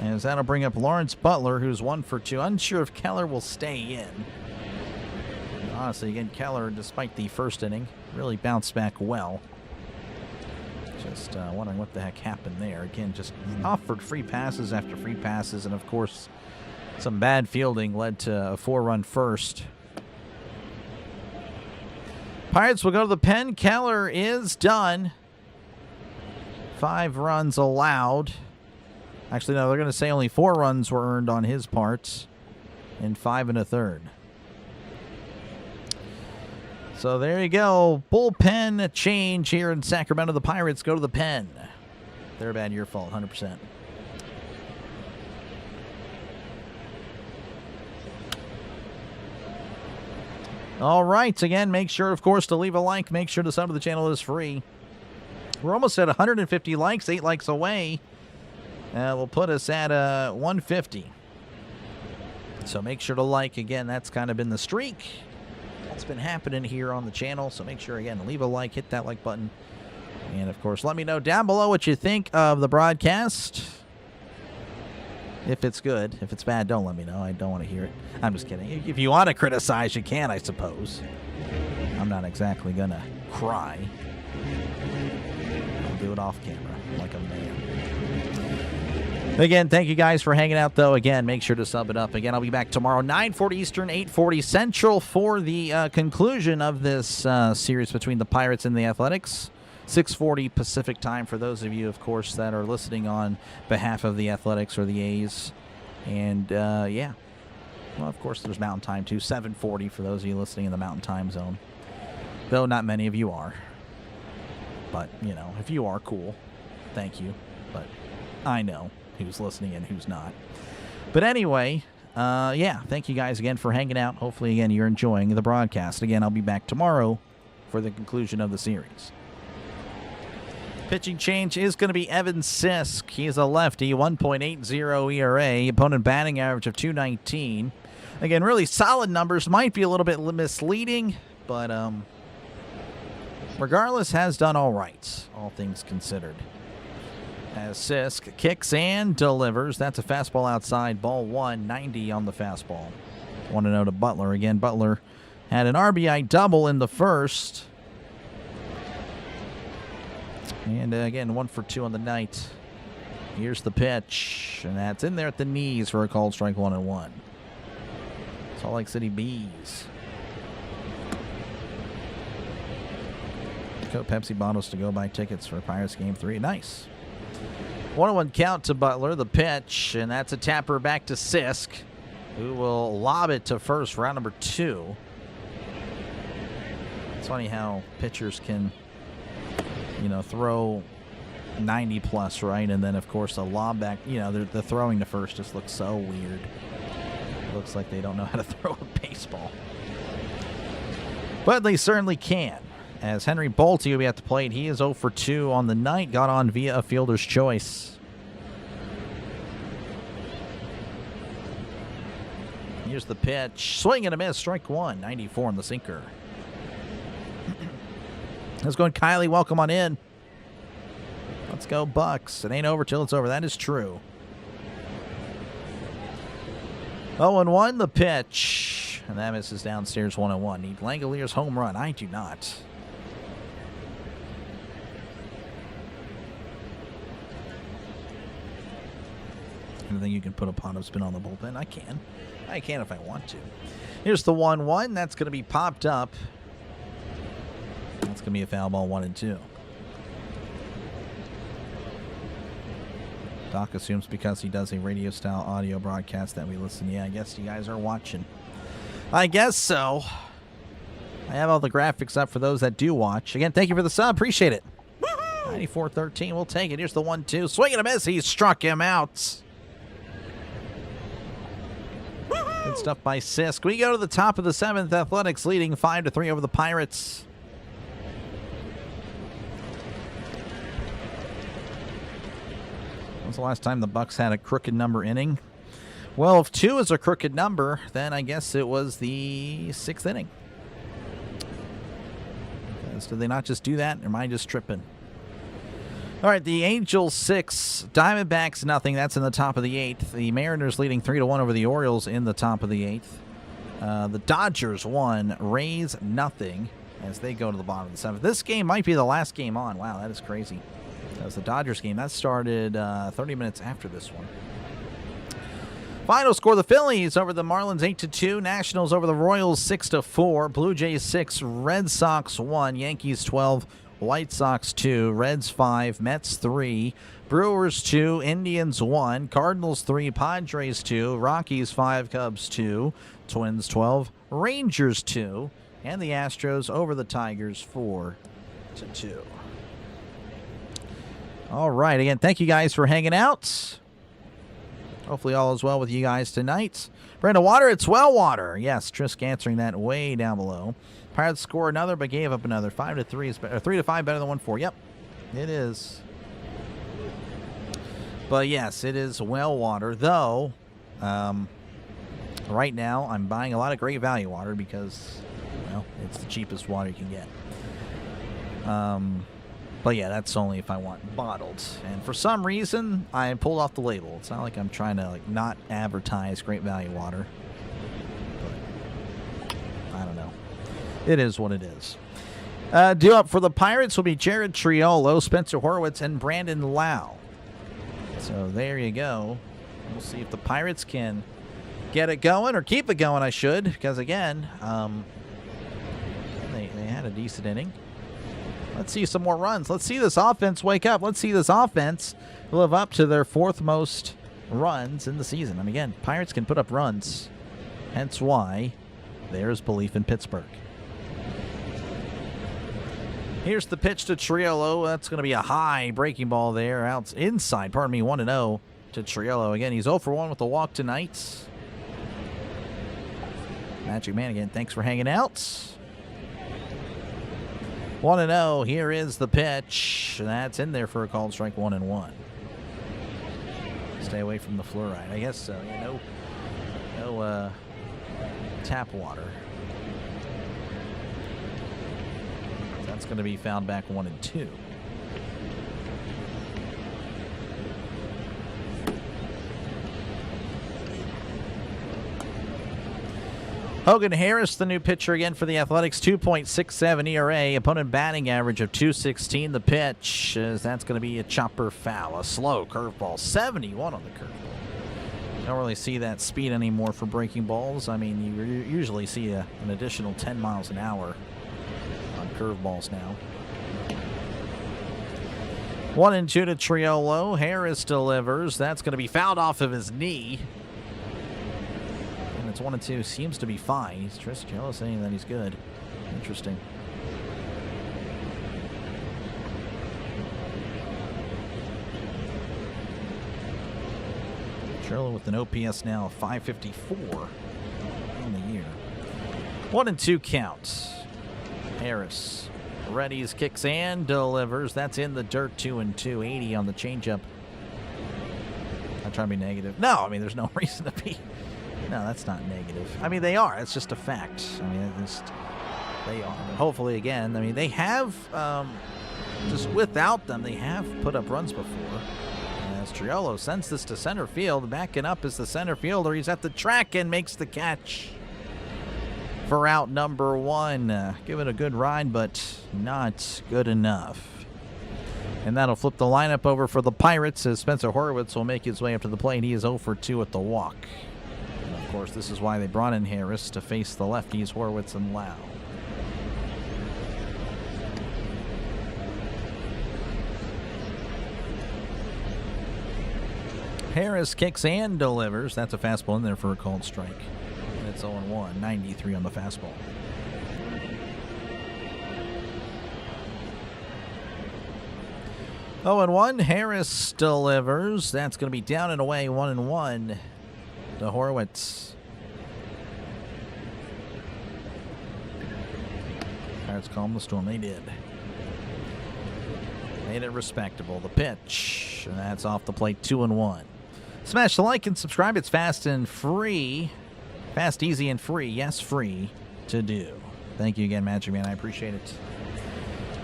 as that'll bring up Lawrence Butler, who's 1 for 2. Unsure if Keller will stay in. Honestly, again, Keller, despite the first inning, really bounced back well. Just wondering what the heck happened there. Again, just offered free passes after free passes, and of course, some bad fielding led to a 4-run first. Pirates will go to the pen. Keller is done. 5 runs allowed. Actually, no, they're going to say only 4 runs were earned on his part in 5 1/3. So there you go. Bullpen change here in Sacramento. The Pirates go to the pen. They're bad, your fault, 100%. All right. Again, make sure, of course, to leave a like. Make sure to sub to the channel. Is free. We're almost at 150 likes, 8 likes away. Will put us at 150. So make sure to like. Again, that's kind of been the streak. That's been happening here on the channel. So make sure, again, leave a like, hit that like button. And, of course, let me know down below what you think of the broadcast. If it's good. If it's bad, don't let me know. I don't want to hear it. I'm just kidding. If you want to criticize, you can, I suppose. I'm not exactly going to cry. I'll do it off camera like a man. Again, thank you guys for hanging out, though. Again, make sure to sub it up. Again, I'll be back tomorrow, 9:40 Eastern, 8:40 Central, for the conclusion of this series between the Pirates and the Athletics. 6:40 Pacific time for those of you, of course, that are listening on behalf of the Athletics or the A's. And, yeah. Well, of course, there's Mountain Time, too. 7:40 for those of you listening in the Mountain Time Zone. Though not many of you are. But, you know, if you are, cool. Thank you. But I know who's listening and who's not. But anyway, yeah, thank you guys again for hanging out. Hopefully, again, you're enjoying the broadcast. Again, I'll be back tomorrow for the conclusion of the series. Pitching change is going to be Evan Sisk. He is a lefty, 1.80 ERA. Opponent batting average of .219. Again, really solid numbers. Might be a little bit misleading, but regardless, has done all right, all things considered. As Sisk kicks and delivers. That's a fastball outside. Ball 1, 90 on the fastball. 1-0 to Butler. Again, Butler had an RBI double in the first. And again, 1 for 2 on the night. Here's the pitch. And that's in there at the knees for a called strike 1-1. Salt Lake City Bees. Coke Pepsi bottles to go buy tickets for Pirates Game 3. Nice. 1-1 count to Butler. The pitch. And that's a tapper back to Sisk, who will lob it to first for round number 2. It's funny how pitchers can, you know, throw 90 plus, right? And then, of course, a lob back, you know, the throwing to first just looks so weird. It looks like they don't know how to throw a baseball. But they certainly can. As Henry Bolte will be at the plate. He is 0 for 2 on the night. Got on via a fielder's choice. Here's the pitch. Swing and a miss. Strike 1. 94 on the sinker. Let's go, Kylie. Welcome on in. Let's go, Bucks. It ain't over till it's over. That is true. 0-1, the pitch. And that misses downstairs, 1-1. Need Langalier's home run. I do not. Anything you can put a pot of spin on the bullpen, I can. I can if I want to. Here's the 1-1. That's going to be popped up. That's going to be a foul ball, 1-2. Doc assumes because he does a radio-style audio broadcast that we listen. Yeah, I guess you guys are watching. I guess so. I have all the graphics up for those that do watch. Again, thank you for the sub. Appreciate it. 94-13. We'll take it. Here's the 1-2. Swing and a miss. He struck him out. Good stuff by Sisk. We go to the top of the 7th. Athletics leading 5-3 over the Pirates. When's the last time the Bucks had a crooked number inning? Well, if 2 is a crooked number, then I guess it was the 6th inning. Did they not just do that, or am I just tripping? All right, the Angels 6, Diamondbacks nothing. That's in the top of the 8th. The Mariners leading 3-1 over the Orioles in the top of the 8th. The Dodgers 1, Rays nothing as they go to the bottom of the 7th. This game might be the last game on. Wow, that is crazy. That was the Dodgers game. That started 30 minutes after this one. Final score, the Phillies over the Marlins 8-2. Nationals over the Royals 6-4. Blue Jays 6, Red Sox 1, Yankees 12, White Sox 2, Reds 5, Mets 3, Brewers 2, Indians 1, Cardinals 3, Padres 2, Rockies 5, Cubs 2, Twins 12, Rangers 2, and the Astros over the Tigers 4-2. All right, again, thank you guys for hanging out. Hopefully all is well with you guys tonight. Brandon Water, it's well water. Yes, Trisk answering that way down below. Pirates score another, but gave up another. 5-3 is better. 3-5 better than 1-4. Yep, it is. But yes, it is well water. Though, right now I'm buying a lot of great value water because, well, it's the cheapest water you can get. But yeah, that's only if I want bottled. And for some reason, I pulled off the label. It's not like I'm trying to not advertise great value water. But I don't know. It is what it is. Due up for the Pirates will be Jared Triolo, Spencer Horwitz, and Brandon Lau. So there you go. We'll see if the Pirates can get it going, or keep it going, I should. Because again, they had a decent inning. Let's see some more runs. Let's see this offense wake up. Let's see this offense live up to their 4th most runs in the season. And again, Pirates can put up runs. Hence why there's belief in Pittsburgh. Here's the pitch to Triolo. That's going to be a high breaking ball there. Out inside, 1-0 to Triolo. Again, he's 0 for 1 with the walk tonight. Magic Man again, thanks for hanging out. 1-0. Here is the pitch. That's in there for a called strike, 1-1. Stay away from the fluoride. I guess so. Yeah, no tap water. That's going to be fouled back 1-2. Hogan Harris, the new pitcher again for the Athletics, 2.67 ERA. Opponent batting average of 216. The pitch is that's going to be a chopper foul, a slow curveball, 71 on the curveball. Don't really see that speed anymore for breaking balls. I mean, you usually see an additional 10 miles an hour on curveballs now. 1-2 to Triolo. Harris delivers. That's going to be fouled off of his knee. It's 1-2. Seems to be fine. He's Triolo saying that he's good. Interesting. Triolo with an OPS now of 554 on the year. 1-2 count. Harris readies, kicks, and delivers. That's in the dirt. 2-2. 80 on the changeup. I'm trying to be negative. No, I mean, there's no reason to be. No, that's not negative. I mean, they are. It's just a fact. I mean, they are. But hopefully, again, I mean, they have, just without them, they have put up runs before. As Triolo sends this to center field, backing up is the center fielder. He's at the track and makes the catch for out number 1. Give it a good ride, but not good enough. And that'll flip the lineup over for the Pirates as Spencer Horwitz will make his way up to the plate. He is 0 for 2 at the walk. And of course, this is why they brought in Harris to face the lefties, Horwitz and Lau. Harris kicks and delivers. That's a fastball in there for a called strike. And it's 0-1, 93 on the fastball. Oh, and 1, Harris delivers. That's going to be down and away, 1-1 to Horwitz. Pirates calm the storm. They did. Made it respectable. The pitch, and that's off the plate, 2-1. Smash the like and subscribe. It's fast and free. Fast, easy, and free. Yes, free to do. Thank you again, Magic Man. I appreciate it.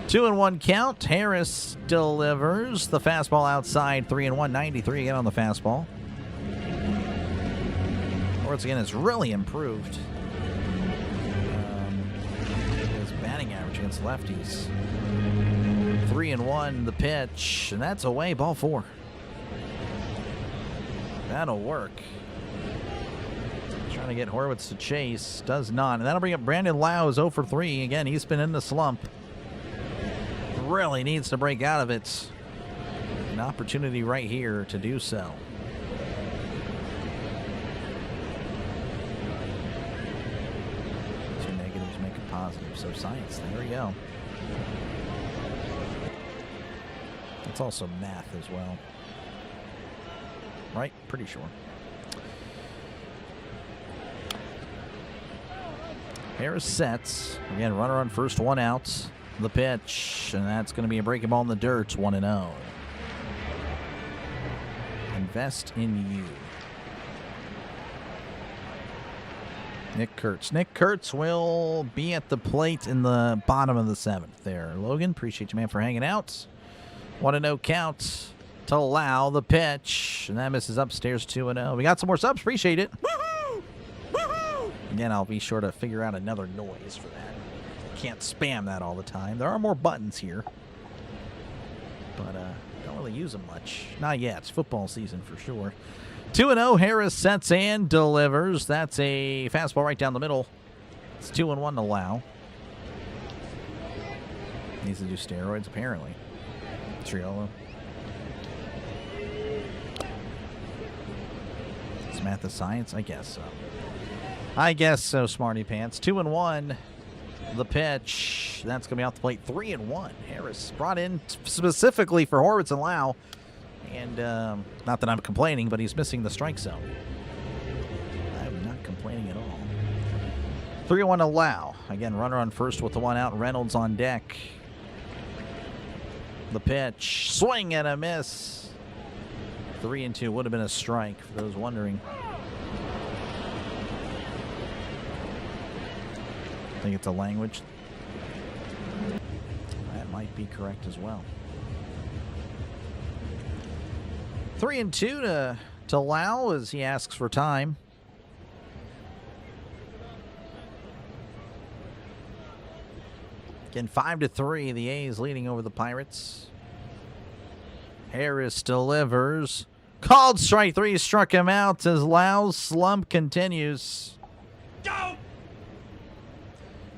2-1 count. Harris delivers. The fastball outside. 3-1. 93 again on the fastball. Once again, it's really improved. His batting average against lefties. 3-1 the pitch. And that's away. Ball 4. That'll work. Trying to get Horwitz to chase. Does not. And that'll bring up Brandon Lau, 0 for 3. Again, he's been in the slump. Really needs to break out of it. An opportunity right here to do so. Two negatives make a positive. So science. There we go. It's also math as well. Right? Pretty sure. Harris sets. Again, runner on first, 1 out. The pitch, and that's going to be a breaking ball in the dirt. 1-0. Invest in you. Nick Kurtz. Nick Kurtz will be at the plate in the bottom of the 7th there. Logan, appreciate you, man, for hanging out. 1-0 count to Lau. The pitch, and that misses upstairs. 2-0. We got some more subs. Appreciate it. Woohoo! Woohoo! Again, I'll be sure to figure out another noise for that. Can't spam that all the time. There are more buttons here, but don't really use them much. Not yet. It's football season for sure. 2-0. Harris sets and delivers. That's a fastball right down the middle. It's 2-1 to Lau. Needs to do steroids apparently. Triolo. Is math a science? I guess so. I guess so, smarty pants. 2-1. The pitch. That's going to be off the plate. 3-1. Harris brought in specifically for Horwitz and Lau. And not that I'm complaining, but he's missing the strike zone. I'm not complaining at all. 3-1 to Lau. Again, runner on first with the 1 out. Reynolds on deck. The pitch. Swing and a miss. 3-2 would have been a strike for those wondering. I think it's a language. That might be correct as well. 3-2 to Lau as he asks for time. Again, 5-3. The A's leading over the Pirates. Harris delivers. Called strike 3. Struck him out as Lau's slump continues. Go!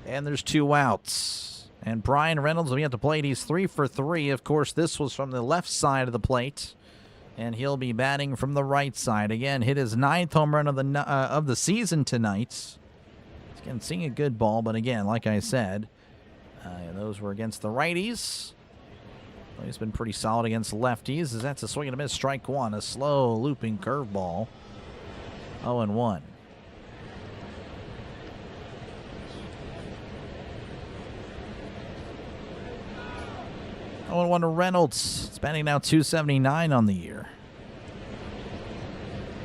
And there's 2 outs. And Brian Reynolds will be at the plate. He's 3 for 3. Of course, this was from the left side of the plate. And he'll be batting from the right side. Again, hit his 9th home run of the season tonight. Again, seeing a good ball. But again, like I said, those were against the righties. Well, he's been pretty solid against lefties. As that's a swing and a miss. Strike 1. A slow looping curveball. 0-1. 0-1 to Reynolds. It's batting now .279 on the year.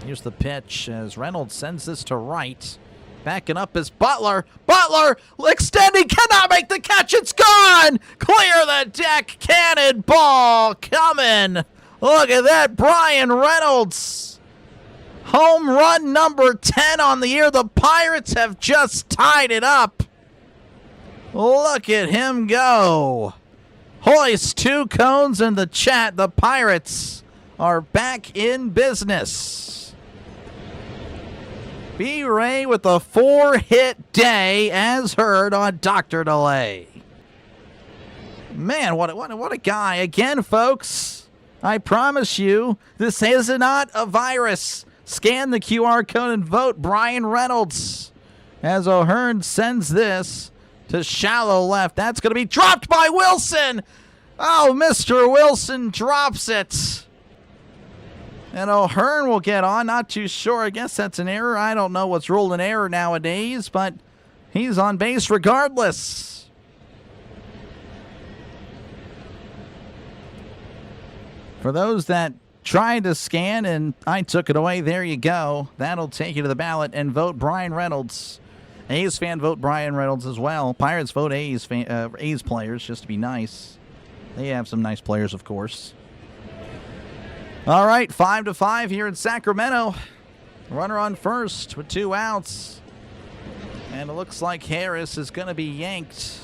Here's the pitch as Reynolds sends this to right. Backing up is Butler. Butler extending, cannot make the catch. It's gone. Clear the deck. Cannonball coming. Look at that. Brian Reynolds. Home run number 10 on the year. The Pirates have just tied it up. Look at him go. Hoist 2 cones in the chat. The Pirates are back in business. B-Ray with a 4-hit day, as heard on Dr. Delay. Man, what a guy. Again, folks, I promise you, this is not a virus. Scan the QR code and vote Brian Reynolds. As O'Hearn sends this to shallow left. That's going to be dropped by Wilson. Oh, Mr. Wilson drops it. And O'Hearn will get on. Not too sure. I guess that's an error. I don't know what's ruled an error nowadays, but he's on base regardless. For those that tried to scan and I took it away, there you go. That'll take you to the ballot and vote Brian Reynolds. A's fan vote Brian Reynolds as well. Pirates vote A's players, just to be nice. They have some nice players, of course. All right, 5-5 here in Sacramento. Runner on first with 2 outs. And it looks like Harris is going to be yanked.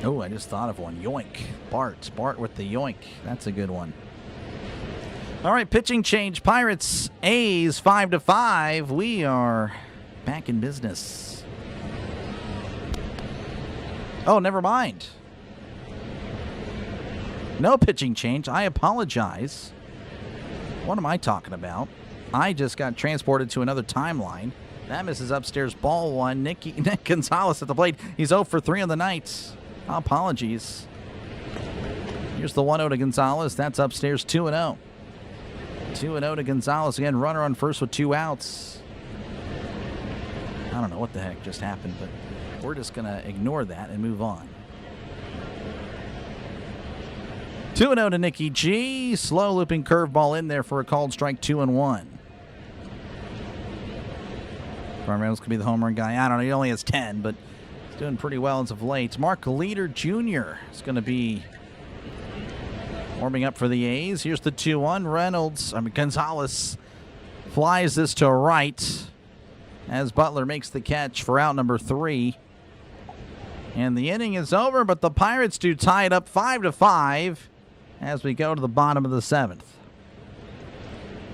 Oh, I just thought of one. Yoink. Bart with the yoink. That's a good one. All right, pitching change. Pirates, A's, 5-5. We are back in business. Oh, never mind. No pitching change. I apologize. What am I talking about? I just got transported to another timeline. That misses upstairs. Ball 1. Nick Gonzalez at the plate. He's 0 for 3 on the night. Apologies. Here's the 1-0 to Gonzalez. That's upstairs 2-0. 2-0 to Gonzalez. Again, runner on first with 2 outs. I don't know what the heck just happened, but we're just going to ignore that and move on. 2-0 to Nicky G. Slow looping curveball in there for a called strike, 2-1. Brian Reynolds could be the home run guy. I don't know. He only has 10, but he's doing pretty well as of late. Mark Leader Jr. is going to be warming up for the A's. Here's the 2-1. Gonzalez flies this to right as Butler makes the catch for out number 3. And the inning is over, but the Pirates do tie it up 5-5 as we go to the bottom of the 7th.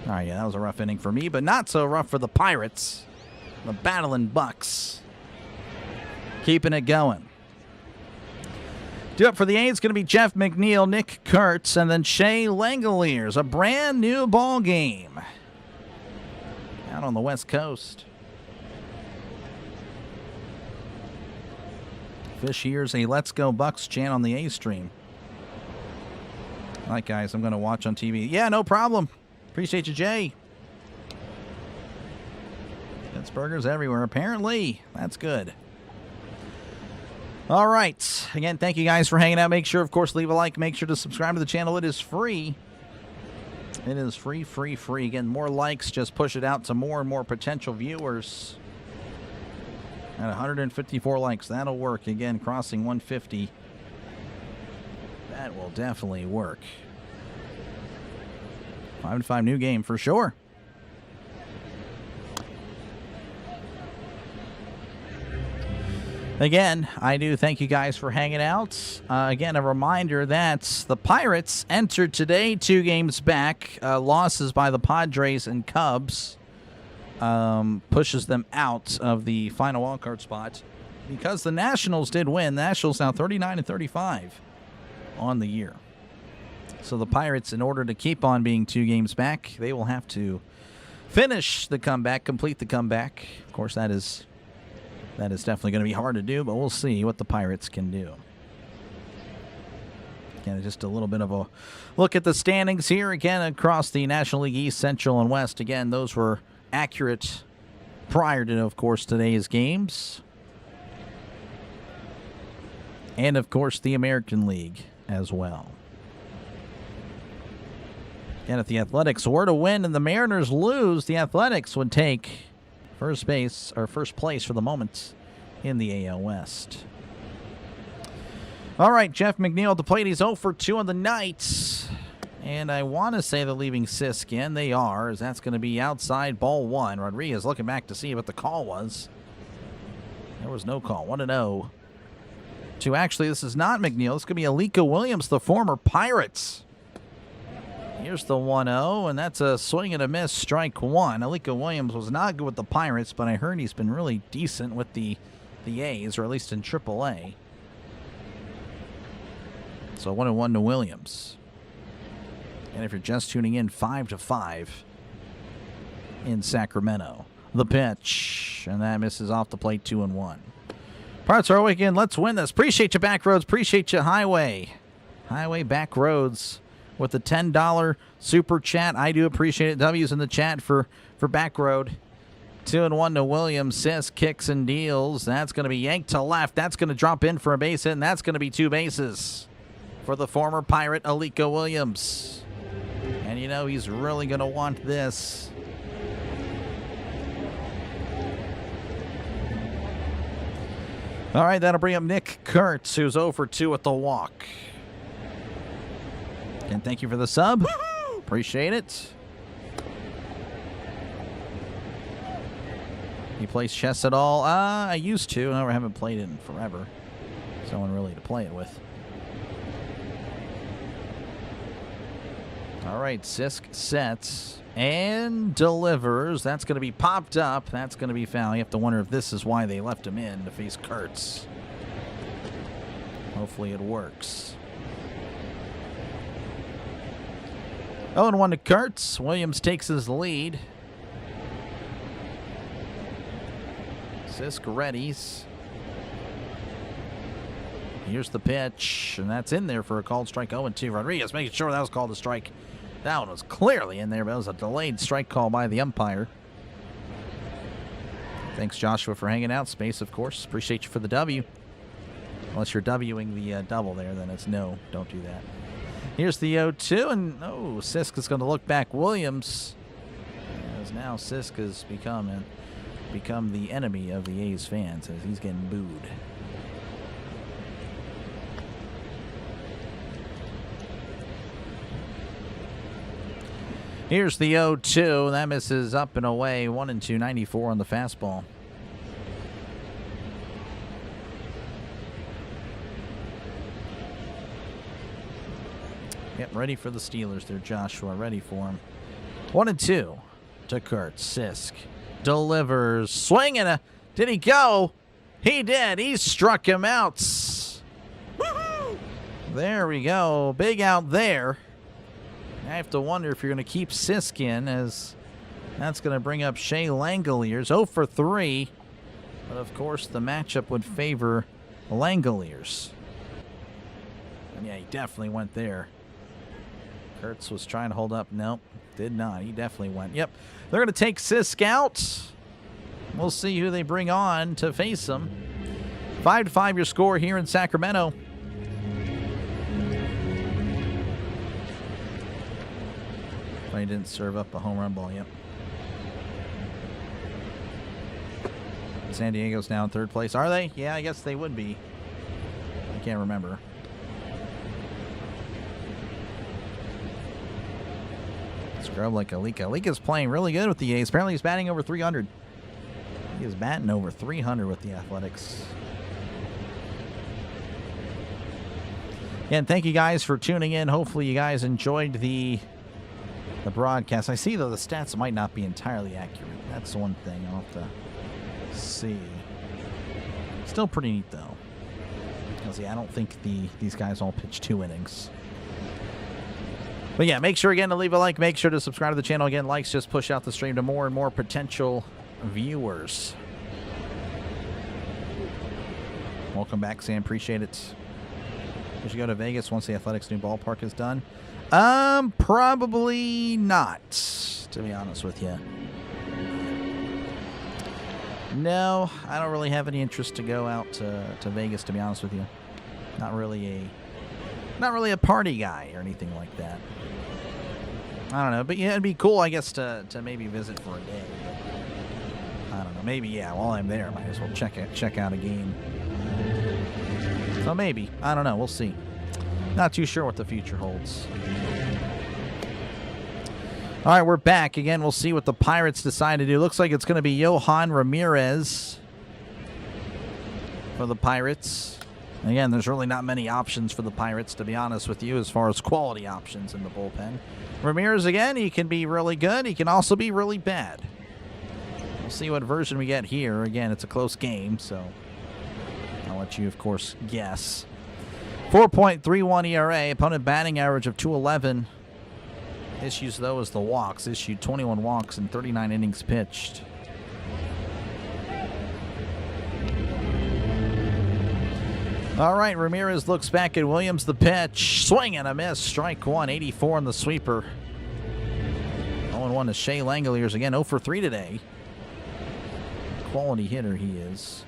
All right, yeah, that was a rough inning for me, but not so rough for the Pirates. The battling Bucks keeping it going. Due up for the A's going to be Jeff McNeil, Nick Kurtz, and then Shea Langoliers. A brand new ball game out on the West Coast. Fish hears a Let's Go Bucks chant on the A stream. All right, guys, I'm going to watch on TV. Yeah, no problem. Appreciate you, Jay. Pittsburghers everywhere, apparently. That's good. All right. Again, thank you guys for hanging out. Make sure, of course, leave a like. Make sure to subscribe to the channel. It is free. It is free. Again, more likes just push it out to more and more potential viewers. At 154 likes, that'll work. Again, crossing 150. That will definitely work. 5-5 new game for sure. Again, I do thank you guys for hanging out. Again, a reminder that the Pirates entered today 2 games back. Losses by the Padres and Cubs pushes them out of the final wildcard spot. Because the Nationals did win, the Nationals now 39-35 on the year. So the Pirates, in order to keep on being 2 games back, they will have to finish the comeback, complete the comeback. Of course, that is definitely going to be hard to do, but we'll see what the Pirates can do. Again, just a little bit of a look at the standings here. Again, across the National League East, Central, and West. Again, those were accurate prior to, of course, today's games. And, of course, the American League as well. Again, if the Athletics were to win and the Mariners lose, the Athletics would take first place for the moment in the AL West. All right, Jeff McNeil at the plate. He's 0 for 2 on the night. And I want to say they're leaving Sisk in. They are, as that's going to be outside ball 1. Rodriguez looking back to see what the call was. There was no call. 1-0. To actually, this is not McNeil. This could be Alika Williams, the former Pirates. Here's the 1-0, and that's a swing and a miss, strike one. Alika Williams was not good with the Pirates, but I heard he's been really decent with the A's, or at least in AAA. So 1-1 to Williams. And if you're just tuning in, 5-5 in Sacramento. The pitch, and that misses off the plate, 2-1. Parts our weekend. Let's win this. Appreciate you, Backroads. Appreciate you, Highway. Highway Backroads with the $10 super chat. I do appreciate it. W's in the chat for Backroad. 2-1 to Williams. Sisk kicks and deals. That's going to be yanked to left. That's going to drop in for a base hit, and that's going to be 2 bases for the former Pirate, Alika Williams. And you know he's really going to want this. All right, that'll bring up Nick Kurtz, who's 0 for 2 at the walk. And thank you for the sub. Woo-hoo! Appreciate it. You plays chess at all? I used to. I haven't played it in forever. Someone really to play it with. All right, Sisk sets and delivers. That's going to be popped up. That's going to be foul. You have to wonder if this is why they left him in to face Kurtz. Hopefully it works. 0-1 to Kurtz. Williams takes his lead. Sisk readies. Here's the pitch, and that's in there for a called strike. 0-2. Rodriguez making sure that was called a strike. That one was clearly in there, but it was a delayed strike call by the umpire. Thanks, Joshua, for hanging out. Space, of course. Appreciate you for the W. Unless you're Wing the double there, then it's no. Don't do that. Here's the 0-2, and Sisk is going to look back. Williams, as now Sisk has become the enemy of the A's fans as he's getting booed. Here's the 0-2. That misses up and away. 1-2, 94 on the fastball. Yep, ready for the Steelers there, Joshua. Ready for him. 1-2 to Kurtz. Sisk delivers. Swing and a... Did he go? He did. He struck him out. Woo-hoo! There we go. Big out there. I have to wonder if you're going to keep Sisk in, as that's going to bring up Shea Langoliers. 0 for 3. But, of course, the matchup would favor Langoliers. And, yeah, he definitely went there. Kurtz was trying to hold up. Nope, did not. He definitely went. Yep. They're going to take Sisk out. We'll see who they bring on to face him. 5-5 your score here in Sacramento. He didn't serve up a home run ball. Yep. San Diego's now in 3rd place. Are they? Yeah, I guess they would be. I can't remember. Scrub like Alika. Alika's playing really good with the A's. Apparently he's batting over 300. He is batting over 300 with the Athletics. And thank you guys for tuning in. Hopefully you guys enjoyed the broadcast. I see, though, the stats might not be entirely accurate. That's the one thing I'll have to see. Still pretty neat, though. Because, yeah, I don't think these guys all pitch 2 innings. But, yeah, make sure, again, to leave a like. Make sure to subscribe to the channel. Again, likes just push out the stream to more and more potential viewers. Welcome back, Sam. Appreciate it. We should go to Vegas once the Athletics' new ballpark is done. Probably not, to be honest with you. No, I don't really have any interest to go out to Vegas, to be honest with you. Not really a party guy or anything like that. I don't know, but yeah, it'd be cool, I guess, to maybe visit for a day. But I don't know, maybe, yeah, while I'm there, I might as well check out a game. So maybe, I don't know, we'll see. Not too sure what the future holds. All right, we're back. Again, we'll see what the Pirates decide to do. Looks like it's going to be Johan Ramirez for the Pirates. Again, there's really not many options for the Pirates, to be honest with you, as far as quality options in the bullpen. Ramirez, again, he can be really good. He can also be really bad. We'll see what version we get here. Again, it's a close game, so I'll let you, of course, guess. 4.31 ERA, opponent batting average of .211. Issues, though, is the walks. Issued 21 walks in 39 innings pitched. All right, Ramirez looks back at Williams. The pitch. Swing and a miss. Strike one. 84 on the sweeper. 0-1 to Shea Langoliers. Again, 0 for 3 today. Quality hitter he is.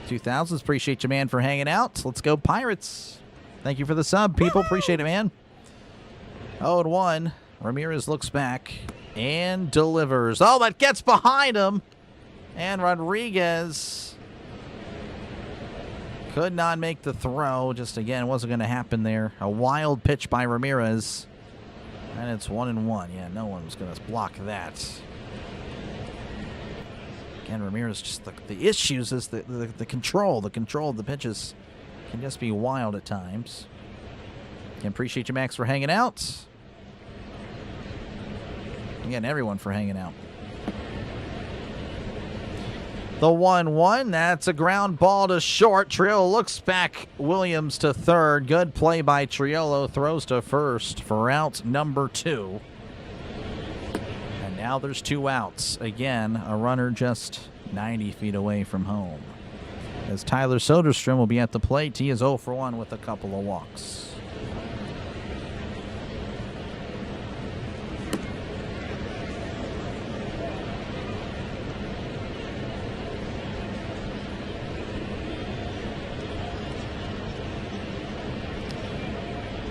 2000s. Appreciate you, man, for hanging out. Let's go Pirates. Thank you for the sub, people. Appreciate it, man. 0-1. Ramirez looks back and delivers. Oh, that gets behind him. And Rodriguez could not make the throw. Just, again, wasn't going to happen there. A wild pitch by Ramirez. And it's 1-1. Yeah, no one was going to block that. Again, Ramirez, just the issues is the control. The control of the pitches can just be wild at times. Again, appreciate you, Max, for hanging out. Again, everyone for hanging out. The 1-1, that's a ground ball to short. Triolo looks back. Williams to third. Good play by Triolo. Throws to first for out number 2. And now there's 2 outs. Again, a runner just 90 feet away from home. As Tyler Soderstrom will be at the plate. He is 0 for 1 with a couple of walks.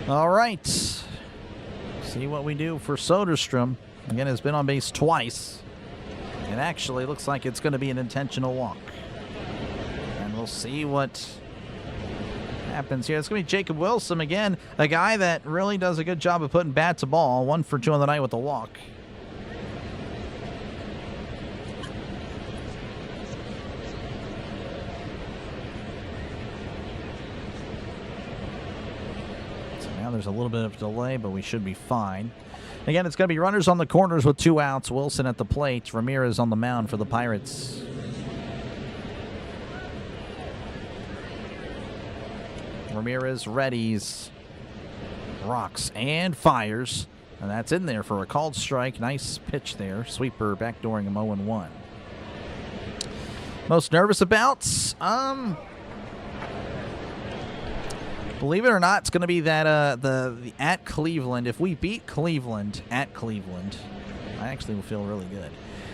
All right. See what we do for Soderstrom. Again, has been on base twice. It actually looks like it's going to be an intentional walk. And we'll see what happens here. It's going to be Jacob Wilson again, a guy that really does a good job of putting bat to ball. 1 for 2 on the night with a walk. There's a little bit of delay, but we should be fine. Again, it's going to be runners on the corners with 2 outs. Wilson at the plate. Ramirez on the mound for the Pirates. Ramirez readies, rocks, and fires. And that's in there for a called strike. Nice pitch there. Sweeper backdooring him 0-1. Most nervous about? Believe it or not, it's going to be that the at Cleveland. If we beat Cleveland at Cleveland, I actually will feel really good.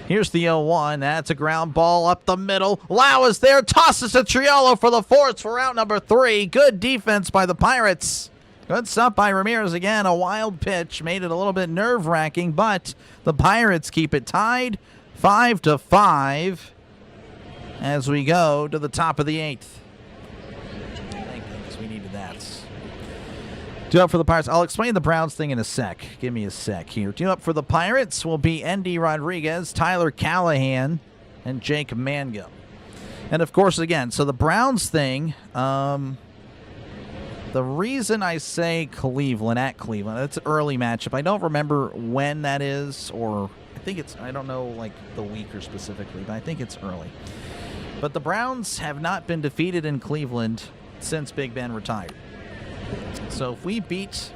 Here's the 0-1. That's a ground ball up the middle. Lau is there. Tosses to Triolo for the fourth for out number 3. Good defense by the Pirates. Good stuff by Ramirez again. A wild pitch made it a little bit nerve-wracking, but the Pirates keep it tied 5-5 as we go to the top of the 8th. We needed that. 2 up for the Pirates. I'll explain the Browns thing in a sec. Give me a sec here. 2 up for the Pirates will be Endy Rodriguez, Tyler Callahan, and Jake Mangum. And, of course, again, so the Browns thing, the reason I say Cleveland at Cleveland, it's an early matchup. I don't remember when that is, or I think it's, I don't know, like, the week or specifically, but I think it's early. But the Browns have not been defeated in Cleveland since Big Ben retired. So if we beat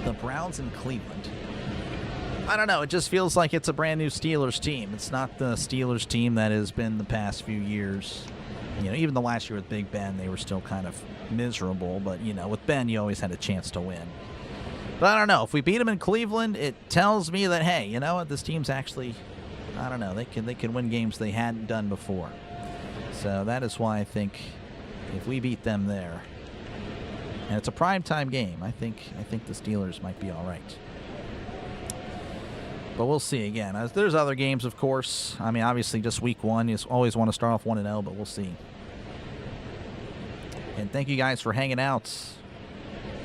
the Browns in Cleveland, I don't know, it just feels like it's a brand new Steelers team. It's not the Steelers team that has been the past few years. You know, even the last year with Big Ben, they were still kind of miserable, but you know, with Ben, you always had a chance to win. But I don't know, if we beat them in Cleveland, it tells me that, hey, you know what, this team's actually, I don't know, they can win games they hadn't done before. So that is why I think if we beat them there, and it's a primetime game, I think the Steelers might be all right. But we'll see again. There's other games, of course. I mean, obviously, just week 1, you always want to start off 1-0, but we'll see. And thank you guys for hanging out.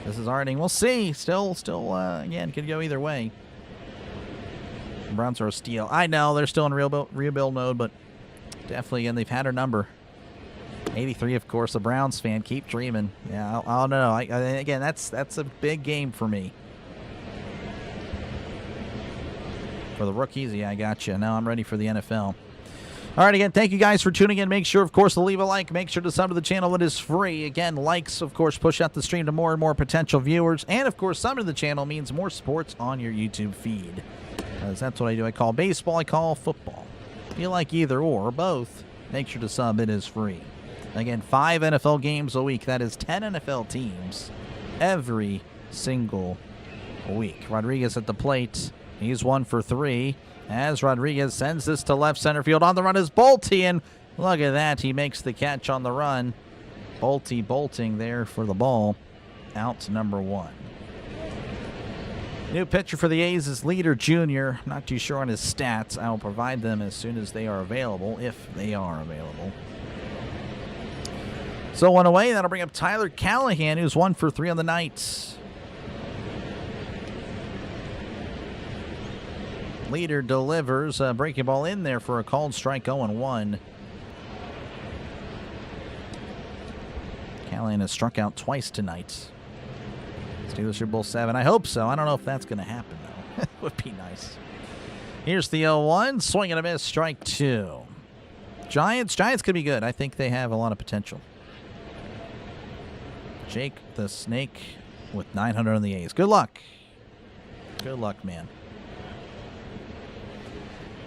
This is our inning. We'll see. Still, again, could go either way. The Browns are a steal. I know they're still in rebuild mode, but definitely, again, they've had our number. 83, of course, a Browns fan. Keep dreaming. Yeah, I don't know. Again, that's a big game for me. For the rookies, yeah, I got you. Now I'm ready for the NFL. All right, again, thank you guys for tuning in. Make sure, of course, to leave a like. Make sure to sub to the channel. It is free. Again, likes, of course, push out the stream to more and more potential viewers. And, of course, sub to the channel means more sports on your YouTube feed. Because that's what I do. I call baseball, I call football. If you like either or both, make sure to sub. It is free. Again, 5 NFL games a week. That is 10 NFL teams every single week. Rodriguez at the plate. He's 1 for 3. As Rodriguez sends this to left center field. On the run is Bolte, and look at that. He makes the catch on the run. Bolte bolting there for the ball. Out number 1. New pitcher for the A's is Leader Jr. I'm not too sure on his stats. I will provide them as soon as they are available, if they are available. So 1 away. That'll bring up Tyler Callahan, who's 1 for 3 on the night. Leader delivers. Breaking ball in there for a called strike, 0-1. Callahan has struck out twice tonight. Steelers Super Bowl 7. I hope so. I don't know if that's going to happen, though. It would be nice. Here's the 0-1. Swing and a miss. Strike 2. Giants could be good. I think they have a lot of potential. Jake the Snake with 900 on the A's. Good luck. Good luck, man.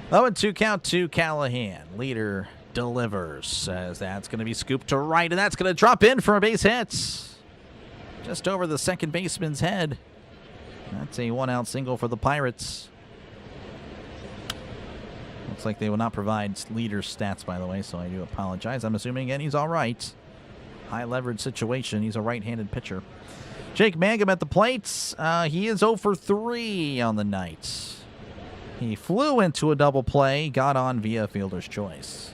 0-2 count to Callahan. Leader delivers. Says that's going to be scooped to right, and that's going to drop in for a base hit. Just over the second baseman's head. That's a 1-out single for the Pirates. Looks like they will not provide Leader's stats, by the way, so I do apologize. I'm assuming, again, he's all right. High leverage situation. He's a right-handed pitcher. Jake Mangum at the plate. He is 0 for 3 on the night. He flew into a double play, got on via fielder's choice.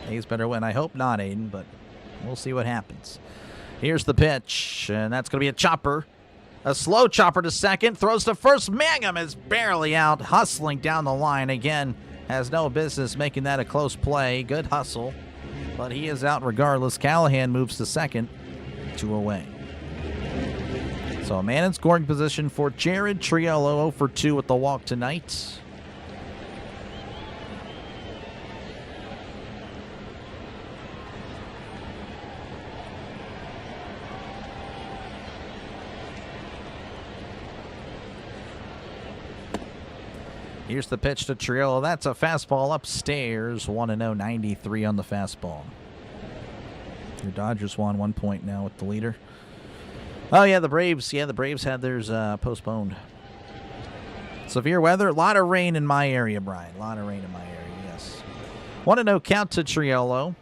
A's better win. I hope not, Aiden, but we'll see what happens. Here's the pitch, and that's going to be a chopper. A slow chopper to second. Throws to first. Mangum is barely out, hustling down the line. Again, has no business making that a close play. Good hustle, but he is out regardless. Callahan moves to second. 2 away. So a man in scoring position for Jared Triolo, 0 for 2 with the walk tonight. Here's the pitch to Triolo. That's a fastball upstairs. 1-0, 93 on the fastball. Your Dodgers won 1 point now with the leader. Oh, yeah, the Braves. Yeah, the Braves had theirs postponed. Severe weather. A lot of rain in my area, Brian. A lot of rain in my area, yes. 1-0 count to Triolo.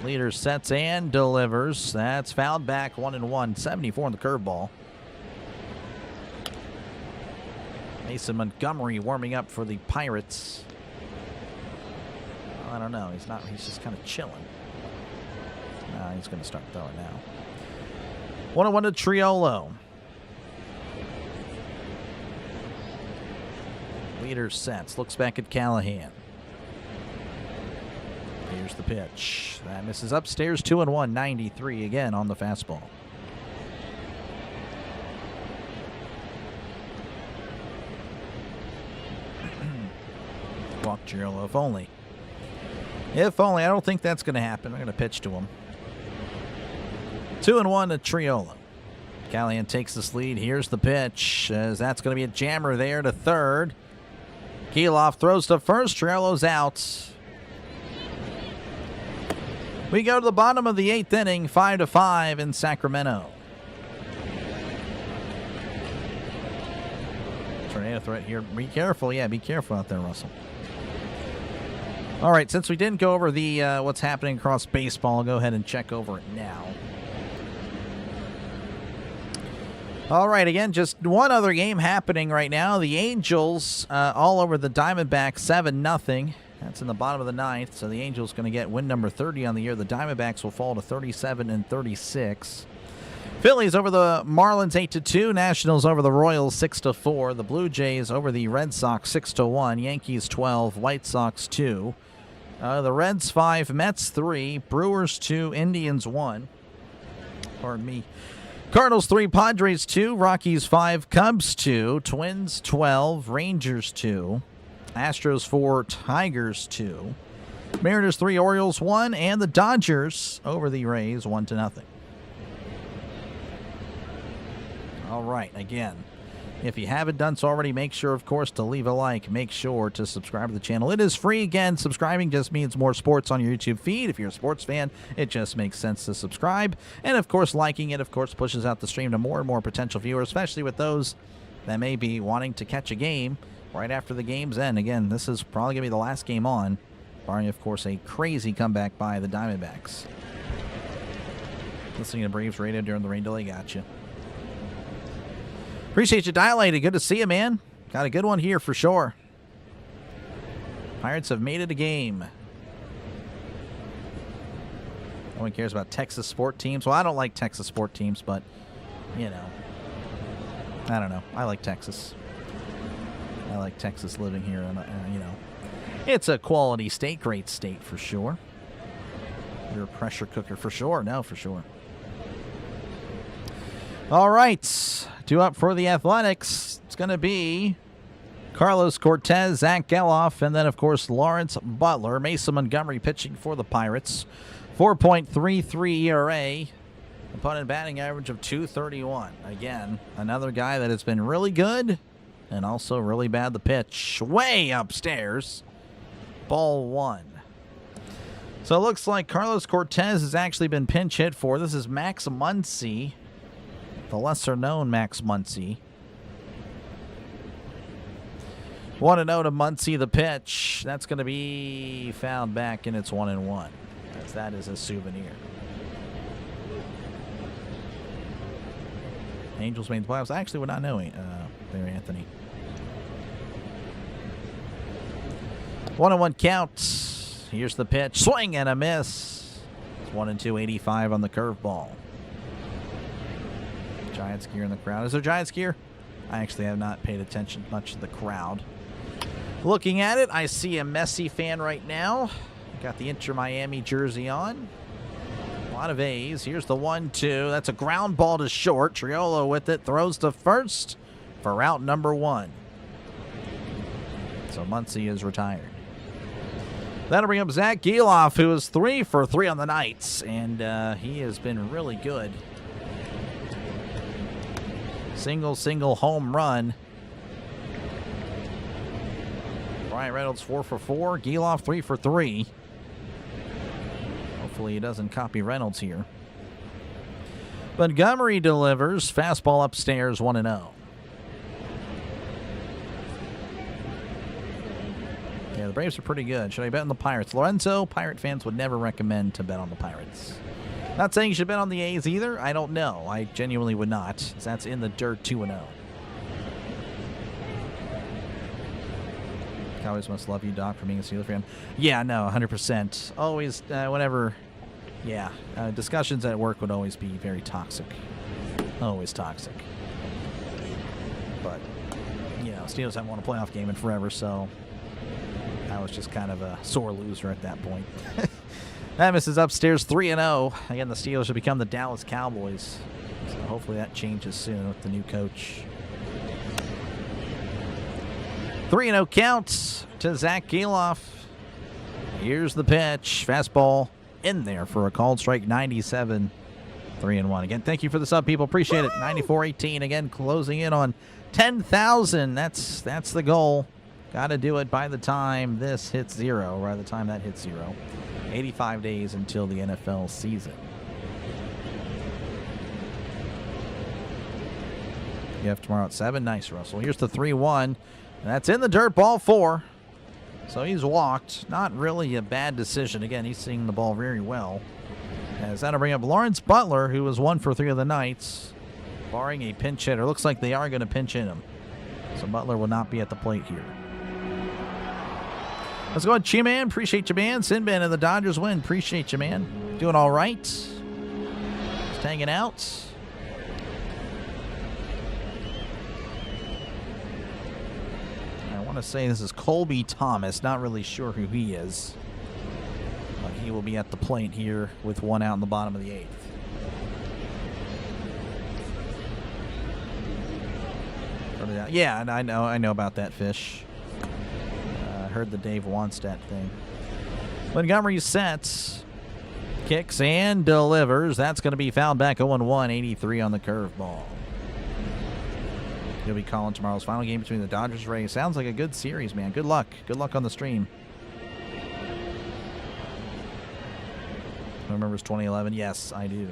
Leader sets and delivers. That's fouled back. 1-1. 74 on the curveball. Mason Montgomery warming up for the Pirates. Well, I don't know. He's not. He's just kind of chilling. He's going to start throwing now. 1-1 to Triolo. Leader sets. Looks back at Callahan. Here's the pitch. That misses upstairs. 2-1. 93 again on the fastball. Walk Triolo. If only. If only. I don't think that's going to happen. I'm going to pitch to him. 2-1 to Triolo. Callahan takes this lead. Here's the pitch. As that's going to be a jammer there to third. Kielhoff throws to first. Triolo's out. We go to the bottom of the 8th inning. 5-5 in Sacramento. Tornado threat here. Be careful. Yeah, be careful out there, Russell. All right, since we didn't go over the what's happening across baseball, I'll go ahead and check over it now. All right, again, just one other game happening right now. The Angels all over the Diamondbacks, 7-0. That's in the bottom of the 9th, so the Angels going to get win number 30 on the year. The Diamondbacks will fall to 37-36. Phillies over the Marlins 8-2. Nationals over the Royals 6-4. The Blue Jays over the Red Sox 6-1. Yankees 12. White Sox 2. The Reds 5, Mets 3, Brewers 2, Indians 1. Pardon me. Cardinals 3, Padres 2, Rockies 5, Cubs 2, Twins 12, Rangers 2, Astros 4, Tigers 2, Mariners 3, Orioles 1, and the Dodgers over the Rays 1-0. All right, again, if you haven't done so already, make sure, of course, to leave a like. Make sure to subscribe to the channel. It is free. Again, subscribing just means more sports on your YouTube feed. If you're a sports fan, it just makes sense to subscribe. And, of course, liking it, of course, pushes out the stream to more and more potential viewers, especially with those that may be wanting to catch a game right after the game's end. Again, this is probably going to be the last game on, barring, of course, a crazy comeback by the Diamondbacks. Listening to Braves radio during the rain delay. Gotcha. Appreciate you dilated. Good to see you, man. Got a good one here for sure. Pirates have made it a game. No one cares about Texas sport teams. Well, I don't like Texas sport teams, but, you know, I don't know. I like Texas. I like Texas living here, and you know, it's a quality state, great state for sure. You're a pressure cooker for sure. No, for sure. All right, 2 up for the Athletics. It's going to be Carlos Cortez, Zach Geloff, and then, of course, Lawrence Butler. Mason Montgomery pitching for the Pirates. 4.33 ERA. Opponent batting average of .231. Again, another guy that has been really good and also really bad the pitch. Way upstairs. Ball 1. So it looks like Carlos Cortez has actually been pinch hit for. This is Max Muncy, the lesser-known Max Muncy. 1-0 to Muncy, the pitch. That's going to be fouled back, and it's 1-1. As that is a souvenir. Angels made the playoffs. I actually would not know there, Anthony. 1-1 count. Here's the pitch. Swing and a miss. It's 1-2, 85 on the curveball. Giants gear in the crowd. Is there Giants gear? I actually have not paid attention much to the crowd. Looking at it, I see a Messi fan right now. Got the Inter Miami jersey on. A lot of A's. Here's the 1-2. That's a ground ball to short. Triolo with it. Throws to first for out number 1. So Muncy is retired. That'll bring up Zach Geloff, who is 3 for 3 on the nights. And he has been really good. Single home run. Brian Reynolds 4 for 4. Geloff 3 for 3. Hopefully he doesn't copy Reynolds here. Montgomery delivers. Fastball upstairs, 1-0. Yeah, the Braves are pretty good. Should I bet on the Pirates? Lorenzo, Pirate fans would never recommend to bet on the Pirates. Not saying you should bet on the A's either. I don't know. I genuinely would not. That's in the dirt, 2-0. Cowboys must love you, Doc, for being a Steelers fan. Yeah, no, 100%. Always, whenever, yeah, discussions at work would always be very toxic. Always toxic. But, you know, Steelers haven't won a playoff game in forever, so I was just kind of a sore loser at that point. That misses upstairs, 3-0. Again, the Steelers have become the Dallas Cowboys. So hopefully that changes soon with the new coach. 3-0 counts to Zach Geloff. Here's the pitch. Fastball in there for a called strike, 97. 3-1. Again, thank you for the sub, people. Appreciate it. 94-18. Again, closing in on 10,000. That's the goal. Got to do it by the time this hits 0, or by the time that hits 0. 85 days until the NFL season. You have tomorrow at 7. Nice, Russell. Here's the 3-1. That's in the dirt, ball 4. So he's walked. Not really a bad decision. Again, he's seeing the ball very well. As that'll bring up Lawrence Butler, who was 1 for 3 of the nights, barring a pinch hitter. Looks like they are going to pinch hit him. So Butler will not be at the plate here. Let's go ahead, Chi-Man. Appreciate you, man. Sinbin and the Dodgers win. Appreciate you, man. Doing all right. Just hanging out. I want to say this is Colby Thomas. Not really sure who he is. he will be at the plate here with 1 out in the bottom of the 8th. Yeah, and I know about that fish. I heard the Dave Wannstedt thing. Montgomery sets, kicks, and delivers. That's going to be fouled back 0-1, 83 on the curveball. He'll be calling tomorrow's final game between the Dodgers and Rays. Sounds like a good series, man. Good luck. Good luck on the stream. Remembers 2011? Yes, I do.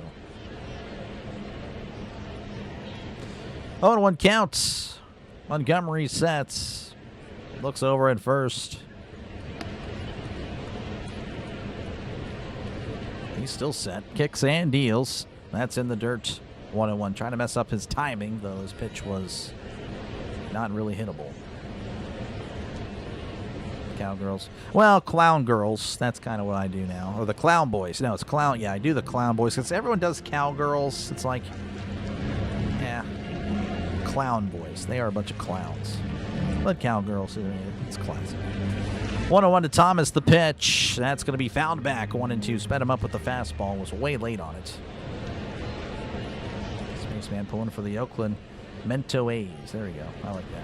0-1 counts. Montgomery sets. Looks over at first. He's still set. Kicks and deals. That's in the dirt. 1-1. Trying to mess up his timing, though his pitch was not really hittable. Cowgirls. Well, clown girls. That's kind of what I do now. Or the clown boys. No, it's clown. Yeah, I do the clown boys. Because everyone does cowgirls. It's like, yeah. Clown boys. They are a bunch of clowns. But cowgirls, it's classic. 1-1 to Thomas, the pitch. That's going to be fouled back. 1-2. Sped him up with the fastball. Was way late on it. Spaceman pulling for the Oakland Mento A's. There we go. I like that.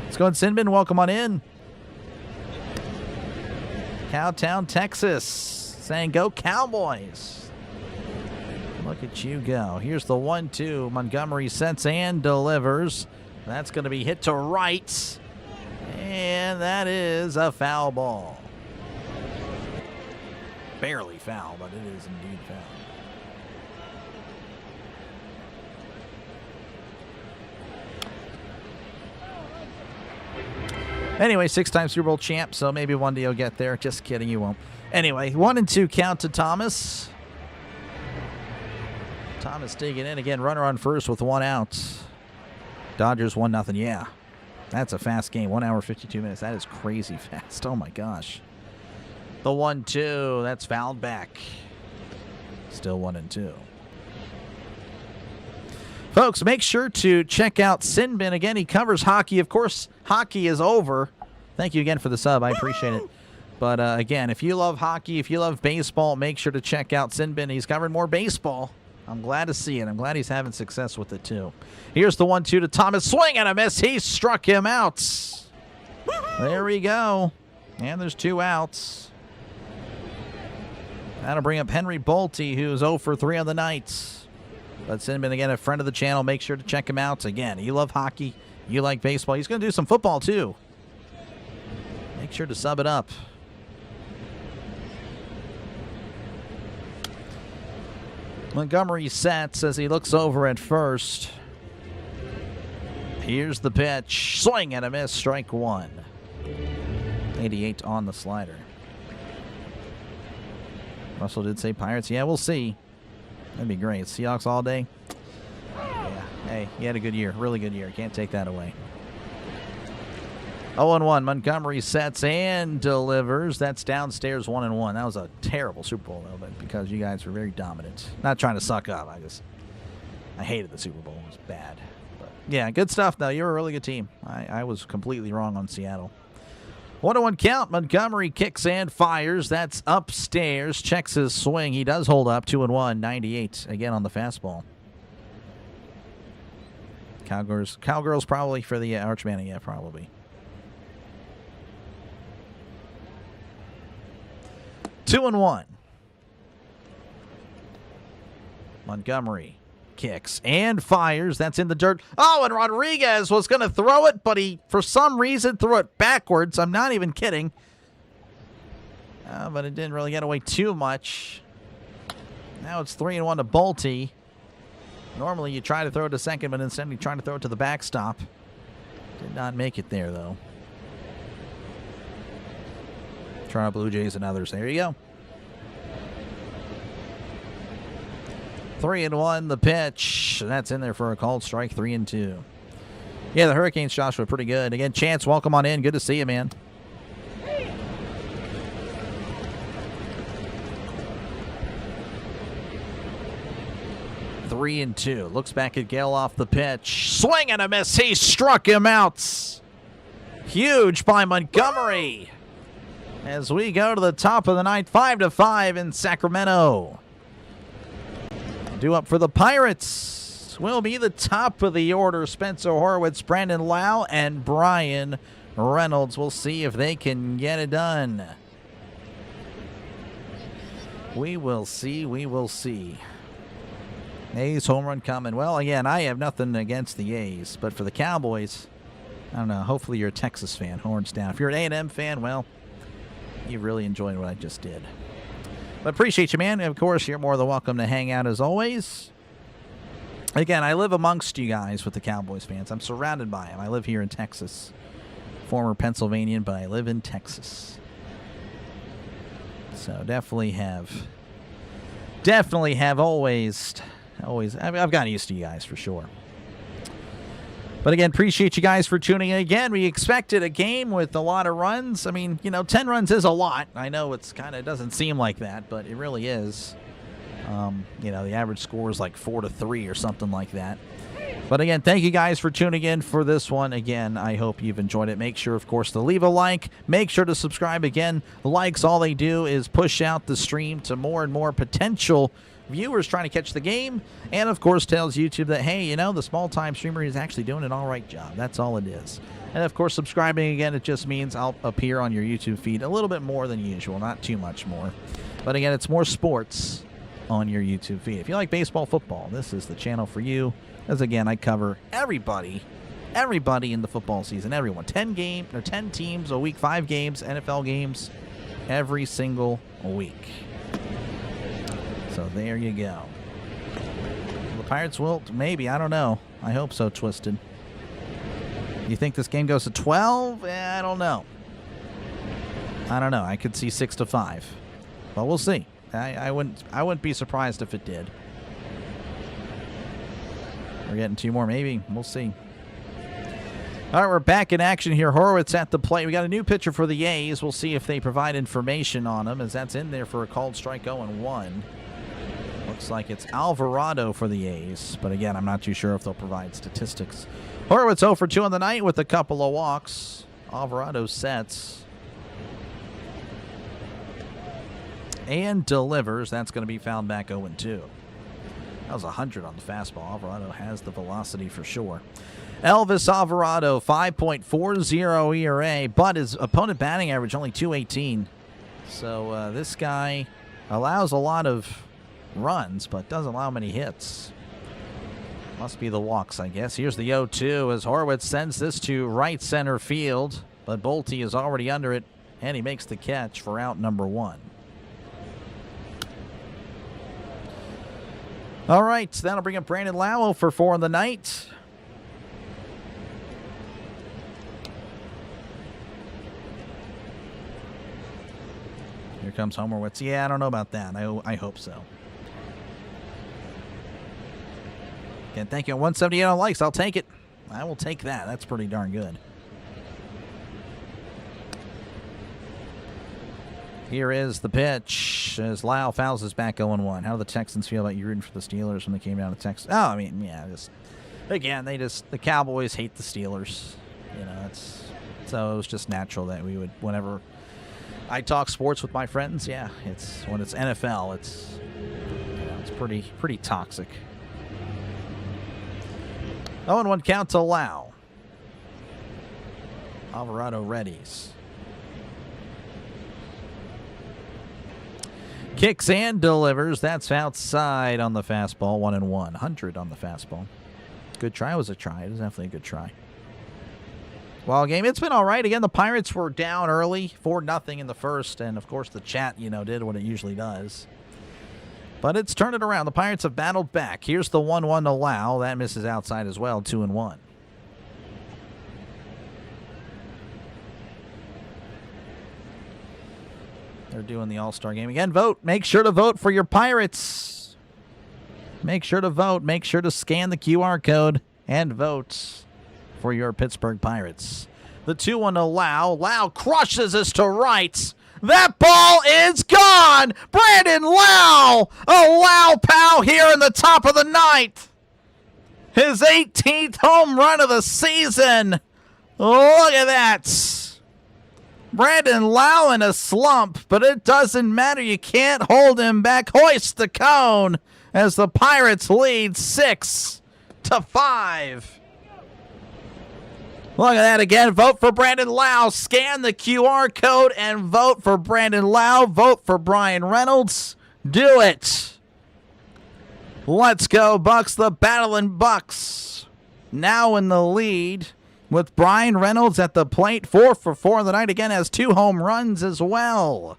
Let's go, Sinbin. Welcome on in. Cowtown, Texas. Saying go Cowboys. Look at you go. Here's the 1-2. Montgomery sets and delivers. That's going to be hit to right. And that is a foul ball. Barely foul, but it is indeed foul. Anyway, 6-time Super Bowl champ, so maybe one day you'll get there. Just kidding, you won't. Anyway, 1-2 count to Thomas. Thomas digging in again. Runner on first with 1 out. Dodgers 1-0. Yeah, that's a fast game. 1 hour, 52 minutes. That is crazy fast. Oh, my gosh. The 1-2. That's fouled back. Still 1-2. Folks, make sure to check out Sinbin. Again, he covers hockey. Of course, hockey is over. Thank you again for the sub. I appreciate it. But, again, if you love hockey, if you love baseball, make sure to check out Sinbin. He's covering more baseball. I'm glad to see it. I'm glad he's having success with it, too. Here's the 1-2 to Thomas. Swing and a miss. He struck him out. There we go. And there's 2 outs. That'll bring up Henry Bolte, who's 0 for 3 on the night. But Sinbin, again, a friend of the channel. Make sure to check him out. Again, you love hockey. You like baseball. He's going to do some football, too. Make sure to sub it up. Montgomery sets as he looks over at first. Here's the pitch. Swing and a miss. Strike 1. 88 on the slider. Russell did say Pirates. Yeah, we'll see. That'd be great. Seahawks all day. Yeah. Hey, he had a good year. Really good year. Can't take that away. 0-1. Montgomery sets and delivers. That's downstairs 1-1. That was a terrible Super Bowl, though, but because you guys were very dominant. Not trying to suck up. I hated the Super Bowl. It was bad. But yeah, good stuff, though. You were a really good team. I was completely wrong on Seattle. 1-1 count. Montgomery kicks and fires. That's upstairs. Checks his swing. He does hold up. 2-1. 98 again on the fastball. Cowgirls probably for the Archman. Yeah, probably. 2-1. Montgomery kicks and fires. That's in the dirt. Oh, and Rodriguez was going to throw it, but he, for some reason, threw it backwards. I'm not even kidding. But it didn't really get away too much. Now it's 3-1 to Bolte. Normally you try to throw it to second, but instead you try to throw it to the backstop. Did not make it there, though. Toronto Blue Jays and others. There you go. 3-1 the pitch. That's in there for a called strike. 3-2. Yeah, the Hurricanes, Joshua, pretty good. Again, Chance, welcome on in. Good to see you, man. Three and 2. Looks back at Gale off the pitch. Swing and a miss. He struck him out. Huge by Montgomery. as we go to the top of the ninth, 5-5 in Sacramento. Due up for the Pirates will be the top of the order. Spencer Horwitz, Brandon Lau, and Brian Reynolds. We'll see if they can get it done. We will see. We will see. A's home run coming. Well, again, I have nothing against the A's, but for the Cowboys, I don't know. Hopefully you're a Texas fan. Horns down. If you're an A&M fan, well, you really enjoyed what I just did. But appreciate you, man. And of course, you're more than welcome to hang out as always. Again, I live amongst you guys with the Cowboys fans. I'm surrounded by them. I live here in Texas. Former Pennsylvanian, but I live in Texas. So definitely have always, I've gotten used to you guys for sure. But again, appreciate you guys for tuning in. Again, we expected a game with a lot of runs. I mean, 10 runs is a lot. I know it doesn't seem like that, but it really is. The average score is like 4-3 or something like that. But again, thank you guys for tuning in for this one. Again, I hope you've enjoyed it. Make sure, of course, to leave a like. Make sure to subscribe. Again, the likes, all they do is push out the stream to more and more potential viewers trying to catch the game. And, of course, tells YouTube that, hey, the small-time streamer is actually doing an all right job. That's all it is. And, of course, subscribing, again, it just means I'll appear on your YouTube feed a little bit more than usual. Not too much more. But, again, it's more sports on your YouTube feed. If you like baseball, football, this is the channel for you. As again, I cover everybody in the football season, everyone. 10 teams a week, 5 games, NFL games every single week. So there you go. The Pirates will, maybe, I don't know. I hope so, Twisted. You think this game goes to 12? I don't know. I could see 6-5. But we'll see. I wouldn't be surprised if it did. We're getting 2 more, maybe. We'll see. All right, we're back in action here. Horwitz at the plate. We got a new pitcher for the A's. We'll see if they provide information on him, as that's in there for a called strike 0-1. Looks like it's Alvarado for the A's. But again, I'm not too sure if they'll provide statistics. Horwitz 0 for 2 on the night with a couple of walks. Alvarado sets and delivers. That's going to be fouled back 0-2. That was 100 on the fastball. Alvarado has the velocity for sure. Elvis Alvarado, 5.40 ERA, but his opponent batting average only .218. So this guy allows a lot of runs, but doesn't allow many hits. Must be the walks, I guess. Here's the 0-2 as Horwitz sends this to right center field, but Bolte is already under it, and he makes the catch for out number 1. All right, that'll bring up Brandon Lau for 4 on the night. Here comes Horwitz. Yeah, I don't know about that. I hope so. Again, thank you. 178 on likes. I'll take it. I will take that. That's pretty darn good. Here is the pitch as Lau fouls his back 0-1. How do the Texans feel about you rooting for the Steelers when they came down to Texas? Oh, I mean, yeah, the Cowboys hate the Steelers. So it was just natural that we would, whenever I talk sports with my friends, yeah, when it's NFL, it's pretty toxic. 0-1 count to Lau. Alvarado readies. Kicks and delivers. That's outside on the fastball. 1-1. 100 on the fastball. Good try. It was a try. It was definitely a good try. Ball game. It's been all right. Again, the Pirates were down early, 4-0 in the first, and of course the chat, did what it usually does. But it's turned it around. The Pirates have battled back. Here's the 1-1 to Lau. That misses outside as well. 2-1. They're doing the All-Star game again. Vote. Make sure to vote for your Pirates. Make sure to vote. Make sure to scan the QR code and vote for your Pittsburgh Pirates. The 2-1 to Lau. Lau crushes this to right. That ball is gone. Brandon Lau. A Lau pow here in the top of the ninth. His 18th home run of the season. Look at that. Brandon Lau in a slump, but it doesn't matter. You can't hold him back. Hoist the cone as the Pirates lead 6-5. Look at that again. Vote for Brandon Lau. Scan the QR code and vote for Brandon Lau. Vote for Brian Reynolds. Do it. Let's go, Bucks. The battling Bucks now in the lead with Brian Reynolds at the plate. 4 for 4 in the night. Again, has 2 home runs as well.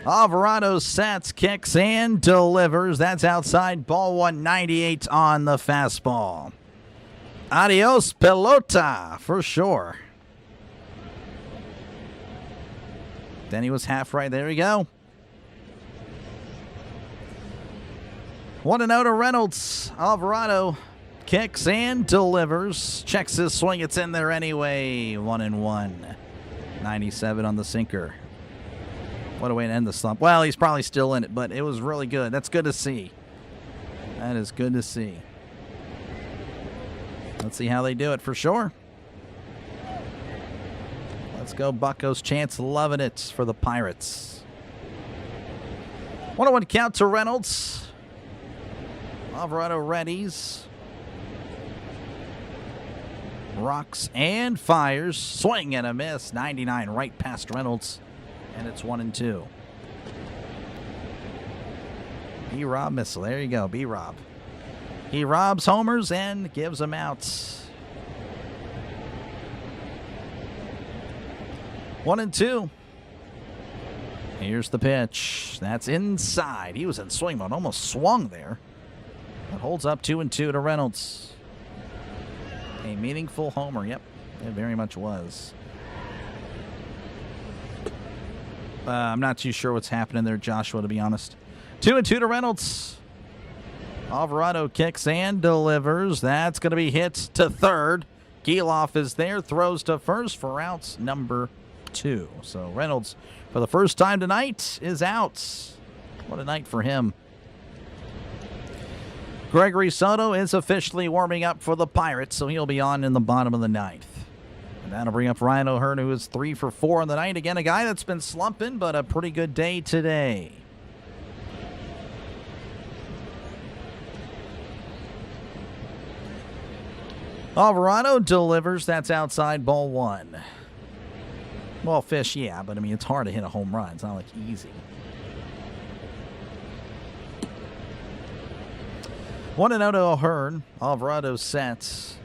Alvarado sets, kicks, and delivers. That's outside. Ball 198 on the fastball. Adios, pelota, for sure. Then he was half right. There we go. 1-0 to Reynolds. Alvarado kicks and delivers. Checks his swing. It's in there anyway. 1-1. 97 on the sinker. What a way to end the slump. Well, he's probably still in it, but it was really good. That's good to see. That is good to see. Let's see how they do it for sure. Let's go, Buccos. Chance loving it for the Pirates. 1-1 count to Reynolds. Alvarado readies. Rocks and fires. Swing and a miss. 99 right past Reynolds. And it's 1-2. B-Rob missile. There you go, B-Rob. He robs homers and gives them out. 1-2. Here's the pitch. That's inside. He was in swing mode. Almost swung there. But holds up 2-2 to Reynolds. A meaningful homer. Yep, it very much was. I'm not too sure what's happening there, Joshua, to be honest. 2-2 to Reynolds. Alvarado kicks and delivers. That's going to be hit to third. Geloff is there, throws to first for outs number 2. So Reynolds, for the first time tonight, is out. What a night for him. Gregory Soto is officially warming up for the Pirates, so he'll be on in the bottom of the 9th. And that'll bring up Ryan O'Hearn, who is 3 for 4 in the night. Again, a guy that's been slumping, but a pretty good day today. Alvarado delivers. That's outside, ball 1. Well, Fish, yeah, but I mean, it's hard to hit a home run. It's not like easy. 1-0 to O'Hearn. Alvarado sets.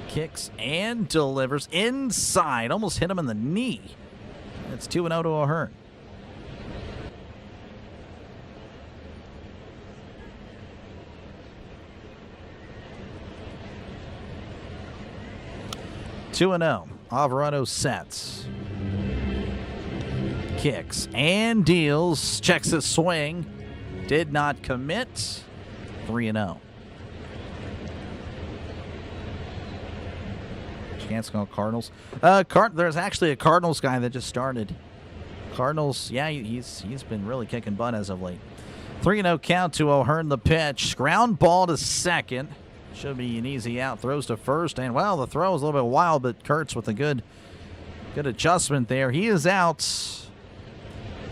Kicks and delivers inside. Almost hit him in the knee. It's 2-0 to O'Hearn. Alvarado sets. Kicks and deals. Checks his swing. Did not commit. 3-0. Chance to go Cardinals. There's actually a Cardinals guy that just started. Cardinals, yeah, he's been really kicking butt as of late. 3-0 count to O'Hearn, the pitch. Ground ball to second. Should be an easy out. Throws to first, and well, the throw is a little bit wild, but Kurtz with a good adjustment there. He is out.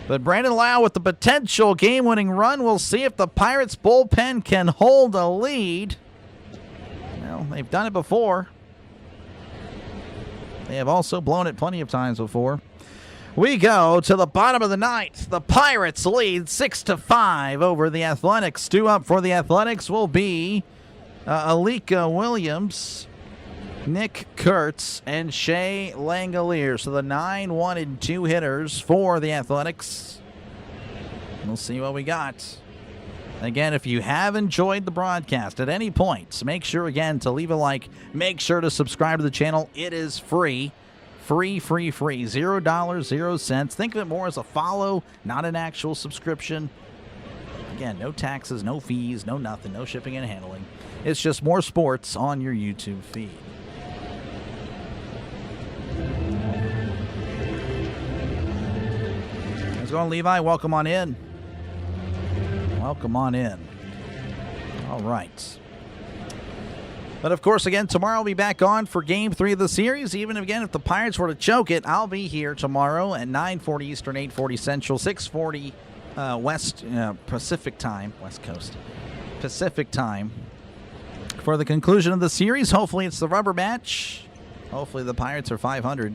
But Brandon Lau with the potential game-winning run. We'll see if the Pirates bullpen can hold a lead. Well, they've done it before. They have also blown it plenty of times before. We go to the bottom of the 9th. The Pirates lead 6-5 over the Athletics. 2 up for the Athletics will be Alika Williams, Nick Kurtz, and Shea Langolier. So the 9, 1, and 2 hitters for the Athletics. We'll see what we got. Again, if you have enjoyed the broadcast at any point, make sure, again, to leave a like. Make sure to subscribe to the channel. It is free. Free. $0, 0 cents. Think of it more as a follow, not an actual subscription. Again, no taxes, no fees, no nothing, no shipping and handling. It's just more sports on your YouTube feed. How's it going, Levi? Welcome on in. Welcome on in. All right. But, of course, again, tomorrow I'll be back on for Game 3 of the series. Even, again, if the Pirates were to choke it, I'll be here tomorrow at 9:40 Eastern, 8:40 Central, 6:40 Pacific time, West Coast, Pacific time, for the conclusion of the series. Hopefully it's the rubber match. Hopefully the Pirates are 500.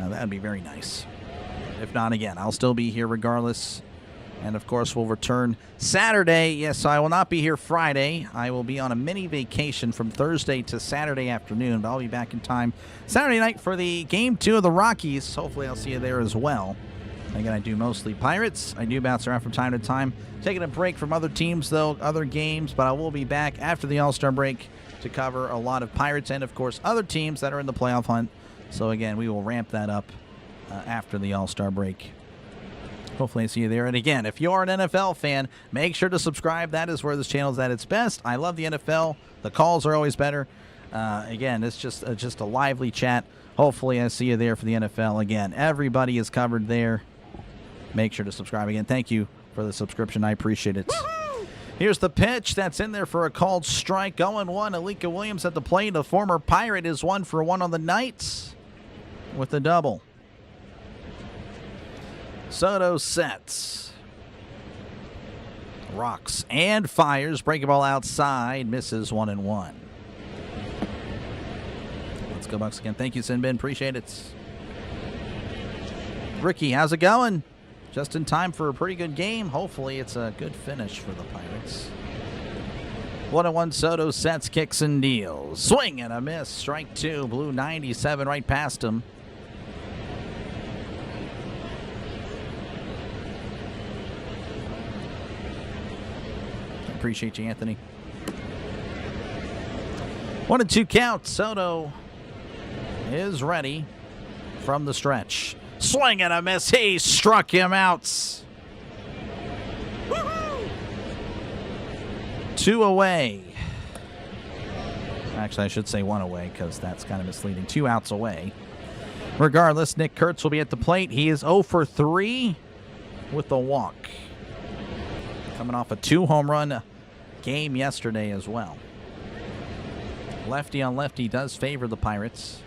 That would be very nice. If not, again, I'll still be here regardless. And, of course, we'll return Saturday. Yes, I will not be here Friday. I will be on a mini vacation from Thursday to Saturday afternoon, but I'll be back in time Saturday night for the Game 2 of the Rockies. Hopefully I'll see you there as well. Again, I do mostly Pirates. I do bounce around from time to time. Taking a break from other teams, though, other games, but I will be back after the All-Star break to cover a lot of Pirates and, of course, other teams that are in the playoff hunt. So, again, we will ramp that up after the All-Star break. Hopefully I see you there. And again, if you're an NFL fan, make sure to subscribe. That is where this channel is at its best. I love the NFL. The calls are always better. Again, it's just a lively chat. Hopefully I see you there for the NFL. Again, everybody is covered there. Make sure to subscribe. Again, thank you for the subscription. I appreciate it. Woo-hoo! Here's the pitch. That's in there for a called strike. 0-1. Alika Williams at the plate. The former Pirate is 1 for 1 on the night with a double. Soto sets, rocks and fires. Breaking ball outside, misses 1-1. Let's go Bucks again. Thank you, Sinbin. Appreciate it. Ricky, how's it going? Just in time for a pretty good game. Hopefully it's a good finish for the Pirates. 1-1. Soto sets, kicks and deals. Swing and a miss. Strike 2. Blew 97 right past him. Appreciate you, Anthony. 1-2 count. Soto is ready from the stretch. Swing and a miss. He struck him out. Woo-hoo! 2 away. Actually, I should say 1 away because that's kind of misleading. 2 outs away. Regardless, Nick Kurtz will be at the plate. He is 0 for 3 with a walk. Coming off a 2-home run game yesterday as well. Lefty on lefty does favor the Pirates.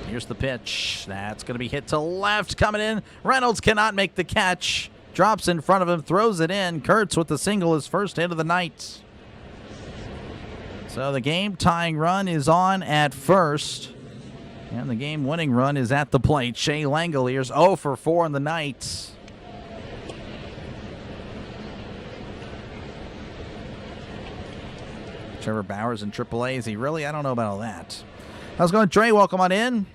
Here's the pitch. That's going to be hit to left. Coming in. Reynolds cannot make the catch. Drops in front of him. Throws it in. Kurtz with the single. His first hit of the night. So the game-tying run is on at first. And the game-winning run is at the plate. Shea Langoliers 0 for 4 on the night. Trevor Bowers in AAA. Is he really? I don't know about all that. How's it going, Trey? Welcome on in.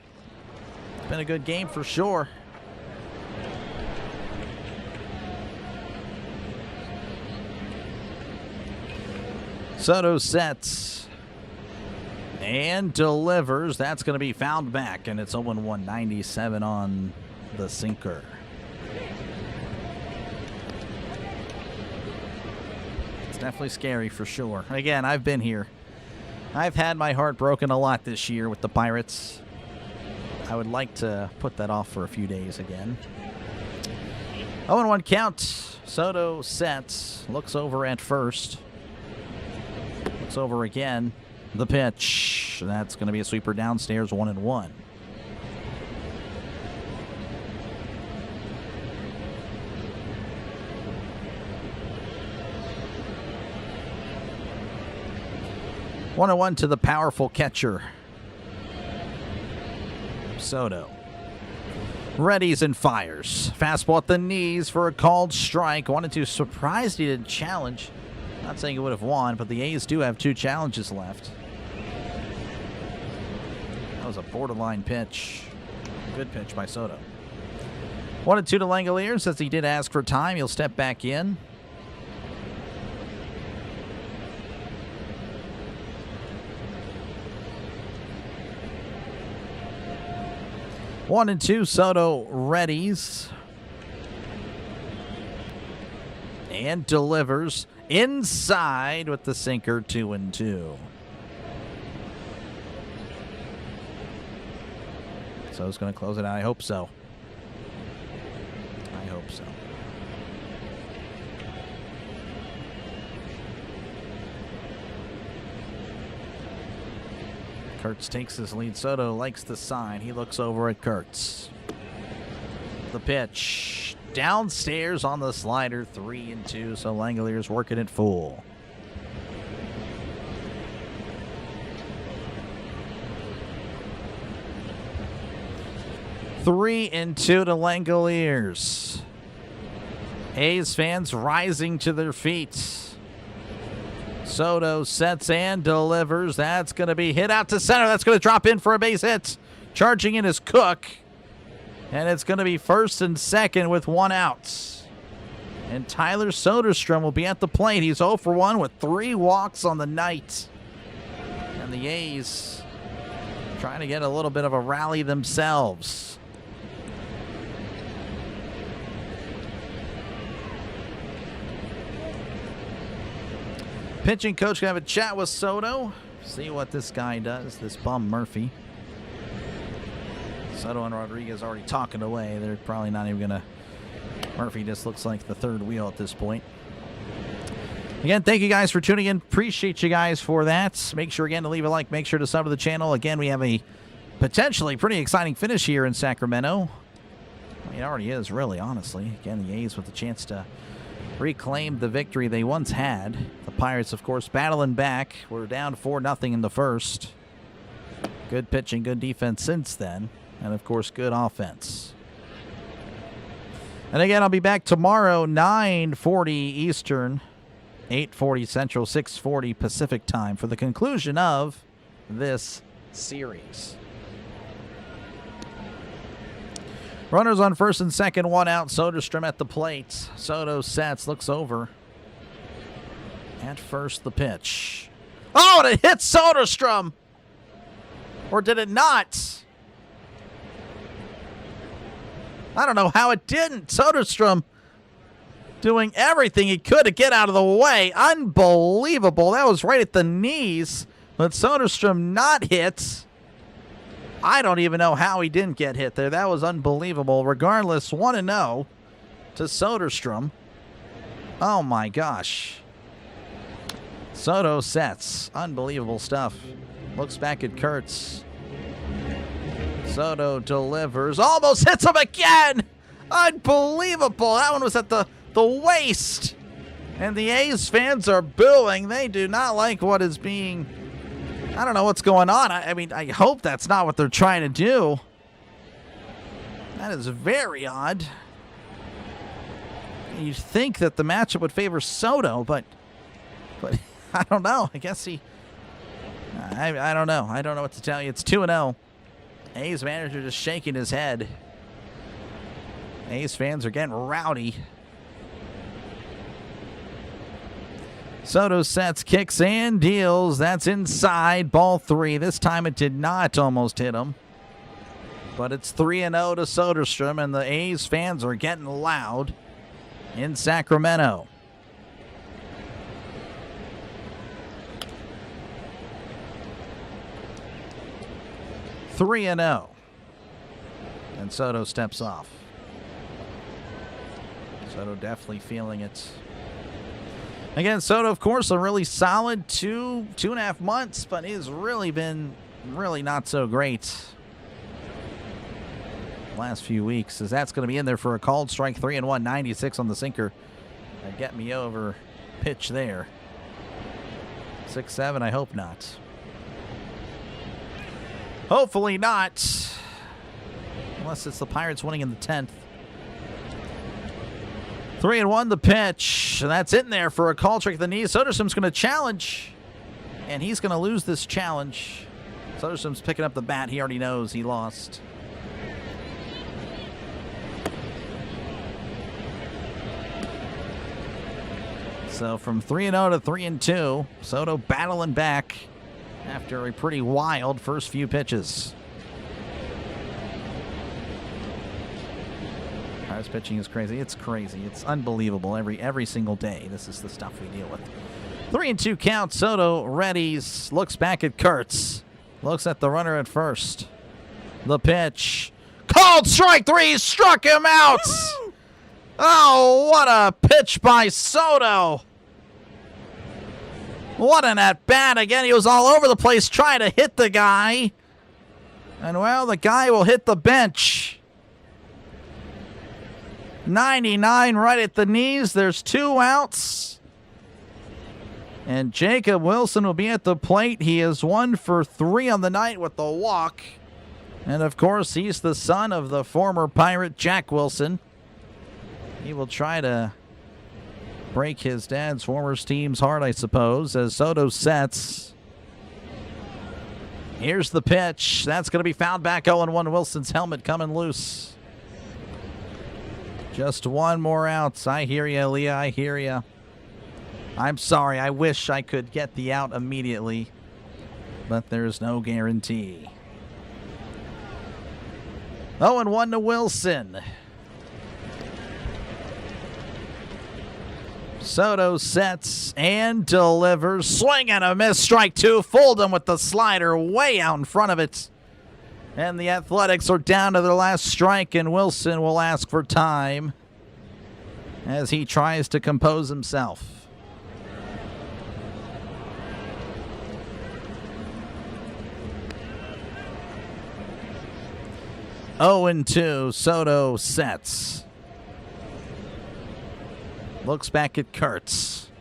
It's been a good game for sure. Soto sets and delivers. That's going to be fouled back, and it's 0-1, 97 on the sinker. Definitely scary for sure. Again, I've been here. I've had my heart broken a lot this year with the Pirates. I would like to put that off for a few days again. 0-1 count. Soto sets. Looks over at first. Looks over again. The pitch. That's going to be a sweeper downstairs. 1-1. One to the powerful catcher, Soto. Readies and fires. Fastball at the knees for a called strike. 1-2. Surprised he didn't challenge. Not saying he would have won, but the A's do have 2 challenges left. That was a borderline pitch. Good pitch by Soto. 1-2 to Langoliers. As he did ask for time, he'll step back in. One and two, Soto readies and delivers inside with the sinker. 2-2. So it's going to close it out. I hope so. I hope so. Kurtz takes his lead. Soto likes the sign. He looks over at Kurtz. The pitch. Downstairs on the slider. 3-2. So Langelier's working it full. Three and 2 to Langoliers. A's fans rising to their feet. Soto sets and delivers. That's going to be hit out to center. That's going to drop in for a base hit. Charging in is Cook. And it's going to be first and second with 1 out. And Tyler Soderstrom will be at the plate. He's 0 for 1 with 3 walks on the night. And the A's trying to get a little bit of a rally themselves. Pitching coach can have a chat with Soto. See what this guy does, this bum Murphy. Soto and Rodriguez already talking away. They're probably not even going to... Murphy just looks like the third wheel at this point. Again, thank you guys for tuning in. Appreciate you guys for that. Make sure, again, to leave a like. Make sure to sub to the channel. Again, we have a potentially pretty exciting finish here in Sacramento. I mean, it already is, really, honestly. Again, the A's with the chance to reclaim the victory they once had. The Pirates, of course, battling back. We're down 4-0 in the first. Good pitching, good defense since then. And, of course, good offense. And, again, I'll be back tomorrow, 9:40 Eastern, 8:40 Central, 6:40 Pacific time for the conclusion of this series. Runners on first and second, 1 out. Soderstrom at the plate. Soto sets, looks over. At first, the pitch. Oh, and it hit Soderstrom! Or did it not? I don't know how it didn't. Soderstrom doing everything he could to get out of the way. Unbelievable. That was right at the knees. But Soderstrom not hit. I don't even know how he didn't get hit there. That was unbelievable. Regardless, 1-0 to Soderstrom. Oh, my gosh. Soto sets. Unbelievable stuff. Looks back at Kurtz. Soto delivers. Almost hits him again. Unbelievable. That one was at the waist. And the A's fans are booing. They do not like what is being... I don't know what's going on. I mean, I hope that's not what they're trying to do. That is very odd. You'd think that the matchup would favor Soto, but I don't know. I guess he... I don't know. I don't know what to tell you. It's 2-0. A's manager just shaking his head. A's fans are getting rowdy. Soto sets, kicks, and deals. That's inside. Ball 3. This time it did not almost hit him. But it's 3-0 to Soderstrom, and the A's fans are getting loud in Sacramento. And Soto steps off. Soto definitely feeling it. Again, Soto, of course, a really solid 2.5 months, but he's really been not so great last few weeks, as that's going to be in there for a called strike. 3-1, 96 on the sinker. Get me over pitch there. 6-7, I hope not. Hopefully not, unless it's the Pirates winning in the 10th. 3-1 the pitch. And that's in there for a call strike at the knee. Soderstrom's going to challenge, and he's going to lose this challenge. Soderstrom's picking up the bat. He already knows he lost. So from 3-0 to 3-2, Soto battling back after a pretty wild first few pitches. Pirates pitching is crazy. It's crazy. It's unbelievable. Every single day, this is the stuff we deal with. 3-2 count. Soto readies. Looks back at Kurtz. Looks at the runner at first. The pitch. Called strike 3. Struck him out. Oh, what a pitch by Soto. What an at-bat. Again, he was all over the place trying to hit the guy. And, well, the guy will hit the bench. 99 right at the knees. There's 2 outs. And Jacob Wilson will be at the plate. He is 1 for 3 on the night with the walk. And, of course, he's the son of the former Pirate Jack Wilson. He will try to break his dad's former team's heart, I suppose, as Soto sets. Here's the pitch. That's going to be fouled back. 0-1. Wilson's helmet coming loose. Just 1 more out. I hear you, Leah. I hear you. I'm sorry. I wish I could get the out immediately, but there's no guarantee. 0-1 to Wilson. Soto sets and delivers. Swing and a miss. Strike 2. Fooled him with the slider way out in front of it. And the Athletics are down to their last strike, and Wilson will ask for time as he tries to compose himself. Oh and 2. Soto sets. Looks back at Kurtz.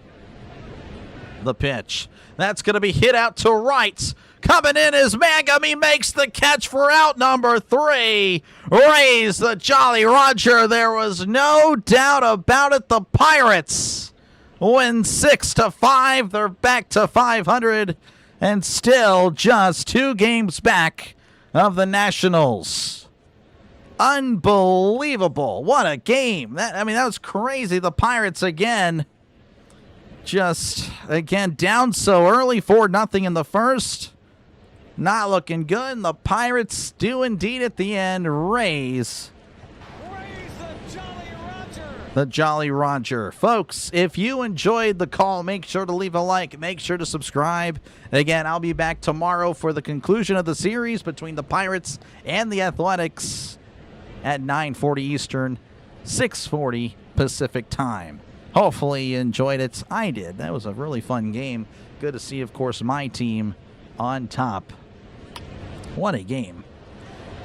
The pitch. That's going to be hit out to right. Coming in is Mangum. He makes the catch for out number 3. Raise the Jolly Roger. There was no doubt about it. The Pirates win 6-5. They're back to 500 and still just 2 games back of the Nationals. Unbelievable. What a game. That was crazy. The Pirates again down so early, 4-0 in the first. Not looking good. And the Pirates do indeed at the end raise the Jolly Roger. Folks, if you enjoyed the call, make sure to leave a like. Make sure to subscribe. Again, I'll be back tomorrow for the conclusion of the series between the Pirates and the Athletics at 9:40 Eastern, 6:40 Pacific time. Hopefully you enjoyed it. I did. That was a really fun game. Good to see, of course, my team on top. What a game.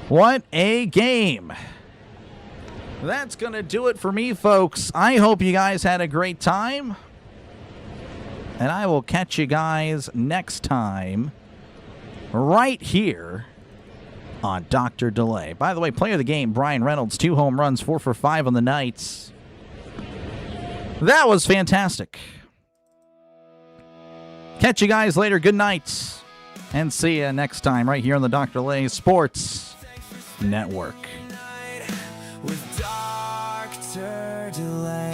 What a game. That's going to do it for me, folks. I hope you guys had a great time. And I will catch you guys next time right here on Dr. Delay. By the way, player of the game, Brian Reynolds, 2 home runs, 4 for 5 on the night. That was fantastic. Catch you guys later. Good night. And see you next time right here on the Dr. Delay Sports Network. With Dr. Delay.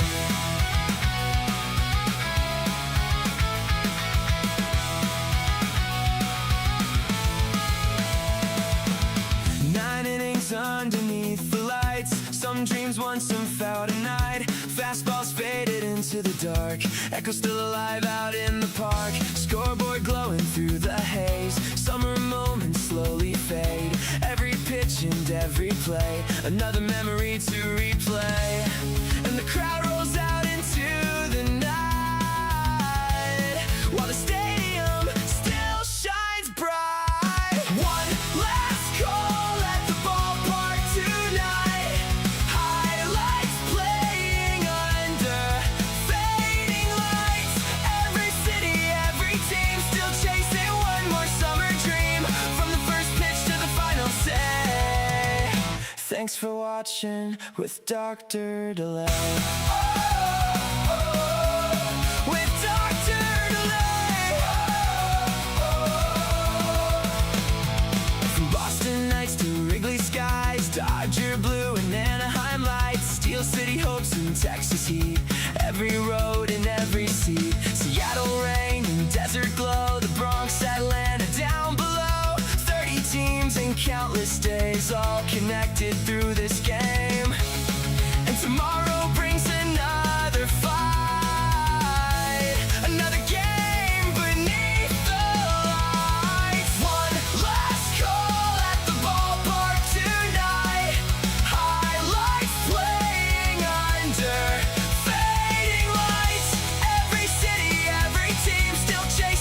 Underneath the lights, some dreams once, some fell tonight. Fastballs faded into the dark, echo still alive out in the park. Scoreboard glowing through the haze, summer moments slowly fade. Every pitch and every play, another memory to replay. And the crowd rolls out into the night, while the stadium still shines bright. One last call. Thanks for watching with Dr. Delay. With Dr. Delay. From Boston nights to Wrigley skies, Dodger blue and Anaheim lights, Steel City hopes and Texas heat, every road and every seat, Seattle rain and desert glow, the Bronx, Atlanta down below. Teams and countless days all connected through this game. And tomorrow brings another fight, another game beneath the lights. One last call at the ballpark tonight, highlights playing under fading lights. Every city, every team still chasing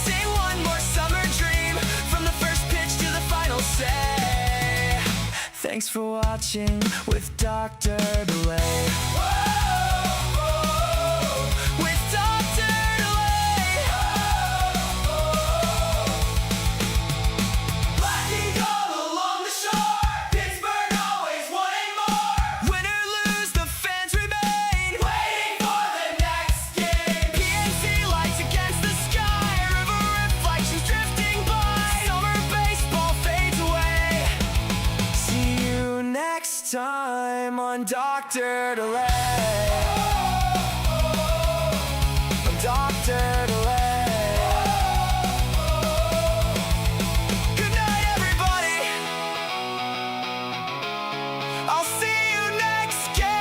for watching with Dr. Delay. With Dr. Delay. Black Eagle along the shore. Pittsburgh always wanting more. Win or lose, the fans remain waiting for the next game. PNC lights against the sky. River reflections drifting by. Summer baseball fades away. See you next time on Dr. Delay. Dr. Delay. Good night, everybody. I'll see you next game.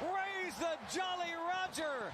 Raise the Jolly Roger.